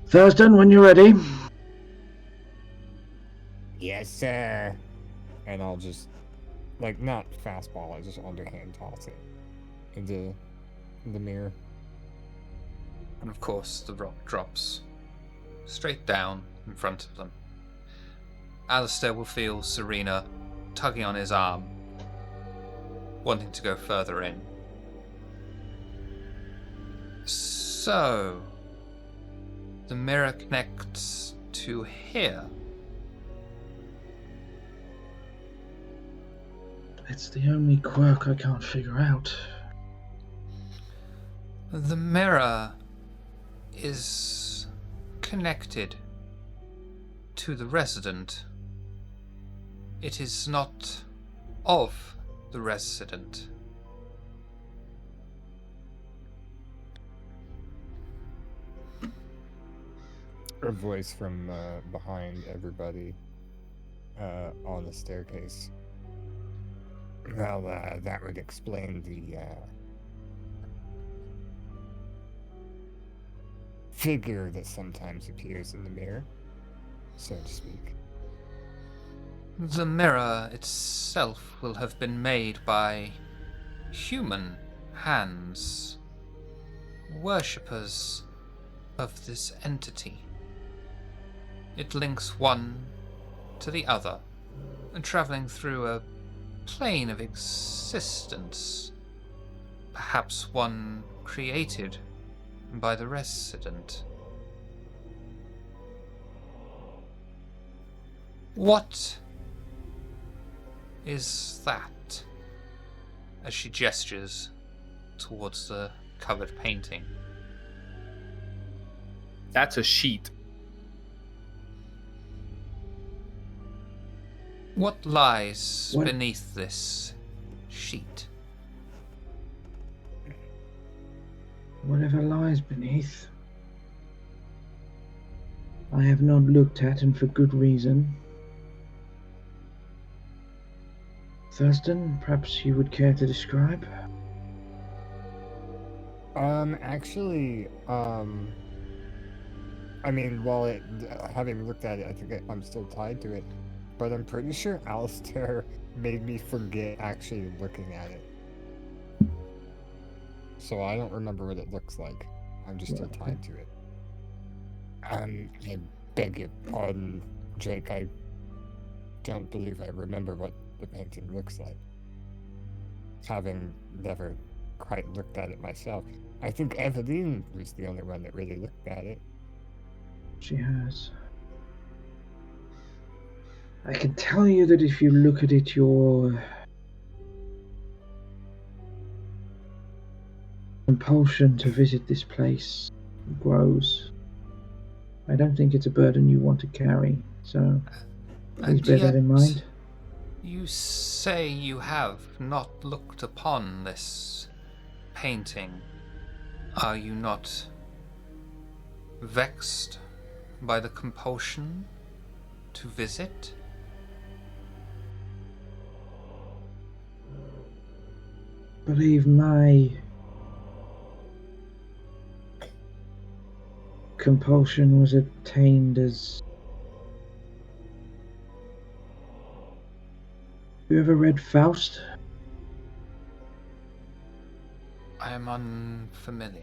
Thurston, when you're ready. Yes, sir. And I'll just, like, not fastball, I just underhand toss it into the mirror. And of course, the rock drops straight down in front of them. Alistair will feel Serena tugging on his arm, wanting to go further in. So, the mirror connects to here. It's the only quirk I can't figure out. The mirror is connected to the resident. It is not of the resident. A voice from behind everybody on the staircase. Well, that would explain the figure that sometimes appears in the mirror, so to speak. The mirror itself will have been made by human hands, worshippers of this entity. It links one to the other, and traveling through a plane of existence, perhaps one created by the resident. What is that? As she gestures towards the covered painting. That's a sheet. What lies What? beneath this sheet? Whatever lies beneath, I have not looked at, and for good reason. Thurston, perhaps you would care to describe? Actually, I mean, while having looked at it, I think I'm still tied to it, but I'm pretty sure Alistair made me forget actually looking at it. So I don't remember what it looks like. I'm just still tied to it. I beg your pardon, Jake. I don't believe I remember what the painting looks like, having never quite looked at it myself. I think Eveline was the only one that really looked at it. She has. I can tell you that if you look at it, your compulsion to visit this place grows. I don't think it's a burden you want to carry, so please And bear that yet, in mind. you say you have not looked upon this painting. Are you not vexed by the compulsion to visit? Believe my compulsion was obtained as... You ever read Faust? I am unfamiliar.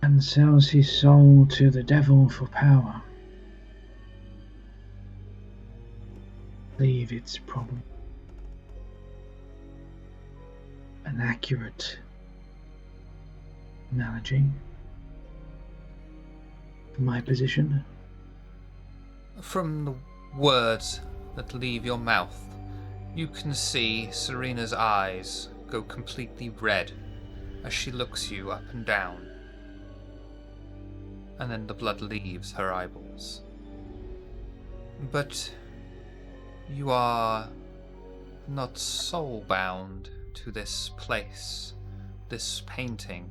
And sells his soul to the devil for power. I believe it's probably an accurate analogy for my position. From the words that leave your mouth, you can see Serena's eyes go completely red as she looks you up and down. And then the blood leaves her eyeballs. But you are not soul-bound to this place, this painting.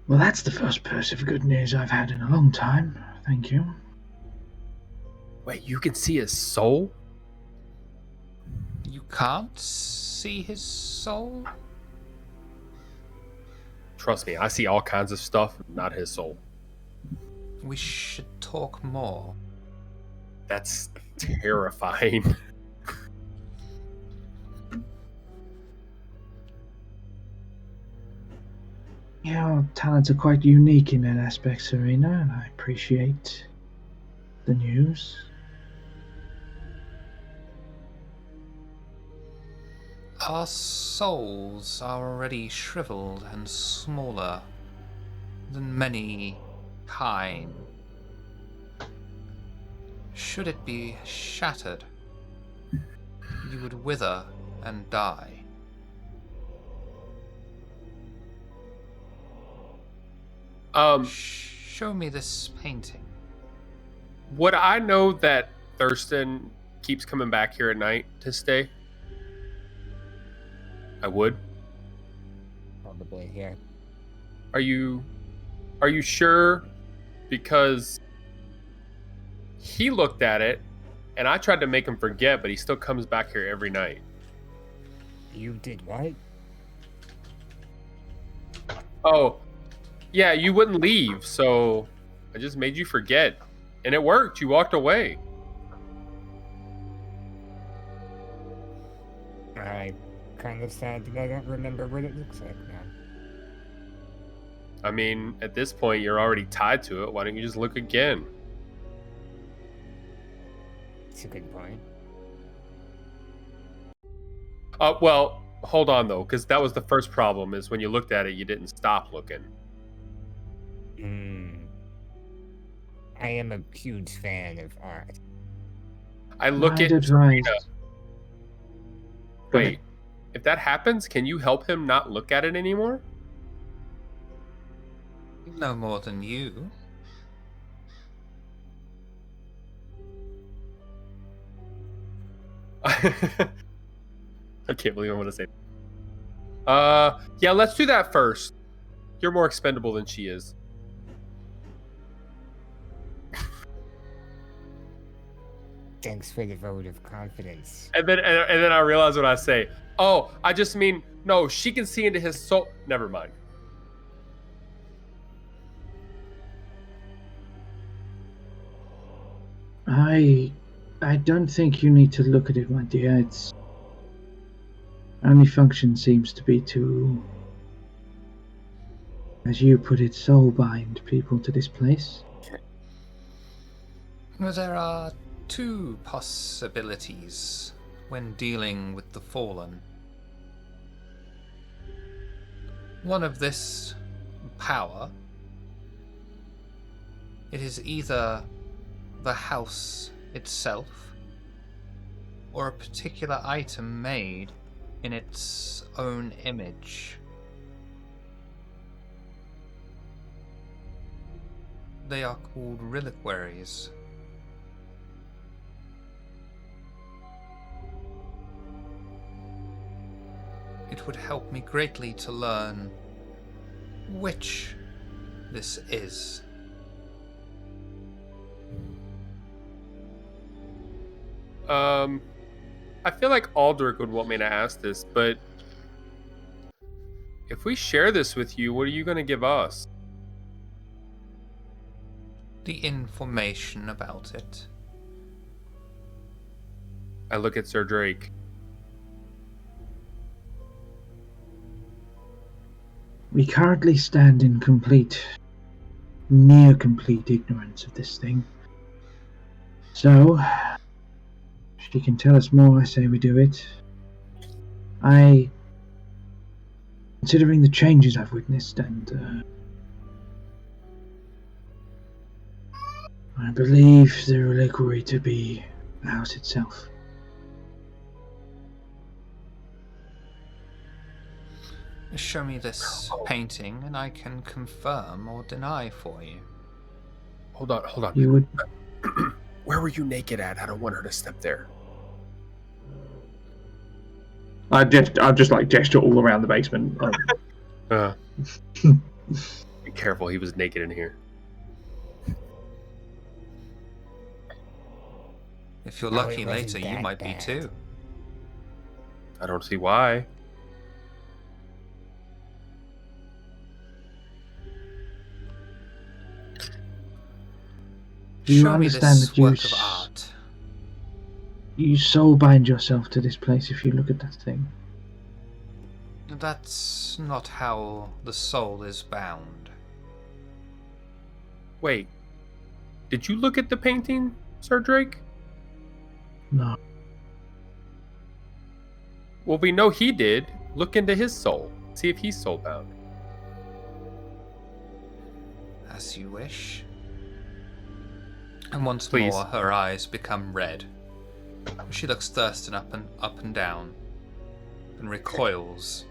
Well, that's the first piece of good news I've had in a long time. Thank you. Wait, you can see his soul? You can't see his soul? Trust me, I see all kinds of stuff, not his soul. We should talk more. That's terrifying. Your talents are quite unique in that aspect, Serena, and I appreciate the news. Our souls are already shriveled and smaller than many kind. Should it be shattered, you would wither and die. Show me this painting. Would I know that Thurston keeps coming back here at night to stay? I would. Probably, yeah. Are you sure? Because he looked at it and I tried to make him forget, but he still comes back here every night. You did what? Oh, yeah, you wouldn't leave, so I just made you forget. And it worked. You walked away. I kind of sad that I don't remember what it looks like now. I mean, at this point, you're already tied to it. Why don't you just look again? It's a good point. Well, hold on, though, because that was the first problem, is when you looked at it, you didn't stop looking. I am a huge fan of art. I look I'd at advise- Serena. Go Wait, ahead. if that happens, can you help him not look at it anymore? No more than you. I can't believe I'm going to say yeah, let's do that first. You're more expendable than she is. Thanks for the vote of confidence. And then I realize what I say. Oh, I just mean, no, she can see into his soul. Never mind. I I don't think you need to look at it, my dear. Its only function seems to be to, as you put it, soul bind people to this place. Well, there are two possibilities when dealing with the fallen. One of this power, it is either the house itself or a particular item made in its own image. They are called reliquaries. It would help me greatly to learn which this is. I feel like Aldrich would want me to ask this, but if we share this with you, what are you going to give us? The information about it. I look at Sir Drake. We currently stand in near complete ignorance of this thing. So, she can tell us more, I say we do it. Considering the changes I've witnessed, and I believe the reliquary to be the house itself. Show me this painting and I can confirm or deny for you. Hold on. You would. Where were you naked at? I don't want her to step there. I just like gesture all around the basement. Be careful, he was naked in here. If you're Oh, lucky it wasn't later, you that might be bad. too. I don't see why. Do you Show me understand this that you work of art. You soul bind yourself to this place if you look at that thing. That's not how the soul is bound. Wait. Did you look at the painting, Sir Drake? No. Well, we know he did. Look into his soul. See if he's soulbound. As you wish. And once Please. more, her eyes become red. She looks Thurston up and down, and recoils.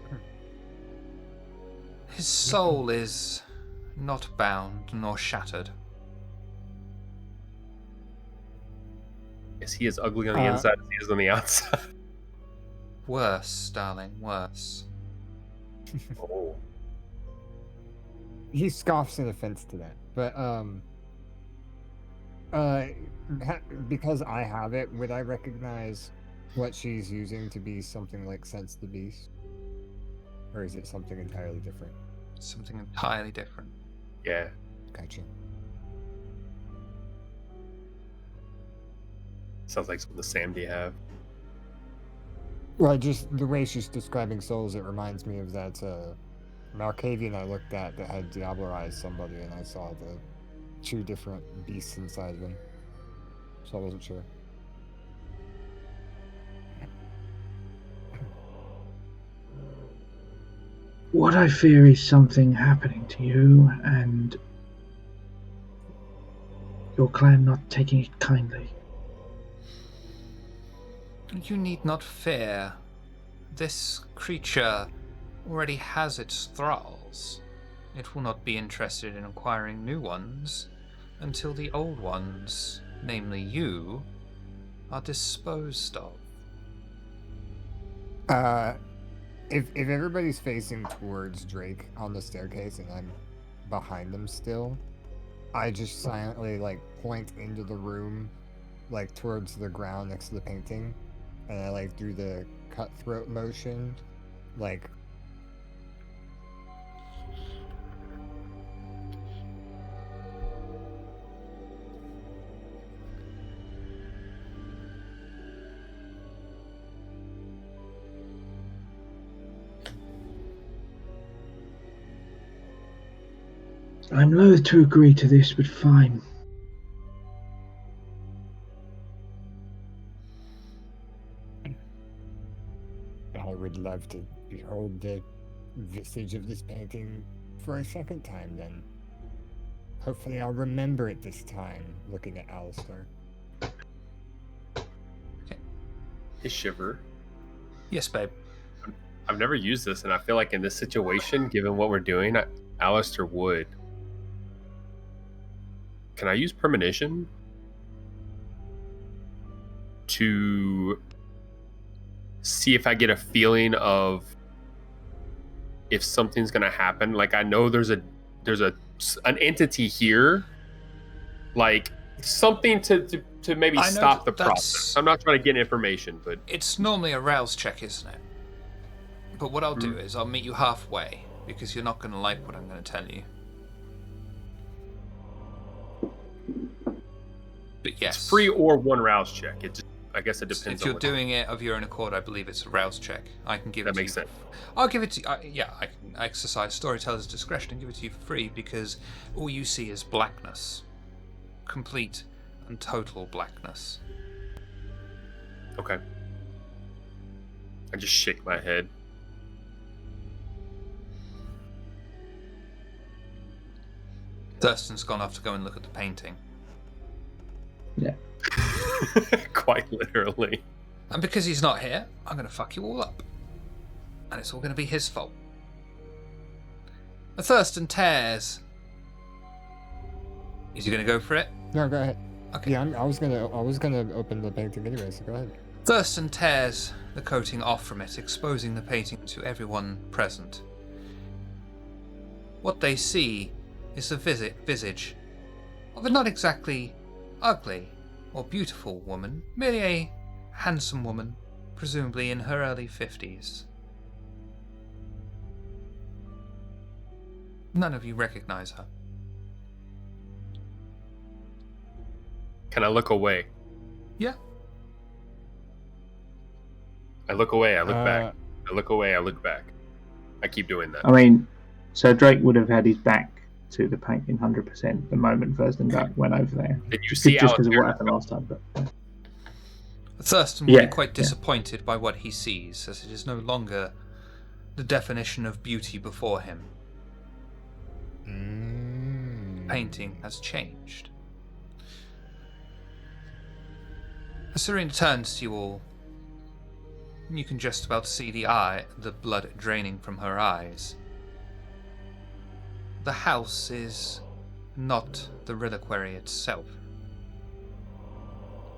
His soul is not bound nor shattered. Is he as ugly on the inside as he is on the outside? Worse, darling, worse. Oh. He scoffs in offense to that, but because I have it, would I recognize what she's using to be something like Sense the Beast, or is it something entirely different? Something entirely different. Yeah. Gotcha. Sounds like something Sam do you have. Well, just the way she's describing souls, it reminds me of that Malkavian I looked at that had diablerized somebody, and I saw the two different beasts inside of him. So I wasn't sure. What I fear is something happening to you and your clan not taking it kindly. You need not fear. This creature already has its thralls. It will not be interested in acquiring new ones until the old ones, namely you, are disposed of. If everybody's facing towards Drake on the staircase and I'm behind them still, I just silently point into the room, towards the ground next to the painting, and I do the cutthroat motion, I'm loath to agree to this, but fine. I would love to behold the visage of this painting for a second time, then. Hopefully I'll remember it this time, looking at Alistair. Hey, Shiver. Yes, babe. I've never used this, and I feel like in this situation, given what we're doing, Alistair would. Can I use premonition to see if I get a feeling of if something's gonna happen? Like, I know there's an entity here, like something to maybe I know stop the that's- process. I'm not trying to get information, but It's normally a rouse check, isn't it? But what I'll do is I'll meet you halfway, because you're not going to like what I'm going to tell you. But yes. it's free or one rouse check. It just, I guess it depends If you're on doing it of your own accord, I believe it's a rouse check. I can give it That to makes you. sense. I'll give it to you. Yeah, I can exercise storyteller's discretion and give it to you for free because all you see is blackness. Complete and total blackness. Okay. I just shake my head. Thurston's gone off to go and look at the painting. Yeah. Quite literally. And because he's not here, I'm going to fuck you all up. And it's all going to be his fault. Thurston tears. Is he going to go for it? No, go ahead. Okay. Yeah, I was gonna open the painting anyway, so go ahead. Thurston tears the coating off from it, exposing the painting to everyone present. What they see is the visage of a not exactly ugly or beautiful woman, merely a handsome woman, presumably in her early 50s. None of you recognize her. Can I look away? Yeah. I look away, I look back. I look away, I look back. I keep doing that. I mean, so Drake would have had his back to the painting 100% the moment Thurston went over there. Did you see just because of Alistair? what happened last time, but Thurston will Yeah, be quite yeah. disappointed by what he sees, as it is no longer the definition of beauty before him. Painting has changed. As Serena turns to you all, you can just about see the blood draining from her eyes. The house is not the reliquary itself,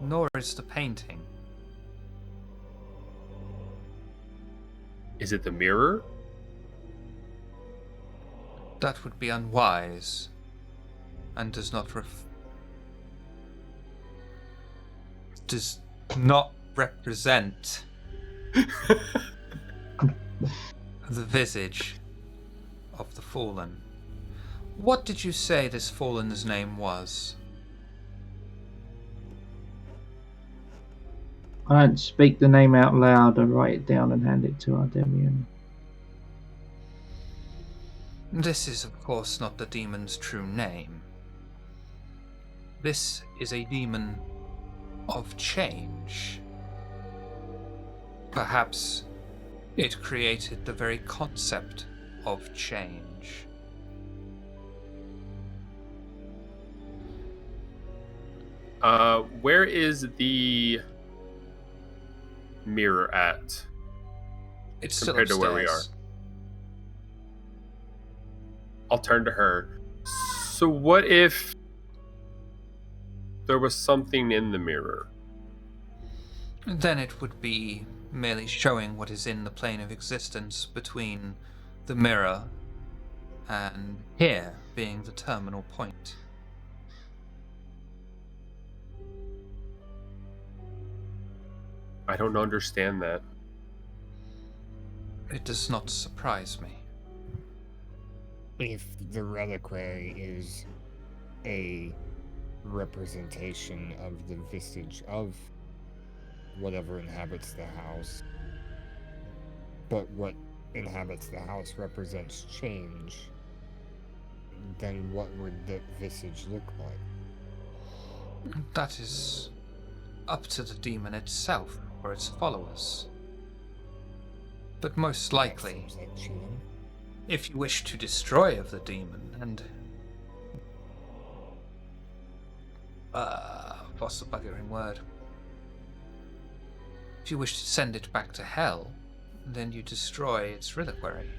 nor is the painting. Is it the mirror? That would be unwise, and does not represent the visage of the fallen. What did you say this fallen's name was? I don't speak the name out loud. I write it down and hand it to our Demian. This is, of course, not the demon's true name. This is a demon of change. Perhaps it created the very concept of change. Where is the mirror at It's still compared to upstairs. where we are? I'll turn to her. So what if there was something in the mirror? Then it would be merely showing what is in the plane of existence between the mirror and here being the terminal point. I don't understand that. It does not surprise me. If the reliquary is a representation of the visage of whatever inhabits the house, but what inhabits the house represents change, then what would the visage look like? That is up to the demon itself or its followers. But most That likely, seems like cheating. if you wish to destroy of the demon and what's the buggering word? If you wish to send it back to hell, then you destroy its reliquary.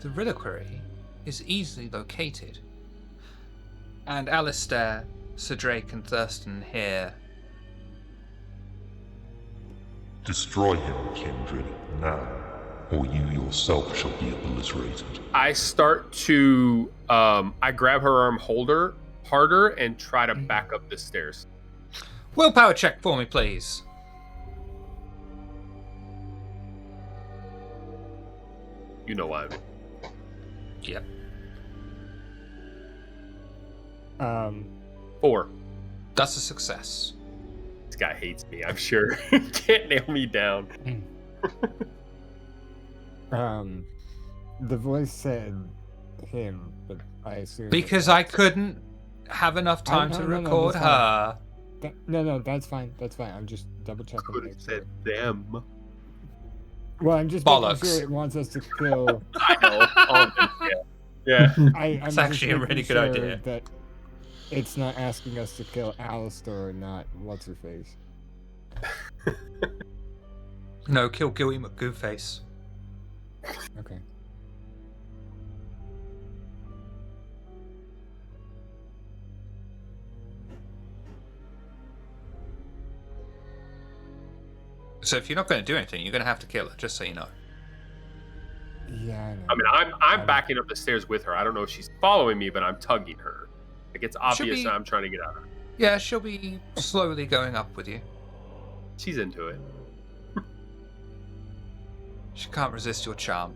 The reliquary is easily located. And Alistair, Sir Drake, and Thurston here. Destroy him, kindred, now, or you yourself shall be obliterated. I start to, I grab her arm harder and try to back up the stairs. Willpower check for me, please. You know why. Yep. 4. That's a success. This guy hates me, I'm sure. He can't nail me down. The voice said him, but I assume Because I couldn't have enough time to record that's her. No, that's fine. That's fine. I'm just double checking. Could have said them. Well, I'm just Bollocks. making sure it wants us to kill. I know. All of them, yeah. I'm It's just actually a making really good sure idea. That it's not asking us to kill Alistair or not what's her face. No, kill Gilly McGooface. Okay. So if you're not going to do anything, you're going to have to kill her, just so you know. Yeah, I know. I mean, I'm backing up the stairs with her. I don't know if she's following me, but I'm tugging her. Like, it's obvious be- that I'm trying to get out of her. Yeah, she'll be slowly going up with you. She's into it. She can't resist your charm.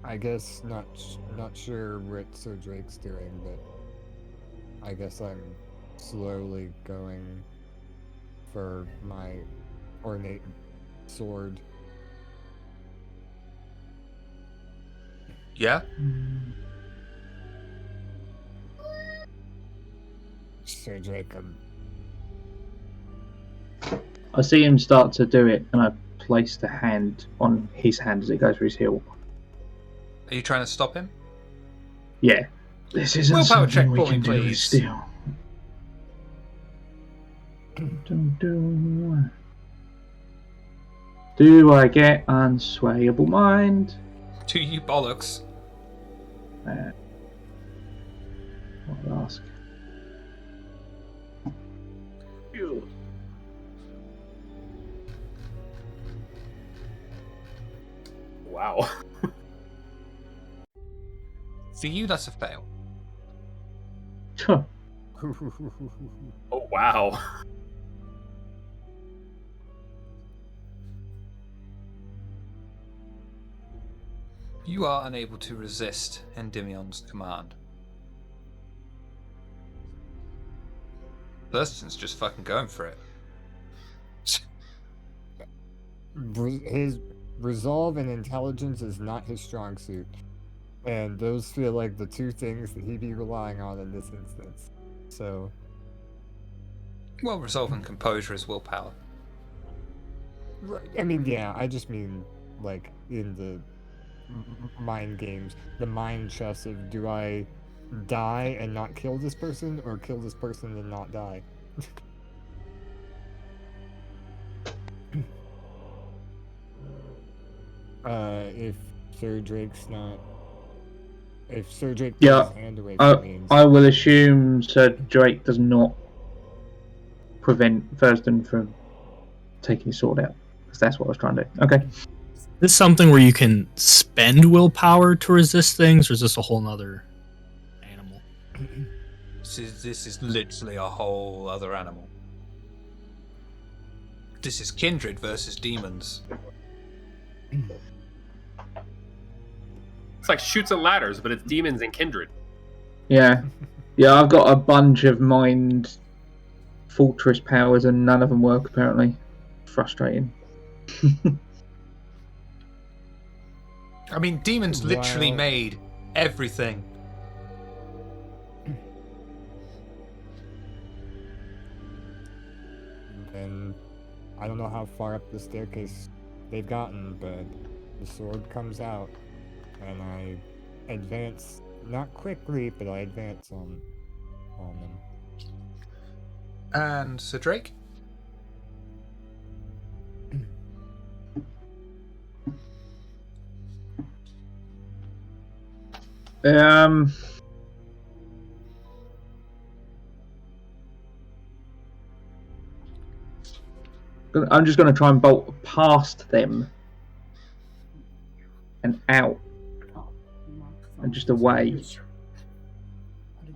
I guess not sure what Sir Drake's doing, but I guess I'm slowly going for my ornate sword. Yeah? Sir Drake, I see him start to do it, and I place the hand on his hand as it goes for his heel. Are you trying to stop him? Yeah. This isn't Willpower something check we for me, can do with please. steel. Do I get unswayable mind? To you bollocks. I'll ask. Wow. For you, that's a fail. Huh. Oh, wow. You are unable to resist Endymion's command. Thurston's just fucking going for it. his resolve and intelligence is not his strong suit, and those feel like the two things that he'd be relying on in this instance. So, Well, resolve and composure is willpower. I mean, yeah, I just mean like in the mind games, the mind chess of do I die and not kill this person, or kill this person and not die? If Sir Drake's not, if Sir Drake puts his hand away from me, I will assume Sir Drake does not prevent Thurston from taking his sword out, because that's what I was trying to do. Okay. Is this something where you can spend willpower to resist things, or is this a whole nother animal? This is literally a whole other animal. This is kindred versus demons. It's like Shoots and Ladders, but it's demons and kindred. Yeah. Yeah, I've got a bunch of mind fortress powers and none of them work, apparently. Frustrating. I mean, demons literally Wow. made everything. And I don't know how far up the staircase they've gotten, but the sword comes out, and I advance, not quickly, but I advance on them. And Sir Drake? I'm just going to try and bolt past them and out and just away,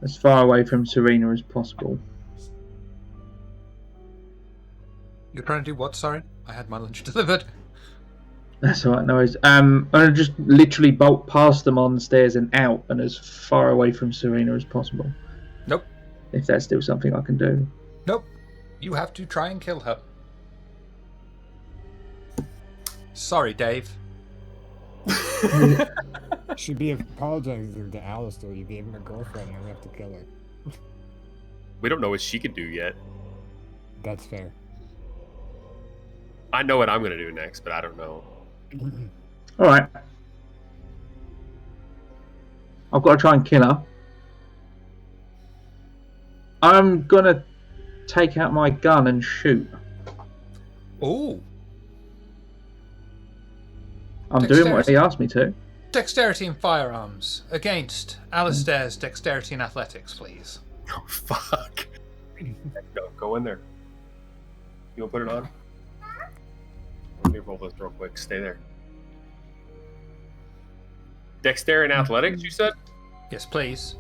as far away from Serena as possible. You're trying to do what, sorry? I had my lunch delivered. That's all right, no worries. I'm going to just literally bolt past them on the stairs and out and as far away from Serena as possible. Nope. If that's still something I can do. Nope. You have to try and kill her. Sorry, Dave. Should be apologizing to Alistair. You gave him a girlfriend, and we have to kill her. We don't know what she could do yet. That's fair. I know what I'm gonna do next, but I don't know. All right. I've got to try and kill her. I'm going to take out my gun and shoot. Ooh. I'm doing what he asked me to. Dexterity and firearms against Alistair's dexterity and athletics, please. Oh, fuck. Go in there. You want to put it on? Let me roll this real quick. Stay there. Dexterity and athletics, you said? Yes, please.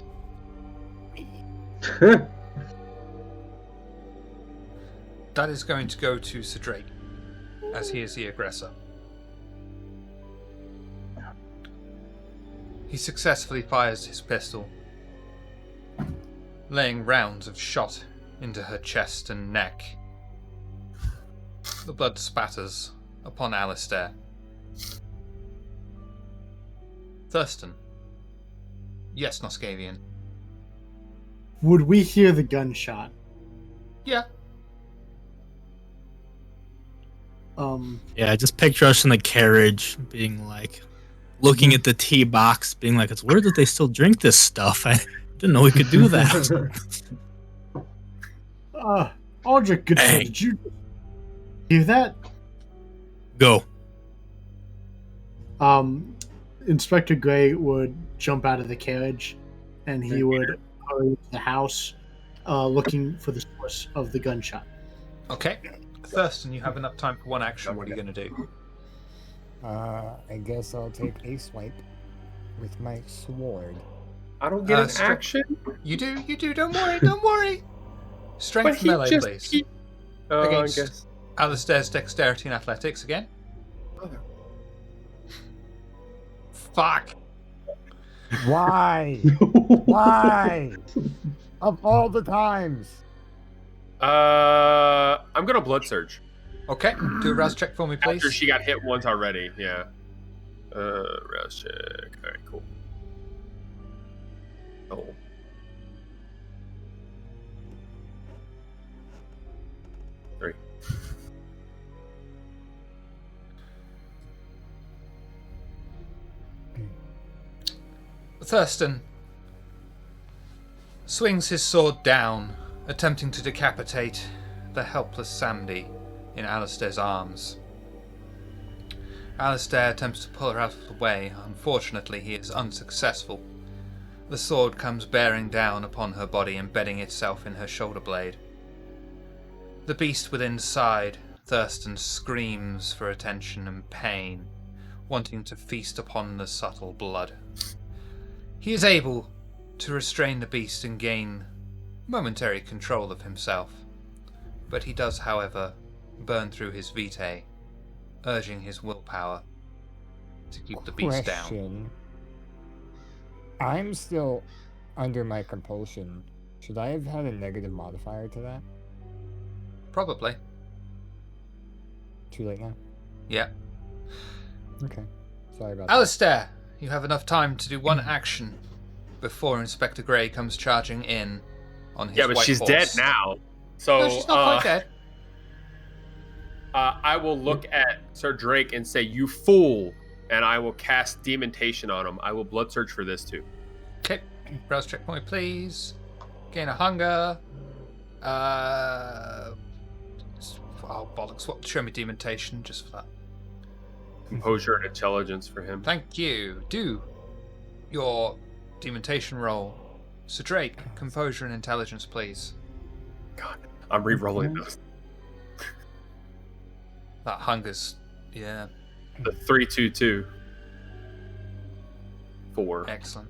That is going to go to Sir Drake, as he is the aggressor. He successfully fires his pistol, laying rounds of shot into her chest and neck. The blood spatters upon Alistair. Thurston. Yes, Noscavian. Would we hear the gunshot? Yeah. Yeah, just picture us in the carriage being like, looking at the tea box, being like, it's weird that they still drink this stuff. I didn't know we could do that. Aldrich, good sir, did you hear that? Go. Inspector Gray would jump out of the carriage, and he would hurry to the house, looking for the source of the gunshot. Okay. Thurston, you have enough time for one action. What are you going to do? I guess I'll take a swipe with my sword. I don't get an action. You do. Don't worry. Strength melee, please. Against I guess. Alistair's dexterity and athletics again. Fuck. Why? Why? Of all the times. I'm gonna blood surge. Okay, do a rouse check for me, please. After she got hit once already, yeah. Rouse check. All right, cool. Oh. Three. Thurston swings his sword down, attempting to decapitate the helpless Sandy in Alistair's arms. Alistair attempts to pull her out of the way. Unfortunately, he is unsuccessful. The sword comes bearing down upon her body, embedding itself in her shoulder blade. The beast within inside, Thurston screams for attention and pain, wanting to feast upon the subtle blood. He is able to restrain the beast and gain momentary control of himself, but he does, however, burn through his vitae, urging his willpower to keep the beast down. I'm still under my compulsion. Should I have had a negative modifier to that? Probably. Too late now? Yeah. Okay. Sorry about that. Alistair, You have enough time to do one action before Inspector Grey comes charging in on his Yeah, but white she's horse. dead now. So No, she's not quite dead. I will look at Sir Drake and say, "You fool!" and I will cast Demontation on him. I will blood search for this too. Okay, browse checkpoint, please. Gain a hunger. Oh bollocks! What? Show me demontation just for that. Composure and intelligence for him. Thank you. Do your demontation roll. Sir Drake, composure and intelligence, please. God, I'm re-rolling those. That hunger's, yeah, The 3, 2, 2. 4. excellent.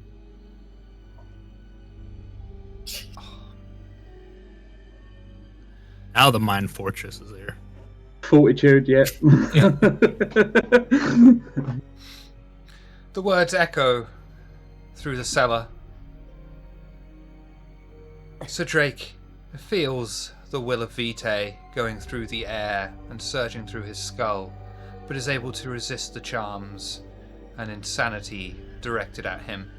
Now the Mind Fortress is there. Fortitude, yeah. The words echo through the cellar. Sir Drake feels the will of Vitae going through the air and surging through his skull, but is able to resist the charms and insanity directed at him.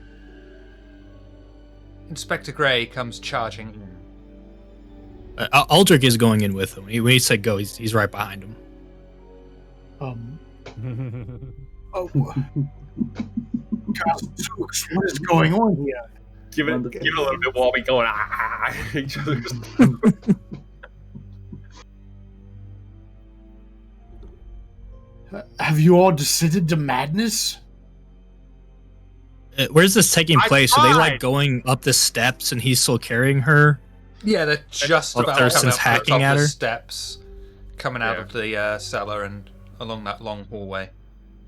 Inspector Grey comes charging in. Aldrich is going in with him. When he said go, he's right behind him. Oh, what is going on here? Give it a little bit while we go at each other's. Have you all descended to madness? Where's this taking I place? Are they tried. like going up the steps and he's still carrying her? Yeah, they're just Oh, about Thurston's coming up to the hacking top at of the her? steps, coming out of the cellar and along that long hallway.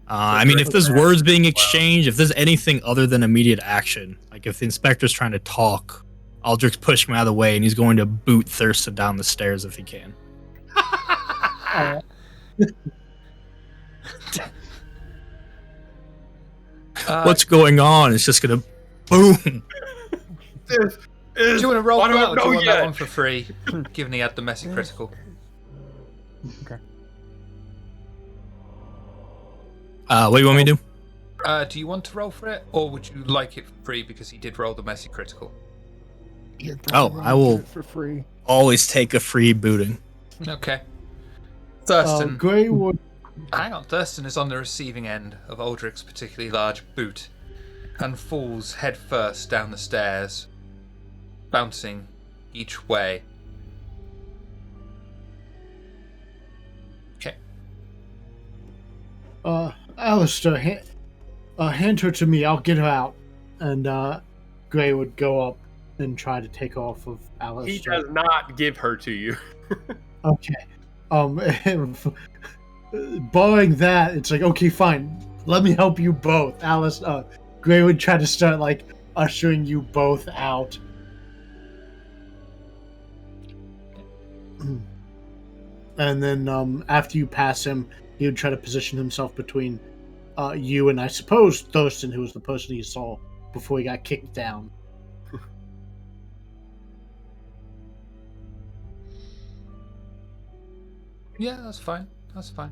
I mean, if there's words being exchanged, if there's anything other than immediate action, like if the inspector's trying to talk, Aldrich's pushing him out of the way and he's going to boot Thurston down the stairs if he can. What's going on? It's just gonna boom. Do you want to roll I for don't that, or do know you want yet. that one for free, given he had the messy critical? What do you want me to do? Do you want to roll for it, or would you like it for free because he did roll the messy critical? Oh, I will for free. always take a free booting. Okay. Thurston. Grey would. Hang on. Thurston is on the receiving end of Aldrich's particularly large boot and falls head first down the stairs, bouncing each way. Okay. Alistair, hand her to me. I'll get her out. And Grey would go up and try to take off of Alistair. He does not give her to you. Okay. Barring that, it's like, okay, fine. Let me help you both. Grey would try to start like ushering you both out. And then after you pass him, he would try to position himself between you and I suppose Thurston, who was the person he saw before he got kicked down. Yeah, that's fine. That's fine.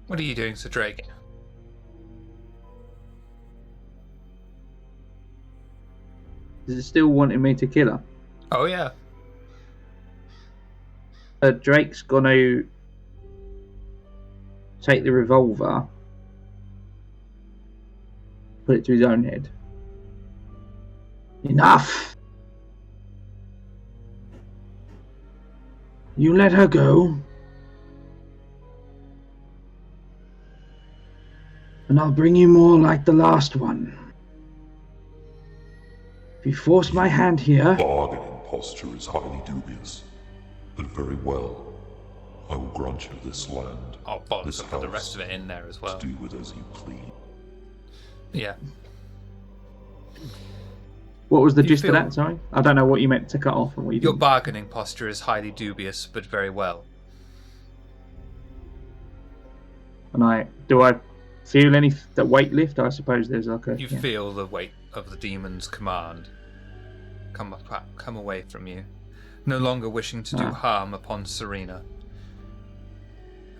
What are you doing, Sir Drake? Is it still wanting me to kill her? Oh yeah. Drake's gonna take the revolver, put it to his own head. Enough! You let her go, and I'll bring you more like the last one. If you force my hand here... Bargaining posture is highly dubious, but very well. I will grant you this land, Oh, bollocks! this I've got the house, rest of it in there as well. to do with as you please. Yeah. What was the You gist feel- of that, sorry? I don't know what you meant to cut off and what you Your didn't. bargaining posture is highly dubious, but very well. And do I feel any that weight lift? I suppose there's like a... You yeah. feel the weight of the demon's command come away from you, no longer wishing to do harm upon Serena,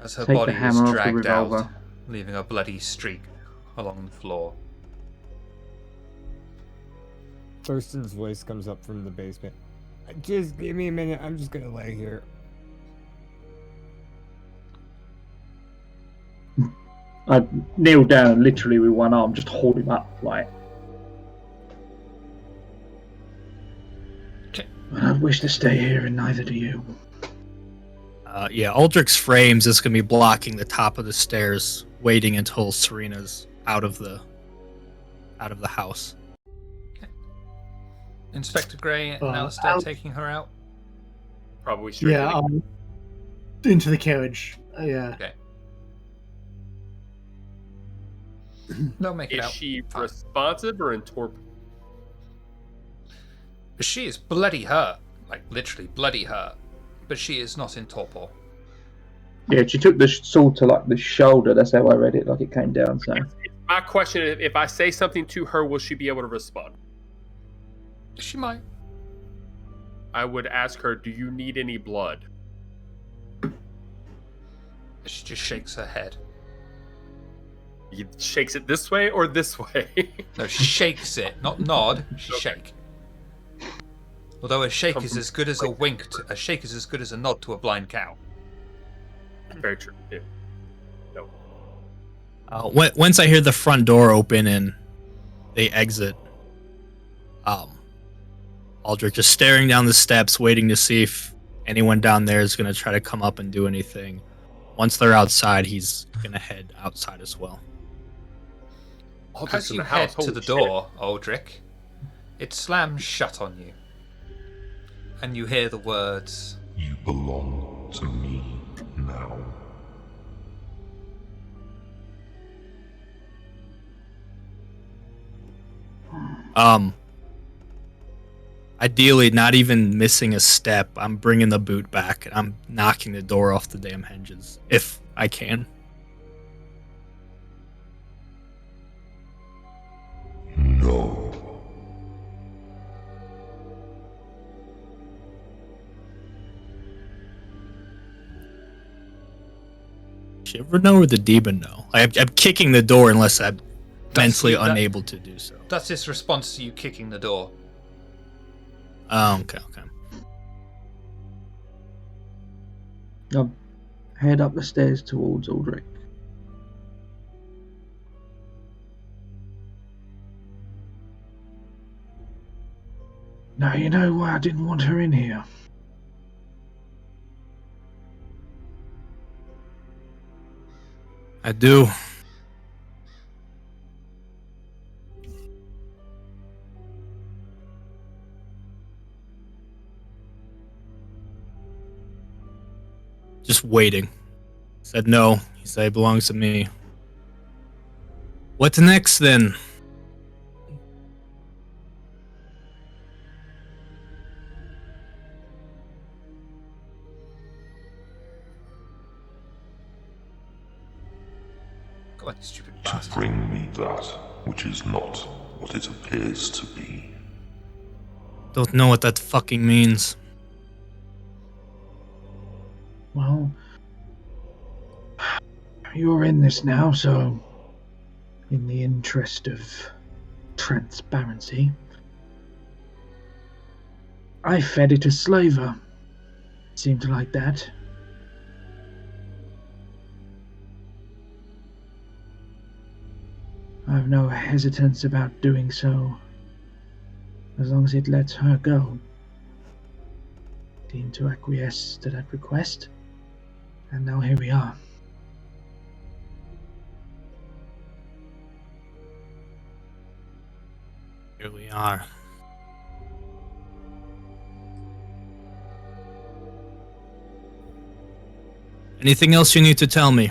as her Take the body is hammer off the dragged out, revolver. leaving a bloody streak along the floor. Thurston's voice comes up from the basement. Just give me a minute. I'm just gonna lay here. I kneel down and literally with one arm just hold him up, like. Okay. I don't wish to stay here, and neither do you. Yeah, Aldrich's frames is going to be blocking the top of the stairs, waiting until Serena's out of the house. Inspector Gray and Alistair taking her out? Probably straight. Yeah, into the carriage. Yeah. Okay. They'll make it Is out. she responsive or in torpor? She is bloody hurt. Like, literally bloody hurt. But she is not in torpor. Yeah, she took the sword to like the shoulder. That's how I read it. Like it came down. So My question is, if I say something to her, will she be able to respond? She might. I would ask her, do you need any blood? She just shakes her head. He shakes it this way or this way? No, she shakes it. Not nod, she shake. Although a shake is as good as a wink. A shake is as good as a nod to a blind cow. Very true. Yeah. No. Once I hear the front door open and they exit, Aldrich just staring down the steps, waiting to see if anyone down there is going to try to come up and do anything. Once they're outside, he's going to head outside as well. As you head to the door, Aldrich, it slams shut on you. And you hear the words, You belong to me now. Ideally, not even missing a step, I'm bringing the boot back and I'm knocking the door off the damn hinges, if I can. No. Do you ever know or the demon know? I'm kicking the door unless I'm mentally that- unable to do so. that's his response to you kicking the door. Oh, okay. I'll head up the stairs towards Aldrich. Now you know why I didn't want her in here. I do. Just waiting. Said no. He said it belongs to me. What's next then? Go on, you stupid To bastard. bring me that which is not what it appears to be. Don't know what that fucking means. Well, you're in this now, so in the interest of transparency, I fed it a slaver. Seemed like that. I've no hesitance about doing so, as long as it lets her go. Deemed to acquiesce to that request, and now here we are. Here we are. Anything else you need to tell me?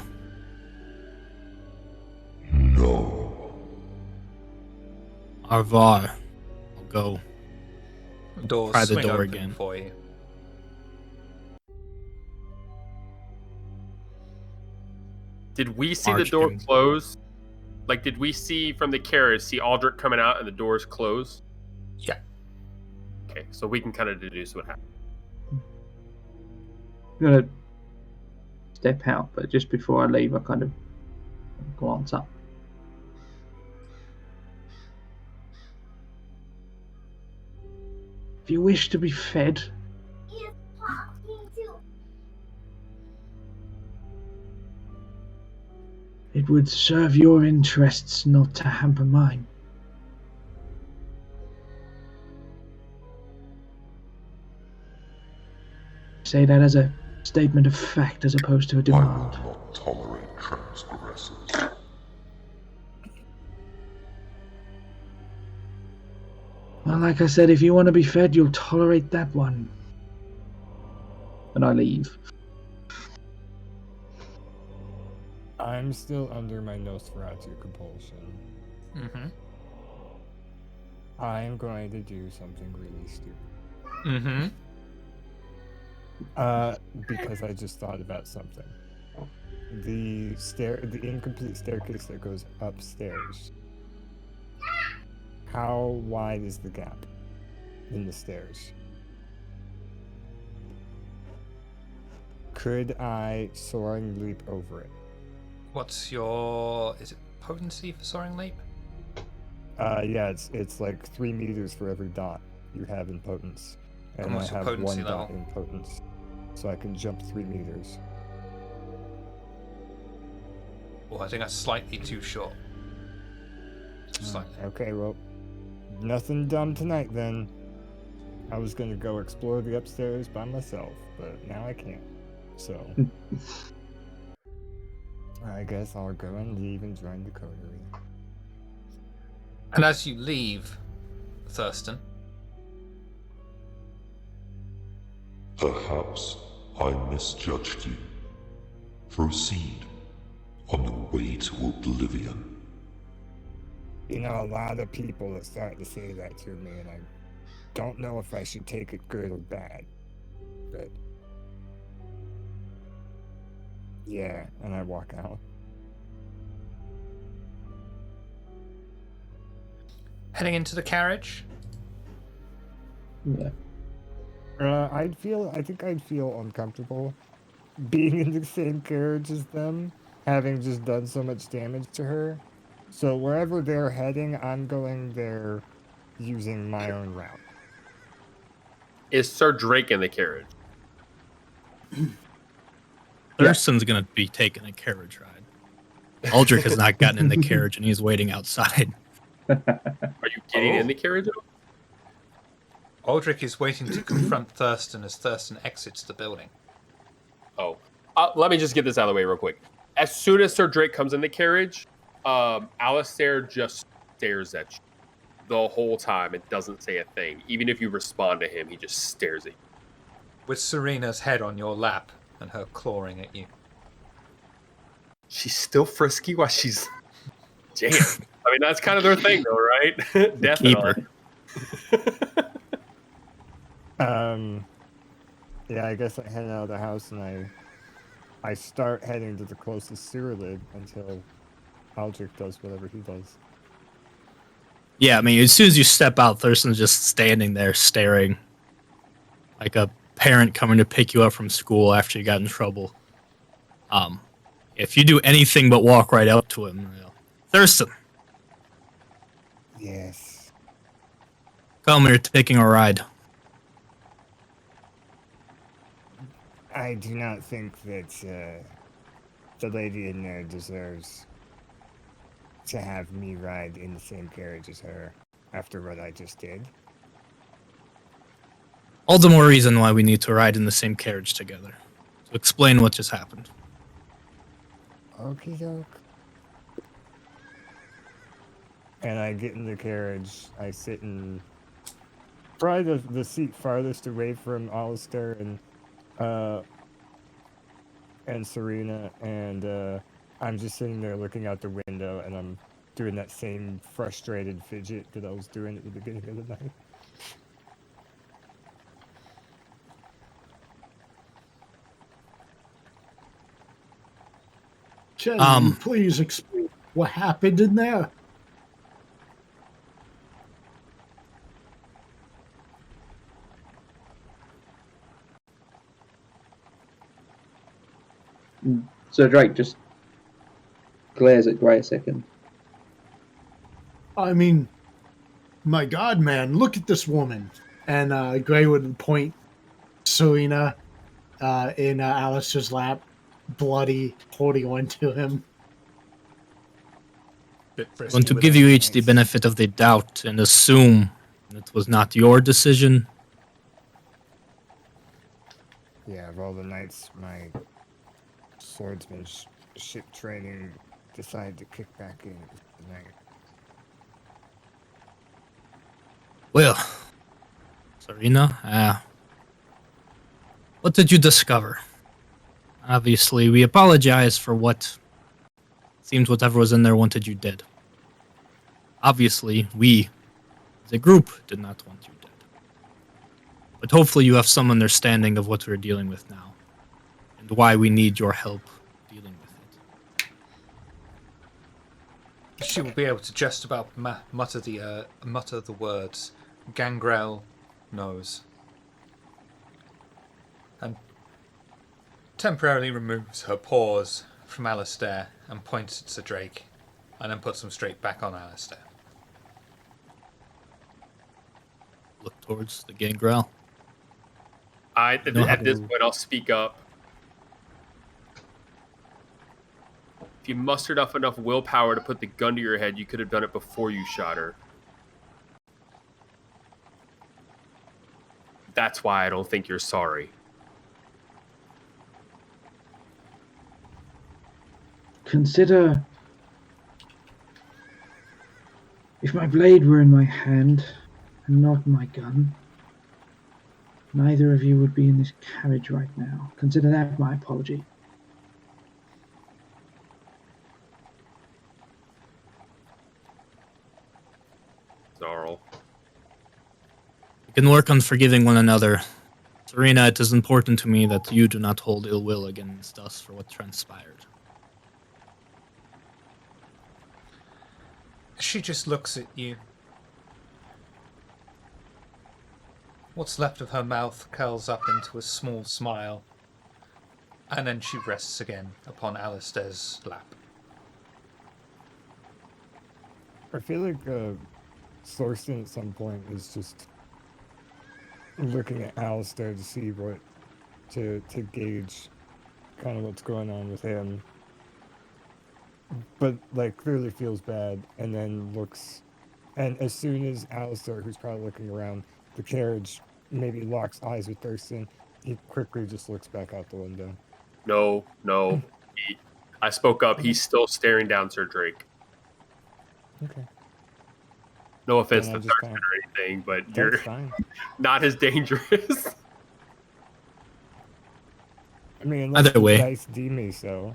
No. Arvar. I'll go. Doors Try the swing door open again. for you. Did we see the door Archkin. close? Like, did we see from the carriage, see Aldrich coming out and the doors close? Yeah. Okay, so we can kind of deduce what happened. I'm gonna step out, but just before I leave, I kind of glance up. If you wish to be fed, it would serve your interests not to hamper mine. Say that as a statement of fact as opposed to a I demand. will not tolerate transgressors. Well, like I said, if you want to be fed, you'll tolerate that one. And I leave. I'm still under my Nosferatu compulsion. Mm-hmm. I'm going to do something really stupid. Mm-hmm. Because I just thought about something. The incomplete staircase that goes upstairs. How wide is the gap in the stairs? Could I soaring leap over it? What's your... Is it potency for soaring leap? Yeah, it's like 3 meters for every dot you have in potence. And And I what's your have potency 1 dot level? in potence. So I can jump 3 meters. Oh, I think that's slightly too short. Slightly. Okay, well, nothing dumb tonight then. I was gonna go explore the upstairs by myself, but now I can't. So I guess I'll go and leave and join the coterie. And as you leave, Thurston, Perhaps I misjudged you. Proceed on your way to oblivion. You know, a lot of people are starting to say that to me, and I don't know if I should take it good or bad. But yeah, and I walk out. heading into the carriage. Yeah. I think I'd feel uncomfortable being in the same carriage as them, having just done so much damage to her. So wherever they're heading, I'm going there using my own route. Is Sir Drake in the carriage? Thurston's gonna be taking a carriage ride. Aldrich has not gotten in the carriage and he's waiting outside. Are you getting in the carriage? Aldrich is waiting to confront Thurston as Thurston exits the building. Oh, let me just get this out of the way real quick. As soon as Sir Drake comes in the carriage, Alistair just stares at you the whole time and doesn't say a thing. Even if you respond to him, he just stares at you. With Serena's head on your lap and her clawing at you. She's still frisky while she's... Damn. I mean, that's kind of their thing, though, right? Definitely. Yeah, I guess I head out of the house and I start heading to the closest sewer lid until Aldrich does whatever he does. Yeah, I mean, as soon as you step out, Thurston's just standing there staring like a parent coming to pick you up from school after you got in trouble. If you do anything but walk right up to him, you know, Thurston, Yes. come here, taking a ride. I do not think that the lady in there deserves to have me ride in the same carriage as her after what I just did. All the more reason why we need to ride in the same carriage together. So explain what just happened. Okie doke. And I get in the carriage. I sit in probably the seat farthest away from Alistair and Serena, and I'm just sitting there looking out the window, and I'm doing that same frustrated fidget that I was doing at the beginning of the night. Can you please explain what happened in there? So Drake just glares at Gray a second. I mean, my God, man, look at this woman. And Gray would point Serena in Alistair's lap, bloody, holding on to him. Bit I'm frisky going to with give it. you each the Nice. benefit of the doubt and assume it was not your decision. Yeah, of all the nights my swordsmanship training decided to kick back in, it was tonight. Well, Serena, what did you discover? Obviously, we apologize for what seems whatever was in there wanted you dead. Obviously, we, as a group, did not want you dead. But hopefully you have some understanding of what we're dealing with now, and why we need your help dealing with it. She will be able to just about mutter the words Gangrel knows, and temporarily removes her paws from Alistair and points at Sir Drake, and then puts them straight back on Alistair. Look towards the gangrel. At this point, I'll speak up. If you mustered up enough willpower to put the gun to your head, you could have done it before you shot her. That's why I don't think you're sorry. Consider if my blade were in my hand and not my gun, neither of you would be in this carriage right now. Consider that my apology. Snarl. We can work on forgiving one another. Serena, it is important to me that you do not hold ill will against us for what transpired. She just looks at you. What's left of her mouth curls up into a small smile, and then she rests again upon Alistair's lap. I feel like Thorsten at some point is just looking at Alistair to see to gauge kind of what's going on with him. But like clearly feels bad, and then looks, and as soon as Alistair, who's probably looking around the carriage, maybe locks eyes with Thurston, he quickly just looks back out the window. No. I spoke up. He's still staring down Sir Drake. Okay. No offense Then to I just Thurston or anything, but That's you're fine. not as dangerous. I mean, unless Either the way. dice deem me so.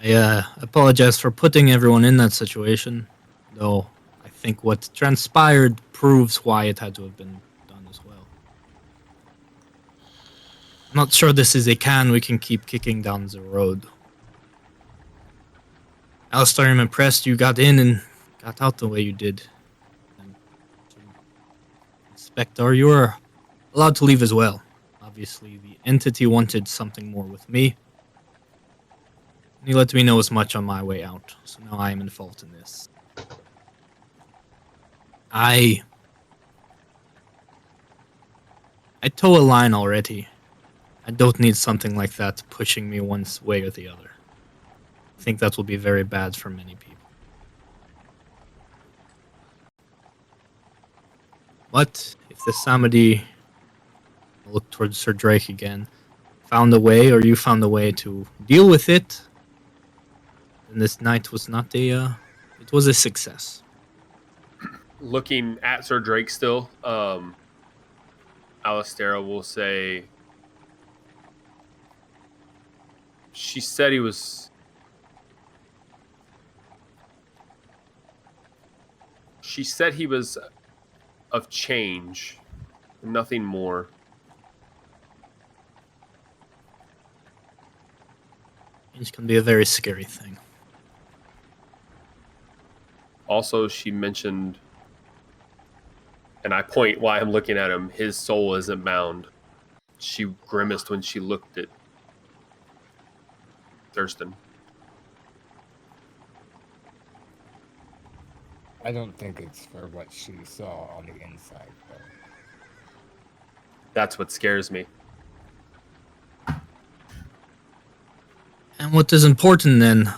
I apologize for putting everyone in that situation, though I think what transpired proves why it had to have been done as well. I'm not sure this is a can we can keep kicking down the road. Alistair, I'm impressed you got in and got out the way you did. And Inspector, you were allowed to leave as well. Obviously, the entity wanted something more with me. And he let me know as much on my way out, so now I am in fault in this. I toe a line already. I don't need something like that pushing me one way or the other. I think that will be very bad for many people. But if the Samedi, I'll look towards Sir Drake again, found a way, or you found a way to deal with it, then this night was not it was a success. Looking at Sir Drake still, Alistair will say, she said he was... She said he was of change, nothing more. Change can be a very scary thing. Also, she mentioned, and I point while I'm looking at him, his soul isn't bound. She grimaced when she looked at Thurston. I don't think it's for what she saw on the inside, though. That's what scares me. And what is important then,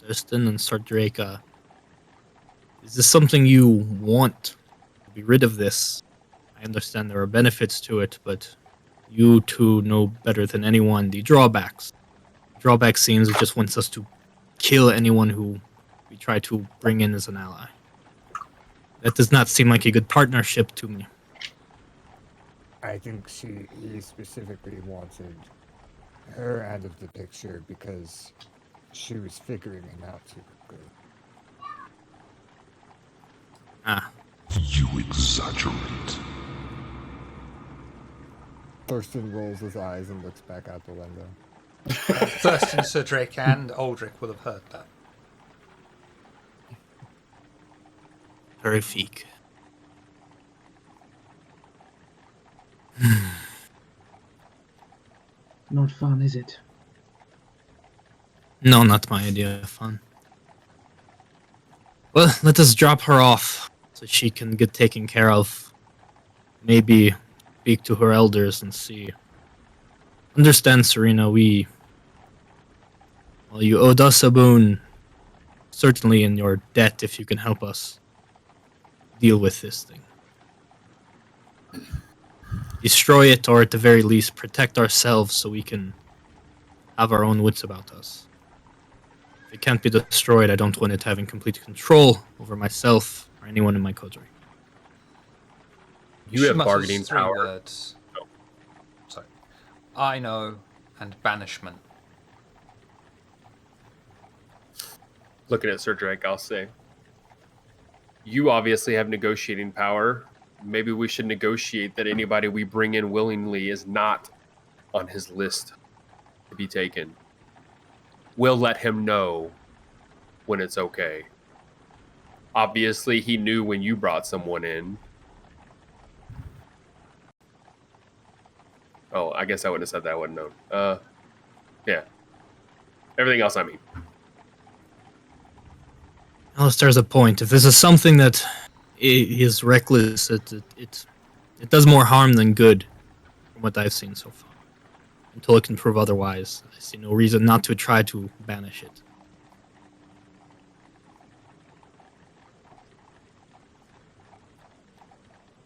Dustin and Sir Drake, is this something you want to be rid of this? I understand there are benefits to it, but you two know better than anyone the drawbacks. The drawback seems it just wants us to kill anyone who we try to bring in as an ally. That does not seem like a good partnership to me. I think he specifically wanted her out of the picture because she was figuring him out too quickly. Ah, You exaggerate. Thurston rolls his eyes and looks back out the window. Thurston, Sir Drake, and Aldrich will have heard that. terrific. Not fun, is it? No, not my idea of fun. Well, let us drop her off so she can get taken care of. Maybe speak to her elders and see. Understand, Serena, well, you owed us a boon. Certainly in your debt if you can help us deal with this thing. Destroy it, or at the very least, protect ourselves so we can have our own wits about us. If it can't be destroyed, I don't want it having complete control over myself or anyone in my coterie. You She have mutters bargaining 3 power. words. Sorry. I know, and banishment. Looking at Sir Drake, I'll say, you obviously have negotiating power. Maybe we should negotiate that anybody we bring in willingly is not on his list to be taken. We'll let him know when it's okay. Obviously, he knew when you brought someone in. Oh, I guess I wouldn't have said that. I wouldn't known. Yeah. Everything else, I mean. Unless there's a point. If this is something that is reckless, it does more harm than good, from what I've seen so far. Until it can prove otherwise, I see no reason not to try to banish it.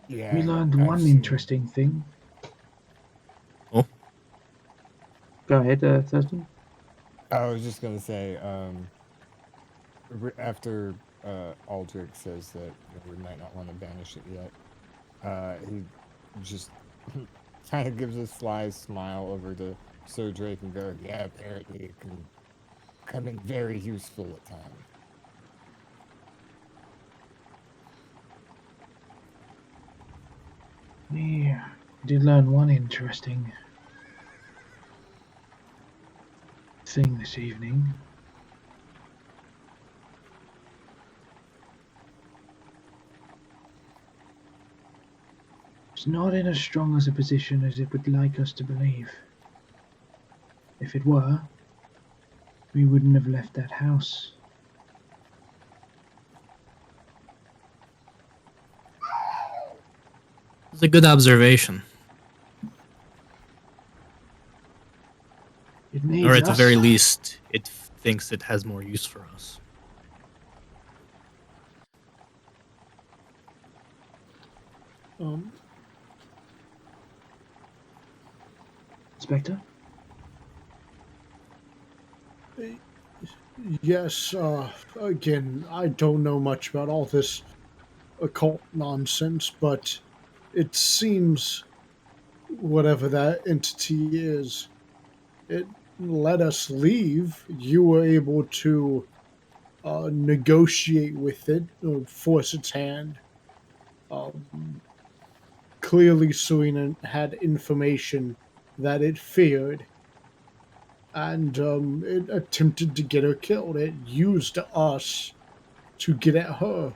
Yeah. We learned I've one seen- interesting thing. Oh? Go ahead, Thurston. I was just gonna say, after Aldrich says that we might not want to banish it yet, he just kind of gives a sly smile over to Sir Drake and goes, "Yeah, apparently it can come in very useful at times." We did learn one interesting thing this evening. It's not in as strong as a position as it would like us to believe. If it were, we wouldn't have left that house. It's a good observation. It needs Or at the us. very least, it thinks it has more use for us. Inspector? Yes, again, I don't know much about all this occult nonsense, but it seems whatever that entity is, it let us leave. You were able to negotiate with it, or force its hand. Clearly, Serena had information that it feared, and it attempted to get her killed. It used us to get at her.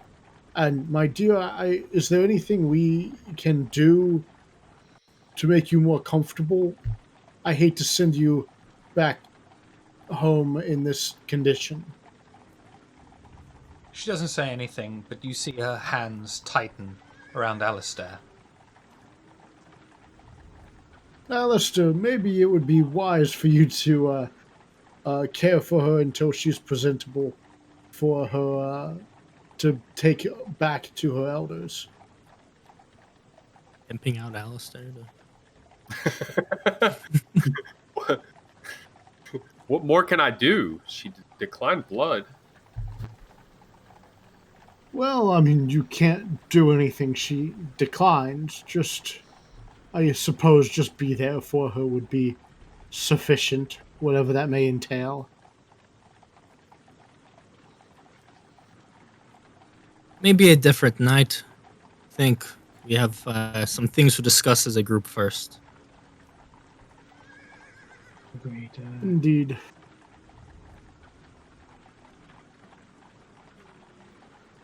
And my dear, is there anything we can do to make you more comfortable? I hate to send you back home in this condition. She doesn't say anything, but you see her hands tighten around Alistair. Alistair, maybe it would be wise for you to care for her until she's presentable for her to take back to her elders. Pimping out Alistair. What more can I do? She declined blood. Well, I mean, you can't do anything she declined. Just, I suppose, just be there for her would be sufficient, whatever that may entail. Maybe a different night. I think we have some things to discuss as a group first. Agreed. Indeed.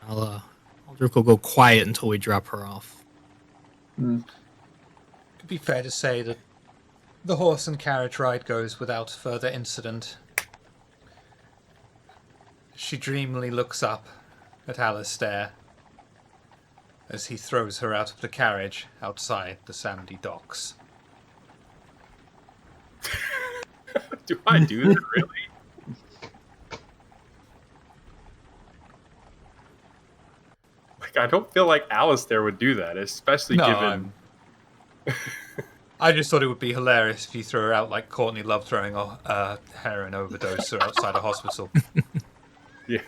Aldrich will go quiet until we drop her off. It'd be fair to say that the horse and carriage ride goes without further incident. She dreamily looks up at Alistair as he throws her out of the carriage outside the sandy docks. Do I do that really? Like, I don't feel like Alistair would do that, especially given. I just thought it would be hilarious if you threw her out like Courtney Love throwing a heroin overdose or outside a hospital. Yeah.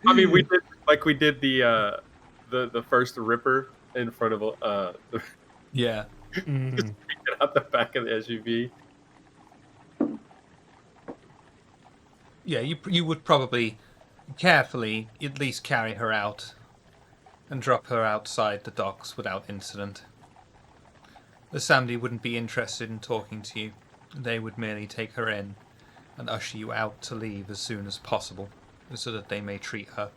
I mean, we did the first Ripper in front of Yeah. just taking out the back of the SUV. Yeah, you would probably carefully at least carry her out and drop her outside the docks without incident. The Samdi wouldn't be interested in talking to you. They would merely take her in and usher you out to leave as soon as possible, so that they may treat her.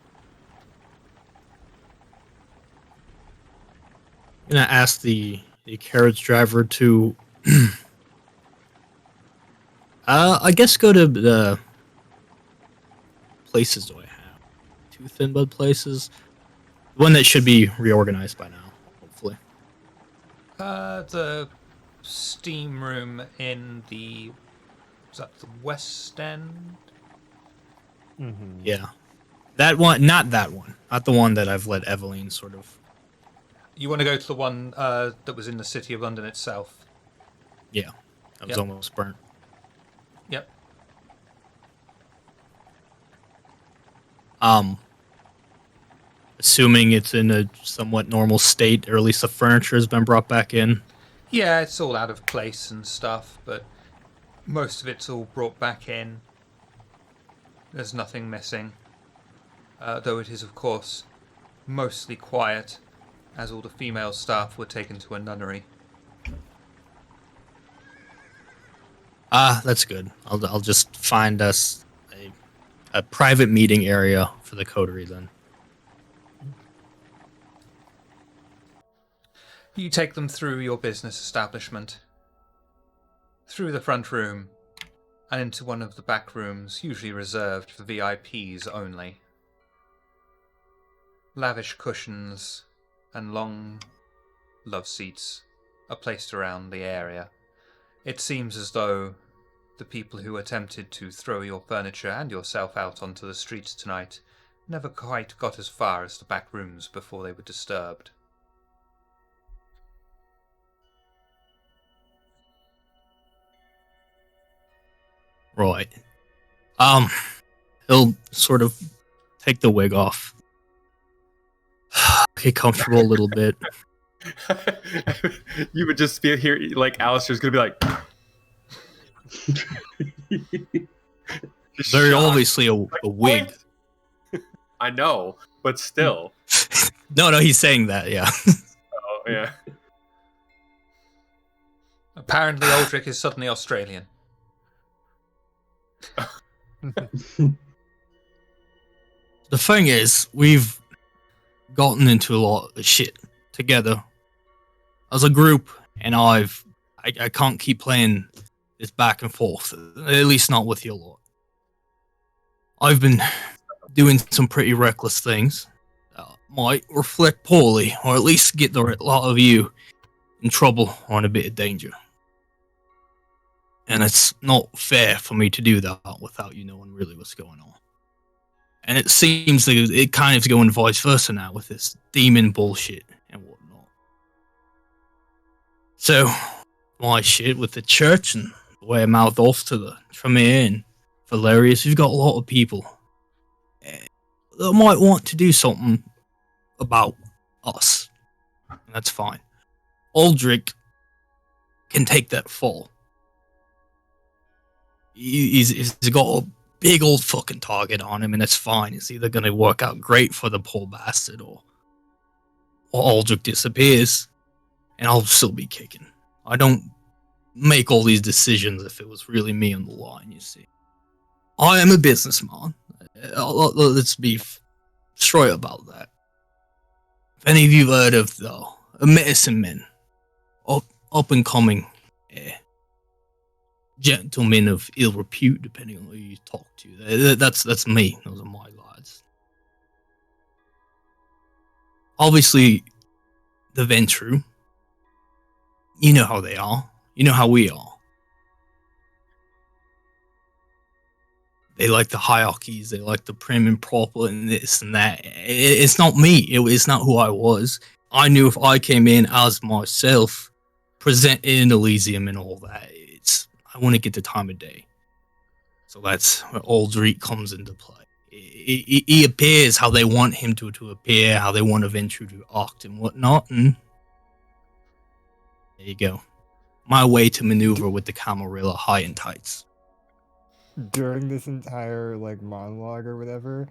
I'm gonna ask the carriage driver to, I guess go to the places. Do I have 2 thin blood places? One that should be reorganized by now, hopefully. The steam room in the... is that the West End? Yeah, that one, not that one, not the one that I've let Eveline sort of. You want to go to the one that was in the City of London itself? Yeah, that was Yep. almost burnt. Yep. Assuming it's in a somewhat normal state, or at least the furniture has been brought back in. Yeah, it's all out of place and stuff, but most of it's all brought back in. There's nothing missing. Though it is, of course, mostly quiet, as all the female staff were taken to a nunnery. That's good. I'll just find us a private meeting area for the coterie then. You take them through your business establishment, through the front room, and into one of the back rooms, usually reserved for VIPs only. Lavish cushions and long love seats are placed around the area. It seems as though the people who attempted to throw your furniture and yourself out onto the streets tonight never quite got as far as the back rooms before they were disturbed. Right. He'll sort of take the wig off. Get comfortable a little bit. You would just be here, like Alistair's gonna be like. Just Very shocked. obviously a wig. What? I know, but still. No, he's saying that, yeah. Oh, yeah. Apparently Aldrich is suddenly Australian. The thing is, we've gotten into a lot of shit together as a group, and I can't keep playing this back and forth, at least not with you lot. I've been doing some pretty reckless things that might reflect poorly, or at least get the lot of you in trouble or in a bit of danger. And it's not fair for me to do that without you knowing really what's going on. And it seems that it kind of is going vice versa now with this demon bullshit and whatnot. So, my shit with the church and the way I mouthed off to the Tremere and Valerius, we've got a lot of people that might want to do something about us. And that's fine. Aldrich can take that fall. He's got a big old fucking target on him, and it's fine. It's either going to work out great for the poor bastard, or Aldrich disappears, and I'll still be kicking. I don't make all these decisions if it was really me on the line, you see. I am a businessman. Let's be straight about that. If any of you heard of the medicine men, up and coming gentlemen of ill repute, depending on who you talk to, that's me. Those are my lads. Obviously, the Ventru, you know how they are. You know how we are. They like the hierarchies. They like the prim and proper and this and that. It's not me. It's not who I was. I knew if I came in as myself, presented in Elysium and all that, I want to get the time of day. So that's where Aldrich comes into play. He appears how they want him to appear, how they want Ventru to act and whatnot, and there you go. My way to maneuver with the Camarilla high and tights. During this entire monologue or whatever,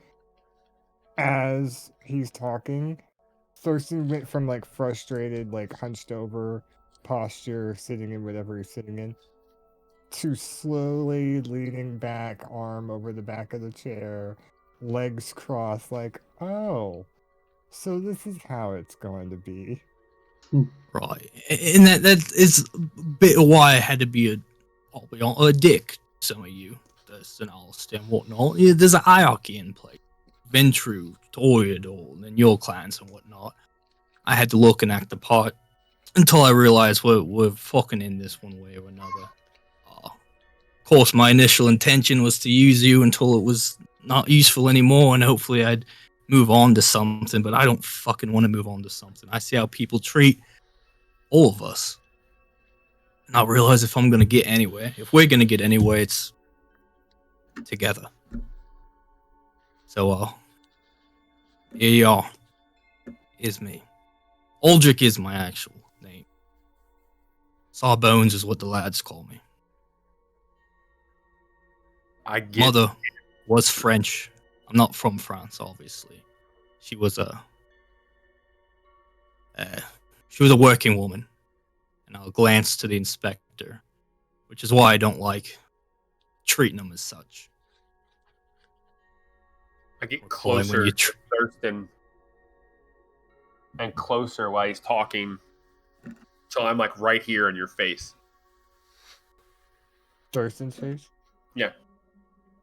as he's talking, Thurston went from frustrated, hunched over posture, sitting in whatever he's sitting in, to slowly leaning back, arm over the back of the chair, legs crossed, oh, so this is how it's going to be. Right. And that is a bit of why I had to be a dick to some of you, Thurston, Alistair, and whatnot. Yeah, there's a hierarchy in place. Ventru, Toreador, and your clans and whatnot. I had to look and act the part until I realized we're fucking in this one way or another. Of course, my initial intention was to use you until it was not useful anymore, and hopefully I'd move on to something, but I don't fucking want to move on to something. I see how people treat all of us. And I realize if I'm going to get anywhere, if we're going to get anywhere, it's together. So, here you are. Is me. Aldrich is my actual name. Sawbones is what the lads call me. Mother was French. I'm not from France, obviously. She was a working woman, and I'll glance to the inspector, which is why I don't like treating them as such. I get closer to Thurston and closer while he's talking, till I'm right here in your face. Thurston's face? Yeah.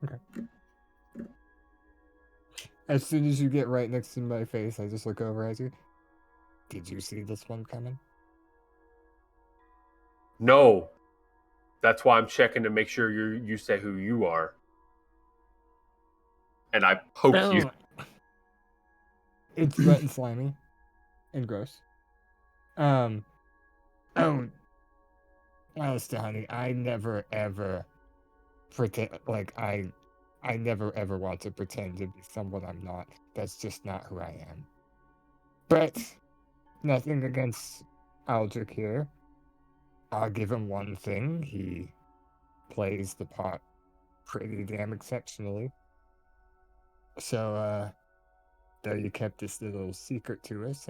Okay. As soon as you get right next to my face, I just look over at you. Did you see this one coming? No. That's why I'm checking to make sure you say who you are. And I poke you. It's wet and slimy. And gross. Alistair, honey, I never ever pretend I never ever want to pretend to be someone I'm not. That's just not who I am. But nothing against Aldrich here. I'll give him one thing. He plays the part pretty damn exceptionally. So, though you kept this little secret to us,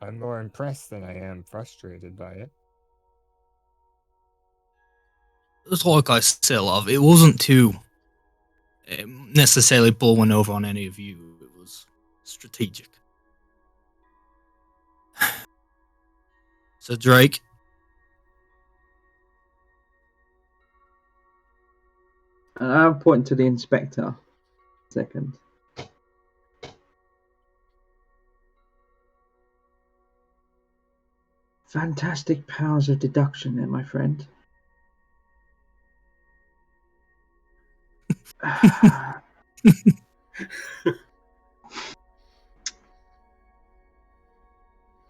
I'm more impressed than I am frustrated by it. It's like I said, love. It wasn't to necessarily pull one over on any of you. It was strategic. So, Drake. And I'm pointing to the inspector. second. Fantastic powers of deduction there, my friend.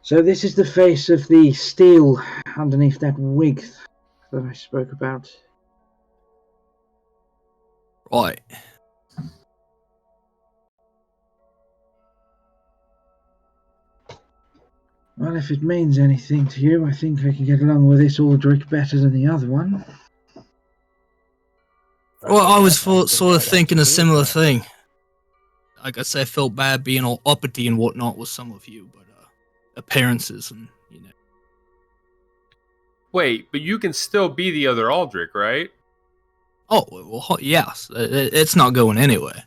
So this is the face of the steel underneath that wig that I spoke about. Right. Well, if it means anything to you, I think I can get along with this Aldrich better than the other one. Well, I was sort of thinking a similar thing. Like I say, I felt bad being all uppity and whatnot with some of you, but appearances and, you know. Wait, but you can still be the other Aldrich, right? Oh, well, yes. It's not going anywhere.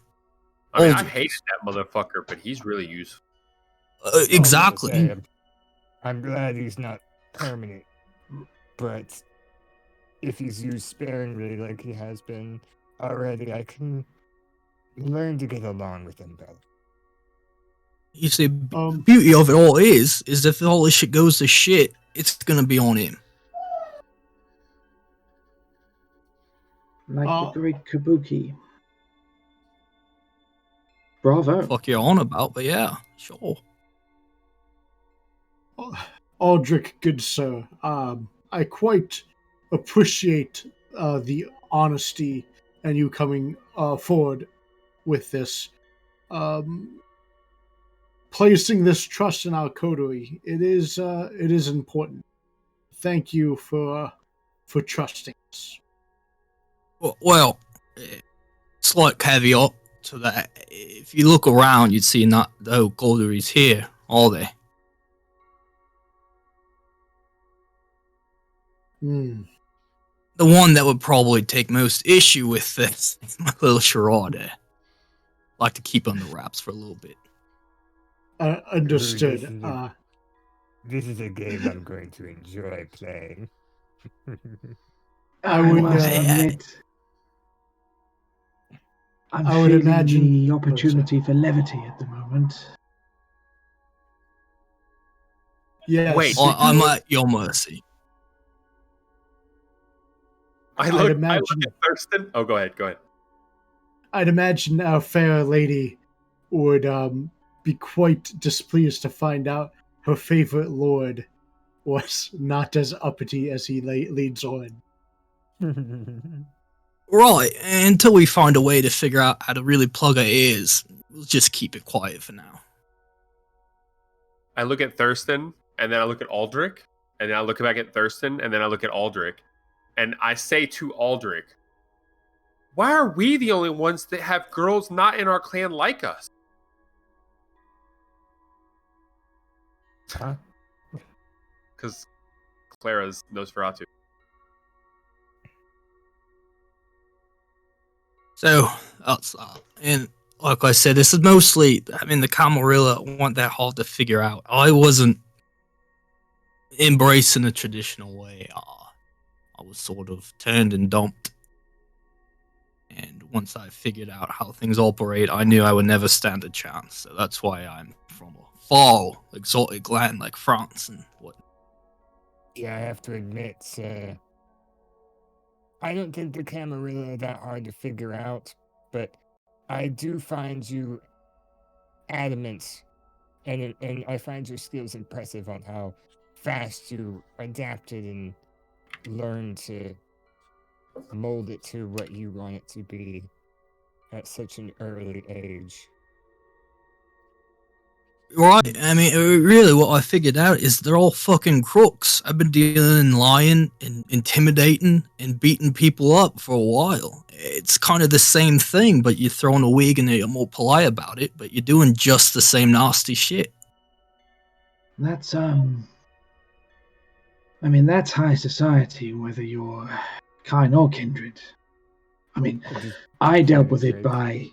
I mean, I Aldrich hated is- that motherfucker, but he's really useful. Exactly. I'm glad he's not permanent, but if he's used sparingly like he has been already, I can learn to get along with him better. You see, the beauty of it all is if all this shit goes to shit, it's gonna be on him. Like the great Kabuki. Bravo. Fuck you're on about, but yeah, sure. Aldrich, good sir, I quite appreciate the honesty and you coming forward with this. Placing this trust in our coterie, it is important. Thank you for trusting us. Well, slight caveat to that. If you look around, you'd see not the whole coteries here, are they? Hmm. The one that would probably take most issue with this is my little charade. Like to keep under wraps for a little bit. Understood. This is a game I'm going to enjoy playing. I would admit, I'm I would feeling imagine- the opportunity for levity at the moment. Yes. Wait. I'm at your mercy. I I'd look imagine- at Thurston. Oh, go ahead. I'd imagine our fair lady would be quite displeased to find out her favorite lord was not as uppity as he leads on. Right, until we find a way to figure out how to really plug our ears, we'll just keep it quiet for now. I look at Thurston, and then I look at Aldrich, and then I look back at Thurston, and then I look at Aldrich, and I say to Aldrich, "Why are we the only ones that have girls not in our clan like us?" Huh? Because Clara's Nosferatu. So, that's that. And like I said, this is mostly, the Camarilla weren't that hard to figure out. I wasn't embracing the traditional way. I was sort of turned and dumped. And once I figured out how things operate, I knew I would never stand a chance. So that's why I'm from a far exotic land like France and what. Yeah, I have to admit, I don't think the Camarilla are that hard to figure out, but I do find you adamant, and I find your skills impressive on how fast you adapted and learned to mold it to what you want it to be at such an early age. Right, really what I figured out is they're all fucking crooks. I've been dealing in lying and intimidating and beating people up for a while. It's kind of the same thing, but you're throwing a wig and you're more polite about it, but you're doing just the same nasty shit. That's that's high society, whether you're kind or kindred. I dealt with it by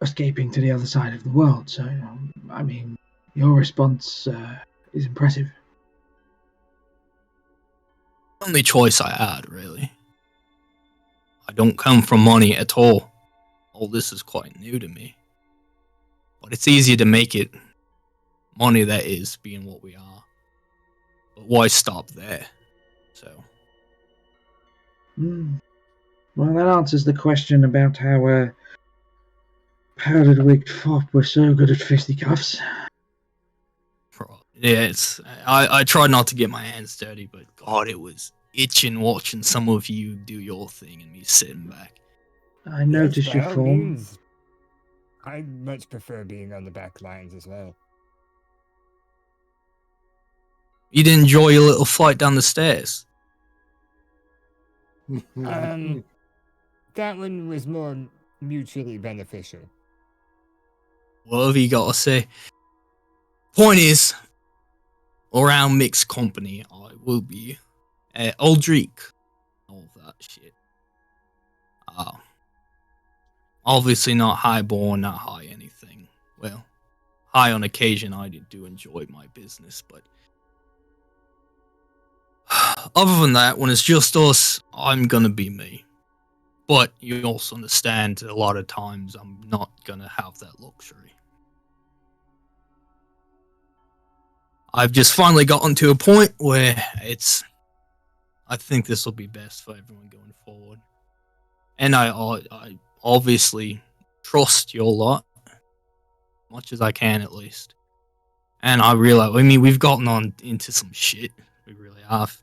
escaping to the other side of the world, so, your response is impressive. Only choice I had, really. I don't come from money at all. all this is quite new to me. But it's easier to make it money, that is, being what we are. But why stop there? So, Well, that answers the question about how powdered-wigged fop were so good at fisticuffs. yeah, it's I tried not to get my hands dirty, but God, it was itching watching some of you do your thing and me sitting back. I noticed Yes, your by all form. means. I much prefer being on the back lines as well. You didn't enjoy your little fight down the stairs? That one was more mutually beneficial. Whatever you gotta say. Point is, around mixed company, I will be Aldrich, all that shit. Obviously not highborn, not high anything. Well, high on occasion, I do enjoy my business, but other than that, when it's just us, I'm gonna be me. But you also understand a lot of times I'm not gonna have that luxury. I've just finally gotten to a point where I think this will be best for everyone going forward. And I obviously trust your lot, much as I can at least. And I realize, we've gotten on into some shit. We really have.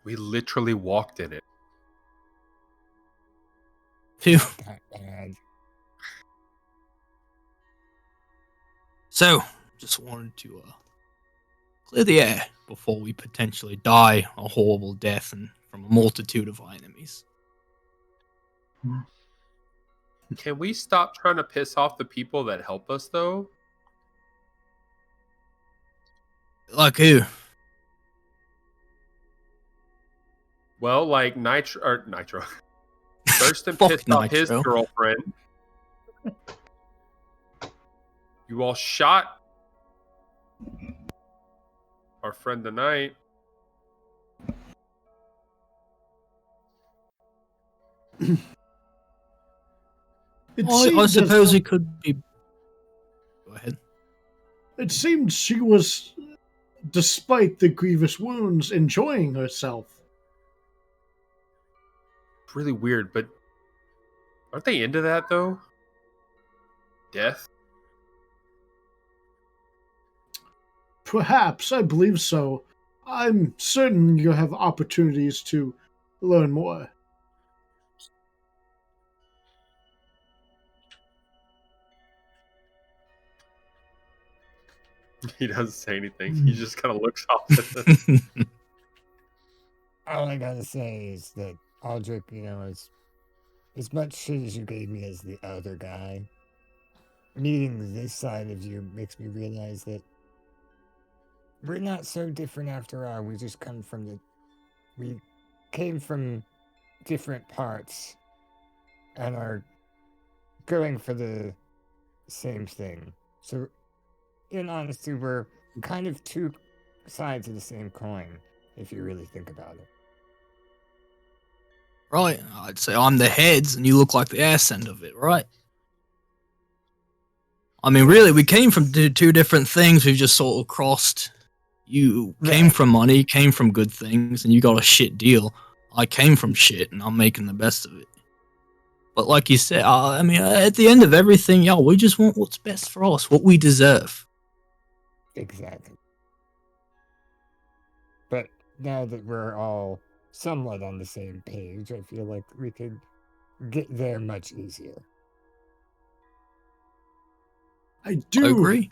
We literally walked in it. Phew. That bad. So, just wanted to clear the air before we potentially die a horrible death and from a multitude of our enemies. Can we stop trying to piss off the people that help us, though? Like who? Well, like Nitro. Thurston Fuck pissed off his Nitro. girlfriend. You all shot our friend tonight. I suppose it could be. Go ahead. It seemed she was, despite the grievous wounds, enjoying herself. Really weird, but aren't they into that, though? Death? Perhaps, I believe so. I'm certain you'll have opportunities to learn more. He doesn't say anything. He just kind of looks off at them. All I gotta say is that Aldrich, as much shit as you gave me as the other guy, meeting this side of you makes me realize that we're not so different after all. We came from different parts and are going for the same thing. So, in honesty, we're kind of two sides of the same coin, if you really think about it. Right, I'd say I'm the heads and you look like the ass end of it, right? Really, we came from two different things. We've just sort of crossed. You came from money, came from good things, and you got a shit deal. I came from shit, and I'm making the best of it. But like you said, at the end of everything, we just want what's best for us, what we deserve. Exactly. But now that we're all somewhat on the same page, I feel like we could get there much easier. I agree.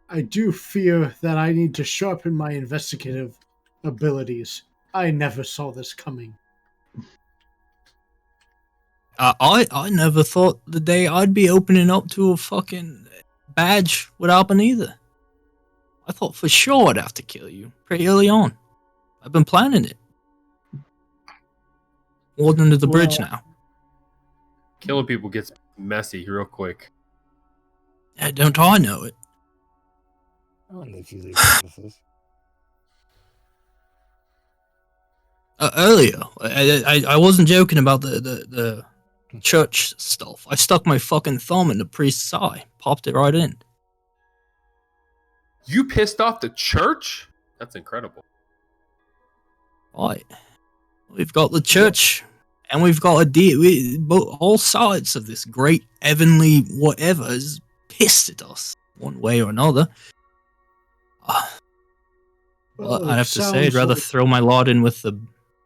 I do fear that I need to sharpen my investigative abilities. I never saw this coming. I never thought the day I'd be opening up to a fucking badge would happen either. I thought for sure I'd have to kill you pretty early on. I've been planning it. Walking under the bridge now. Killing people gets messy real quick. Yeah, don't I know it? I wonder if you leave witnesses. Earlier, I wasn't joking about the church stuff. I stuck my fucking thumb in the priest's eye, popped it right in. You pissed off the church? That's incredible. Right. We've got the church, and we've got all sides of this great heavenly whatever is pissed at us one way or another. Well, I'd have to say I'd rather throw my lot in with the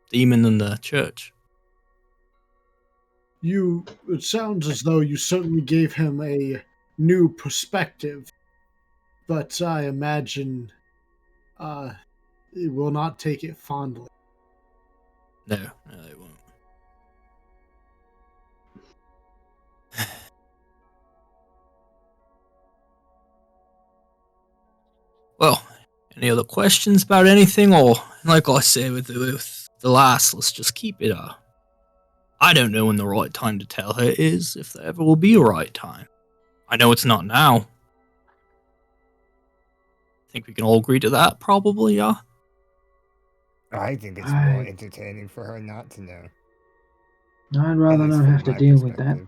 demon than the church. It sounds as though you certainly gave him a new perspective, but I imagine it will not take it fondly. No, it won't. Well, any other questions about anything? Or, like I said with the last, let's just keep it, I don't know when the right time to tell her is, if there ever will be a right time. I know it's not now. Think we can all agree to that, probably, yeah? I think it's more entertaining for her not to know. I'd rather not have to deal with that.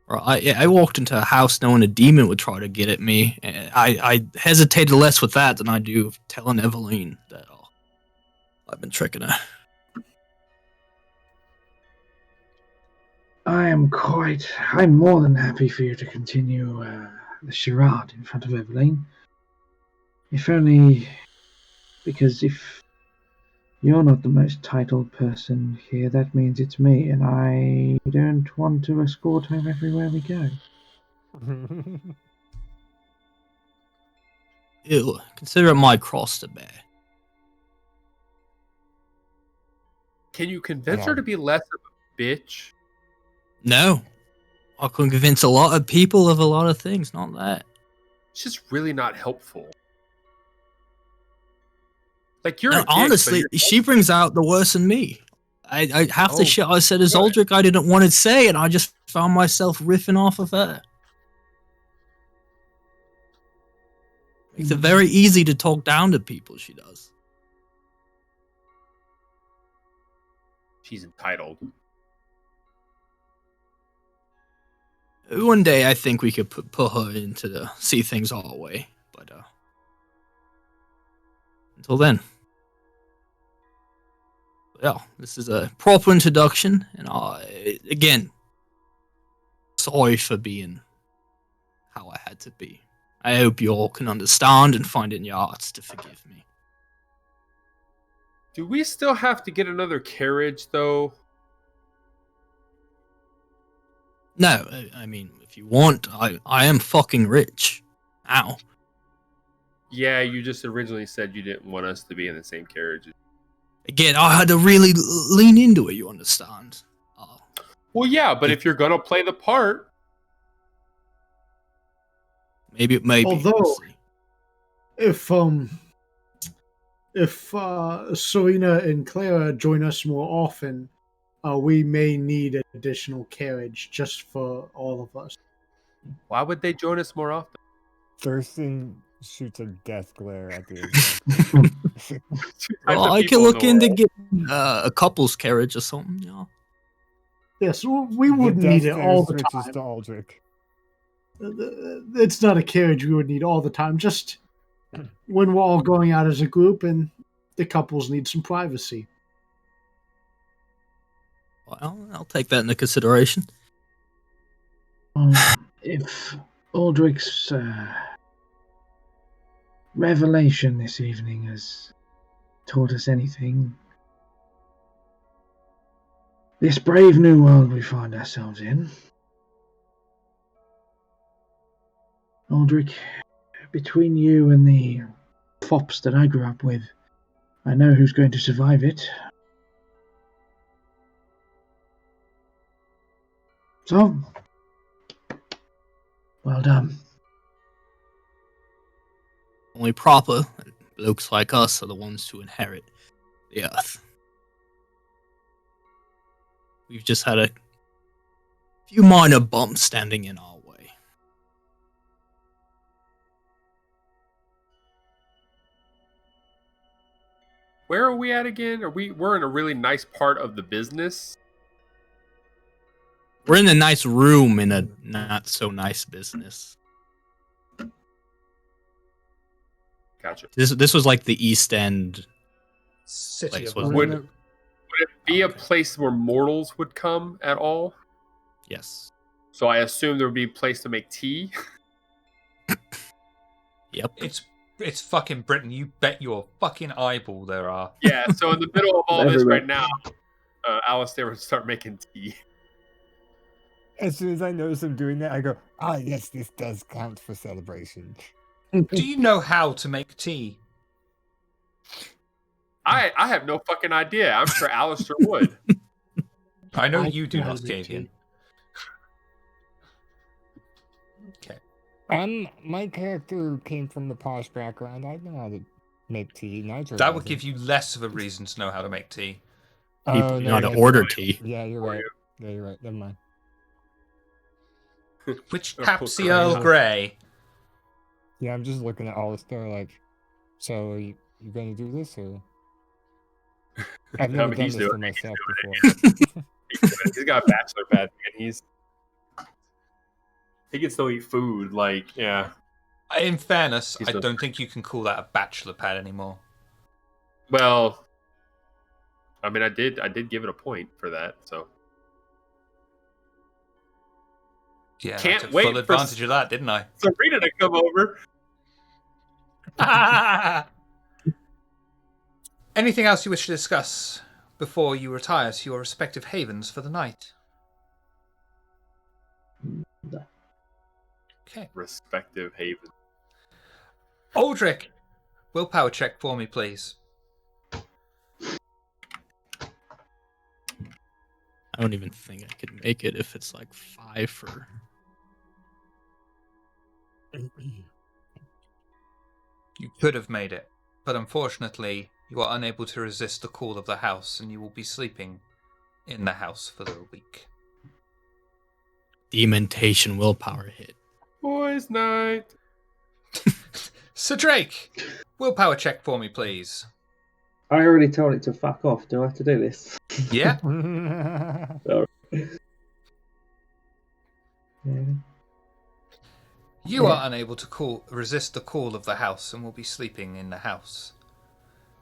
Right, I walked into a house knowing a demon would try to get at me. I hesitated less with that than I do telling Eveline that I've been tricking her. I'm more than happy for you to continue the charade in front of Eveline. If only because if you're not the most titled person here, that means it's me, and I don't want to escort him everywhere we go. Ew, consider it my cross to bear. Can you convince her to be less of a bitch? No. I can convince a lot of people of a lot of things, not that. It's just really not helpful. Like, you're No, a dick, honestly, she brings out the worst in me. I half the shit I said as Aldrich I didn't want to say, and I just found myself riffing off of her. Makes it very easy to talk down to people, she does. She's entitled. One day I think we could put her into the see things our way, but until then. Yeah, this is a proper introduction, and again, sorry for being how I had to be. I hope you all can understand and find it in your hearts to forgive me. Do we still have to get another carriage, though? No, I mean, if you want, I am fucking rich. Ow. Yeah, you just originally said you didn't want us to be in the same carriage. Again, I had to really lean into it, you understand? Well, yeah, but if you're going to play the part... Maybe. Although, if Serena and Clara join us more often, we may need an additional carriage just for all of us. Why would they join us more often? Thurston shoots a death glare at the well, I can look into getting a couple's carriage or something, you know. Yes, we wouldn't need it all the time. To Aldrich. It's not a carriage we would need all the time, just when we're all going out as a group and the couples need some privacy. Well, I'll take that into consideration. If Aldrich's revelation this evening has taught us anything, this brave new world we find ourselves in, Aldrich, between you and the fops that I grew up with, I know who's going to survive it. So, well done. Only proper blokes like us are the ones to inherit the earth. We've just had a few minor bumps standing in our way. Where are we at again? We're in a really nice part of the business. We're in a nice room in a not so nice business. Gotcha. This was like the East End City place, of wasn't Would it? it be a Okay. place where mortals would come at all? Yes. So I assume there would be a place to make tea. Yep. It's fucking Britain. You bet your fucking eyeball there are. Yeah. So in the middle of all this Everywhere. right now, Alistair would start making tea. As soon as I notice him doing that, I go, "Ah, yes, this does count for celebration." Do you know how to make tea? I have no fucking idea. I'm sure Alistair would. I know I you do, know how to make Muscavian. tea. Okay. My character came from the posh background. I know how to make tea. Nitro That would doesn't. give you less of a reason to know how to make tea. People Oh, know how to that's order right. tea. Yeah, you're For right. you. Yeah, you're right. Never mind. Which Oh, taps the great. Earl Grey? Yeah, I'm just looking at Alistair like, so are you going to do this or? I've never mean, done he's this for doing it, he's myself before. He's got a bachelor pad, and he can still eat food. Like, yeah. In fairness, He's I not- don't think you can call that a bachelor pad anymore. Well, I mean, I did give it a point for that. So Yeah, Can't I took wait full for advantage of that, didn't I? Serena to come over. Anything else you wish to discuss before you retire to your respective havens for the night? Okay. Respective haven. Aldrich, willpower check for me, please. I don't even think I could make it if it's like 5 for. You could have made it, but unfortunately, you are unable to resist the call of the house, and you will be sleeping in the house for the week. Dementation willpower hit. Boys' night. Sir Drake, willpower check for me, please. I already told it to fuck off. Do I have to do this? Yeah? Yeah. You are unable to resist the call of the house and will be sleeping in the house.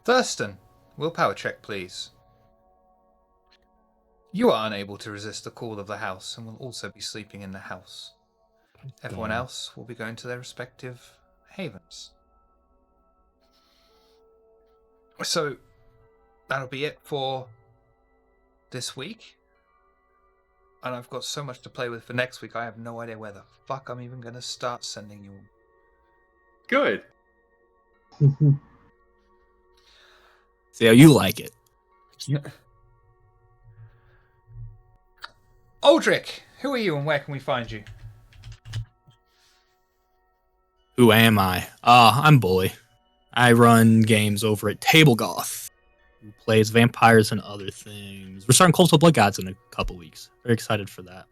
Thurston, willpower check, please. You are unable to resist the call of the house and will also be sleeping in the house. Everyone Damn. else will be going to their respective havens. So, that'll be it for this week. And I've got so much to play with for next week, I have no idea where the fuck I'm even going to start sending you. Good. See how you like it. Aldrich, who are you and where can we find you? Who am I? I'm Bully. I run games over at Table Goth, who plays vampires and other things. We're starting Cult of Blood Gods in a couple weeks. Very excited for that.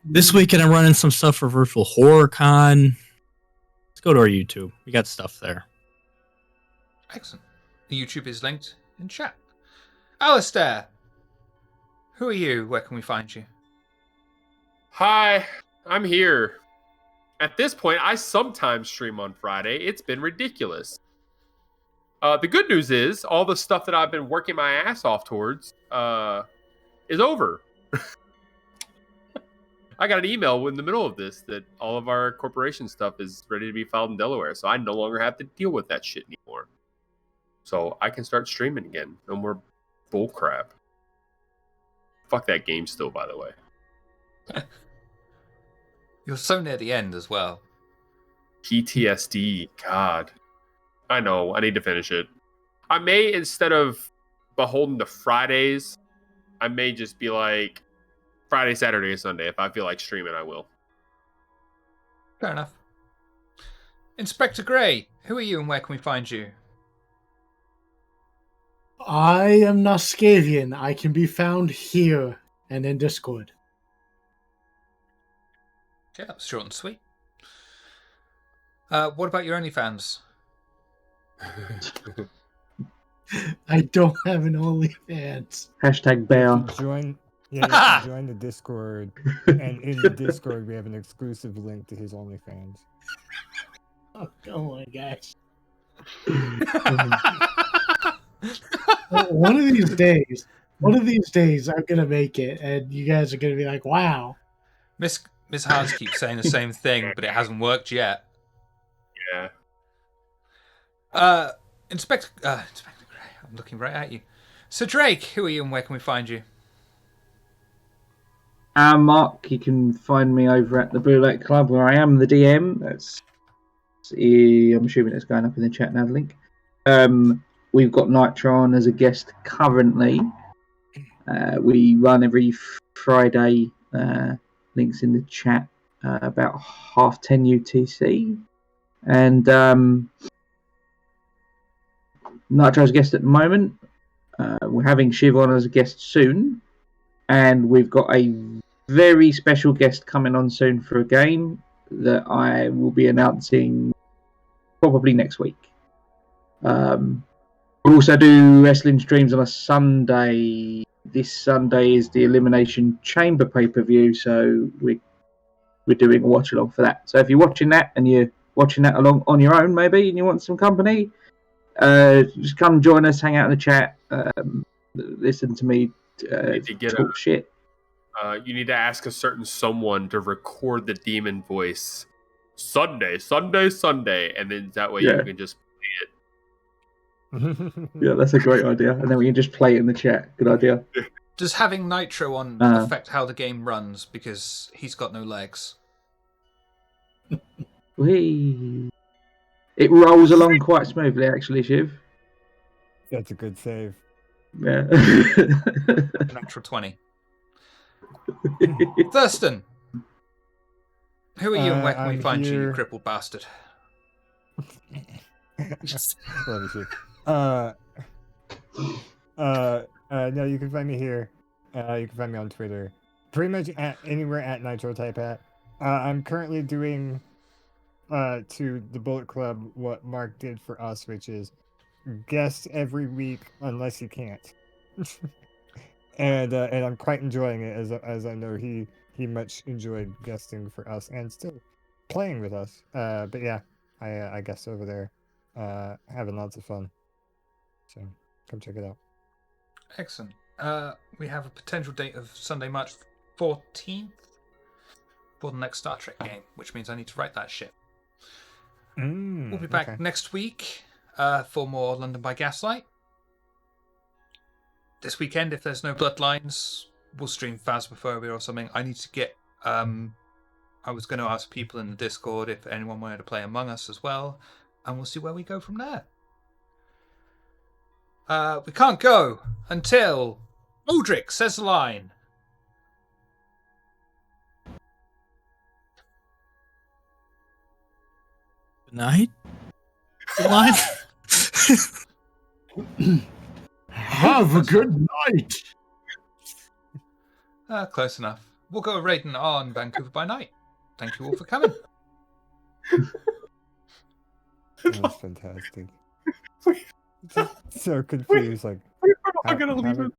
This weekend I'm running some stuff for Virtual Horror Con. Let's go to our YouTube. We got stuff there. Excellent. The YouTube is linked in chat. Alistair, who are you? Where can we find you? Hi, I'm here. At this point, I sometimes stream on Friday. It's been ridiculous. The good news is all the stuff that I've been working my ass off towards is over. I got an email in the middle of this that all of our corporation stuff is ready to be filed in Delaware, so I no longer have to deal with that shit anymore. So I can start streaming again. No more bull crap. Fuck that game still, by the way. You're so near the end as well. PTSD. God. I know. I need to finish it. I may, instead of beholden to Fridays, I may just be like Friday, Saturday, and Sunday. If I feel like streaming, I will. Fair enough. Inspector Gray, who are you and where can we find you? I am Nascavian. I can be found here and in Discord. Okay, that was short and sweet. What about your OnlyFans? I don't have an OnlyFans. Hashtag If bear. you join, yeah, you have to join the Discord, and in the Discord we have an exclusive link to his OnlyFans. Oh, come on, guys. Um, One of these days, I'm gonna make it, and you guys are gonna be like, "Wow." Miss Hans keeps saying the same thing, but it hasn't worked yet. Yeah. Inspector Gray, I'm looking right at you. So Drake, who are you and where can we find you? Mark, you can find me over at the Blue Lake Club where I am the DM. I'm assuming it's going up in the chat now, the link. We've got Nitro on as a guest currently. We run every Friday, links in the chat, about 10:30 UTC. And Nitro's a guest at the moment. We're having Shiv on as a guest soon. And we've got a very special guest coming on soon for a game that I will be announcing probably next week. We'll also do wrestling streams on a Sunday. This Sunday is the Elimination Chamber pay-per-view, so we're doing a watch-along for that. So if you're watching that and you're watching that along on your own maybe and you want some company, just come join us, hang out in the chat, listen to me talk shit. You need to ask a certain someone to record the demon voice. Sunday, and then that way you can just play it. Yeah, that's a great idea. And then we can just play it in the chat. Good idea. Does having Nitro on affect how the game runs because he's got no legs? Whee. It rolls along quite smoothly, actually, Shiv. That's a good save. Yeah. Natural 20. Thurston, who are you and where can we I'm find you, you here. crippled bastard? Let me see. No, you can find me here. You can find me on Twitter. Pretty much anywhere at Nitro Type at. I'm currently doing to the Bullet Club what Mark did for us, which is guest every week unless he can't. and I'm quite enjoying it as I know he much enjoyed guesting for us and still playing with us. But yeah, I guess over there, having lots of fun. So come check it out. Excellent. We have a potential date of Sunday, March 14th for the next Star Trek game, which means I need to write that shit. We'll be back next week for more London by Gaslight. This weekend, if there's no Bloodlines, we'll stream Phasmophobia or something. I need to get... I was going to ask people in the Discord if anyone wanted to play Among Us as well, and we'll see where we go from there. We can't go until Aldrich says the line. Good night. Good line. Have a good night. Close enough. We'll go raiding on Vancouver by night. Thank you all for coming. That's fantastic. So confused, like I'm gonna leave it.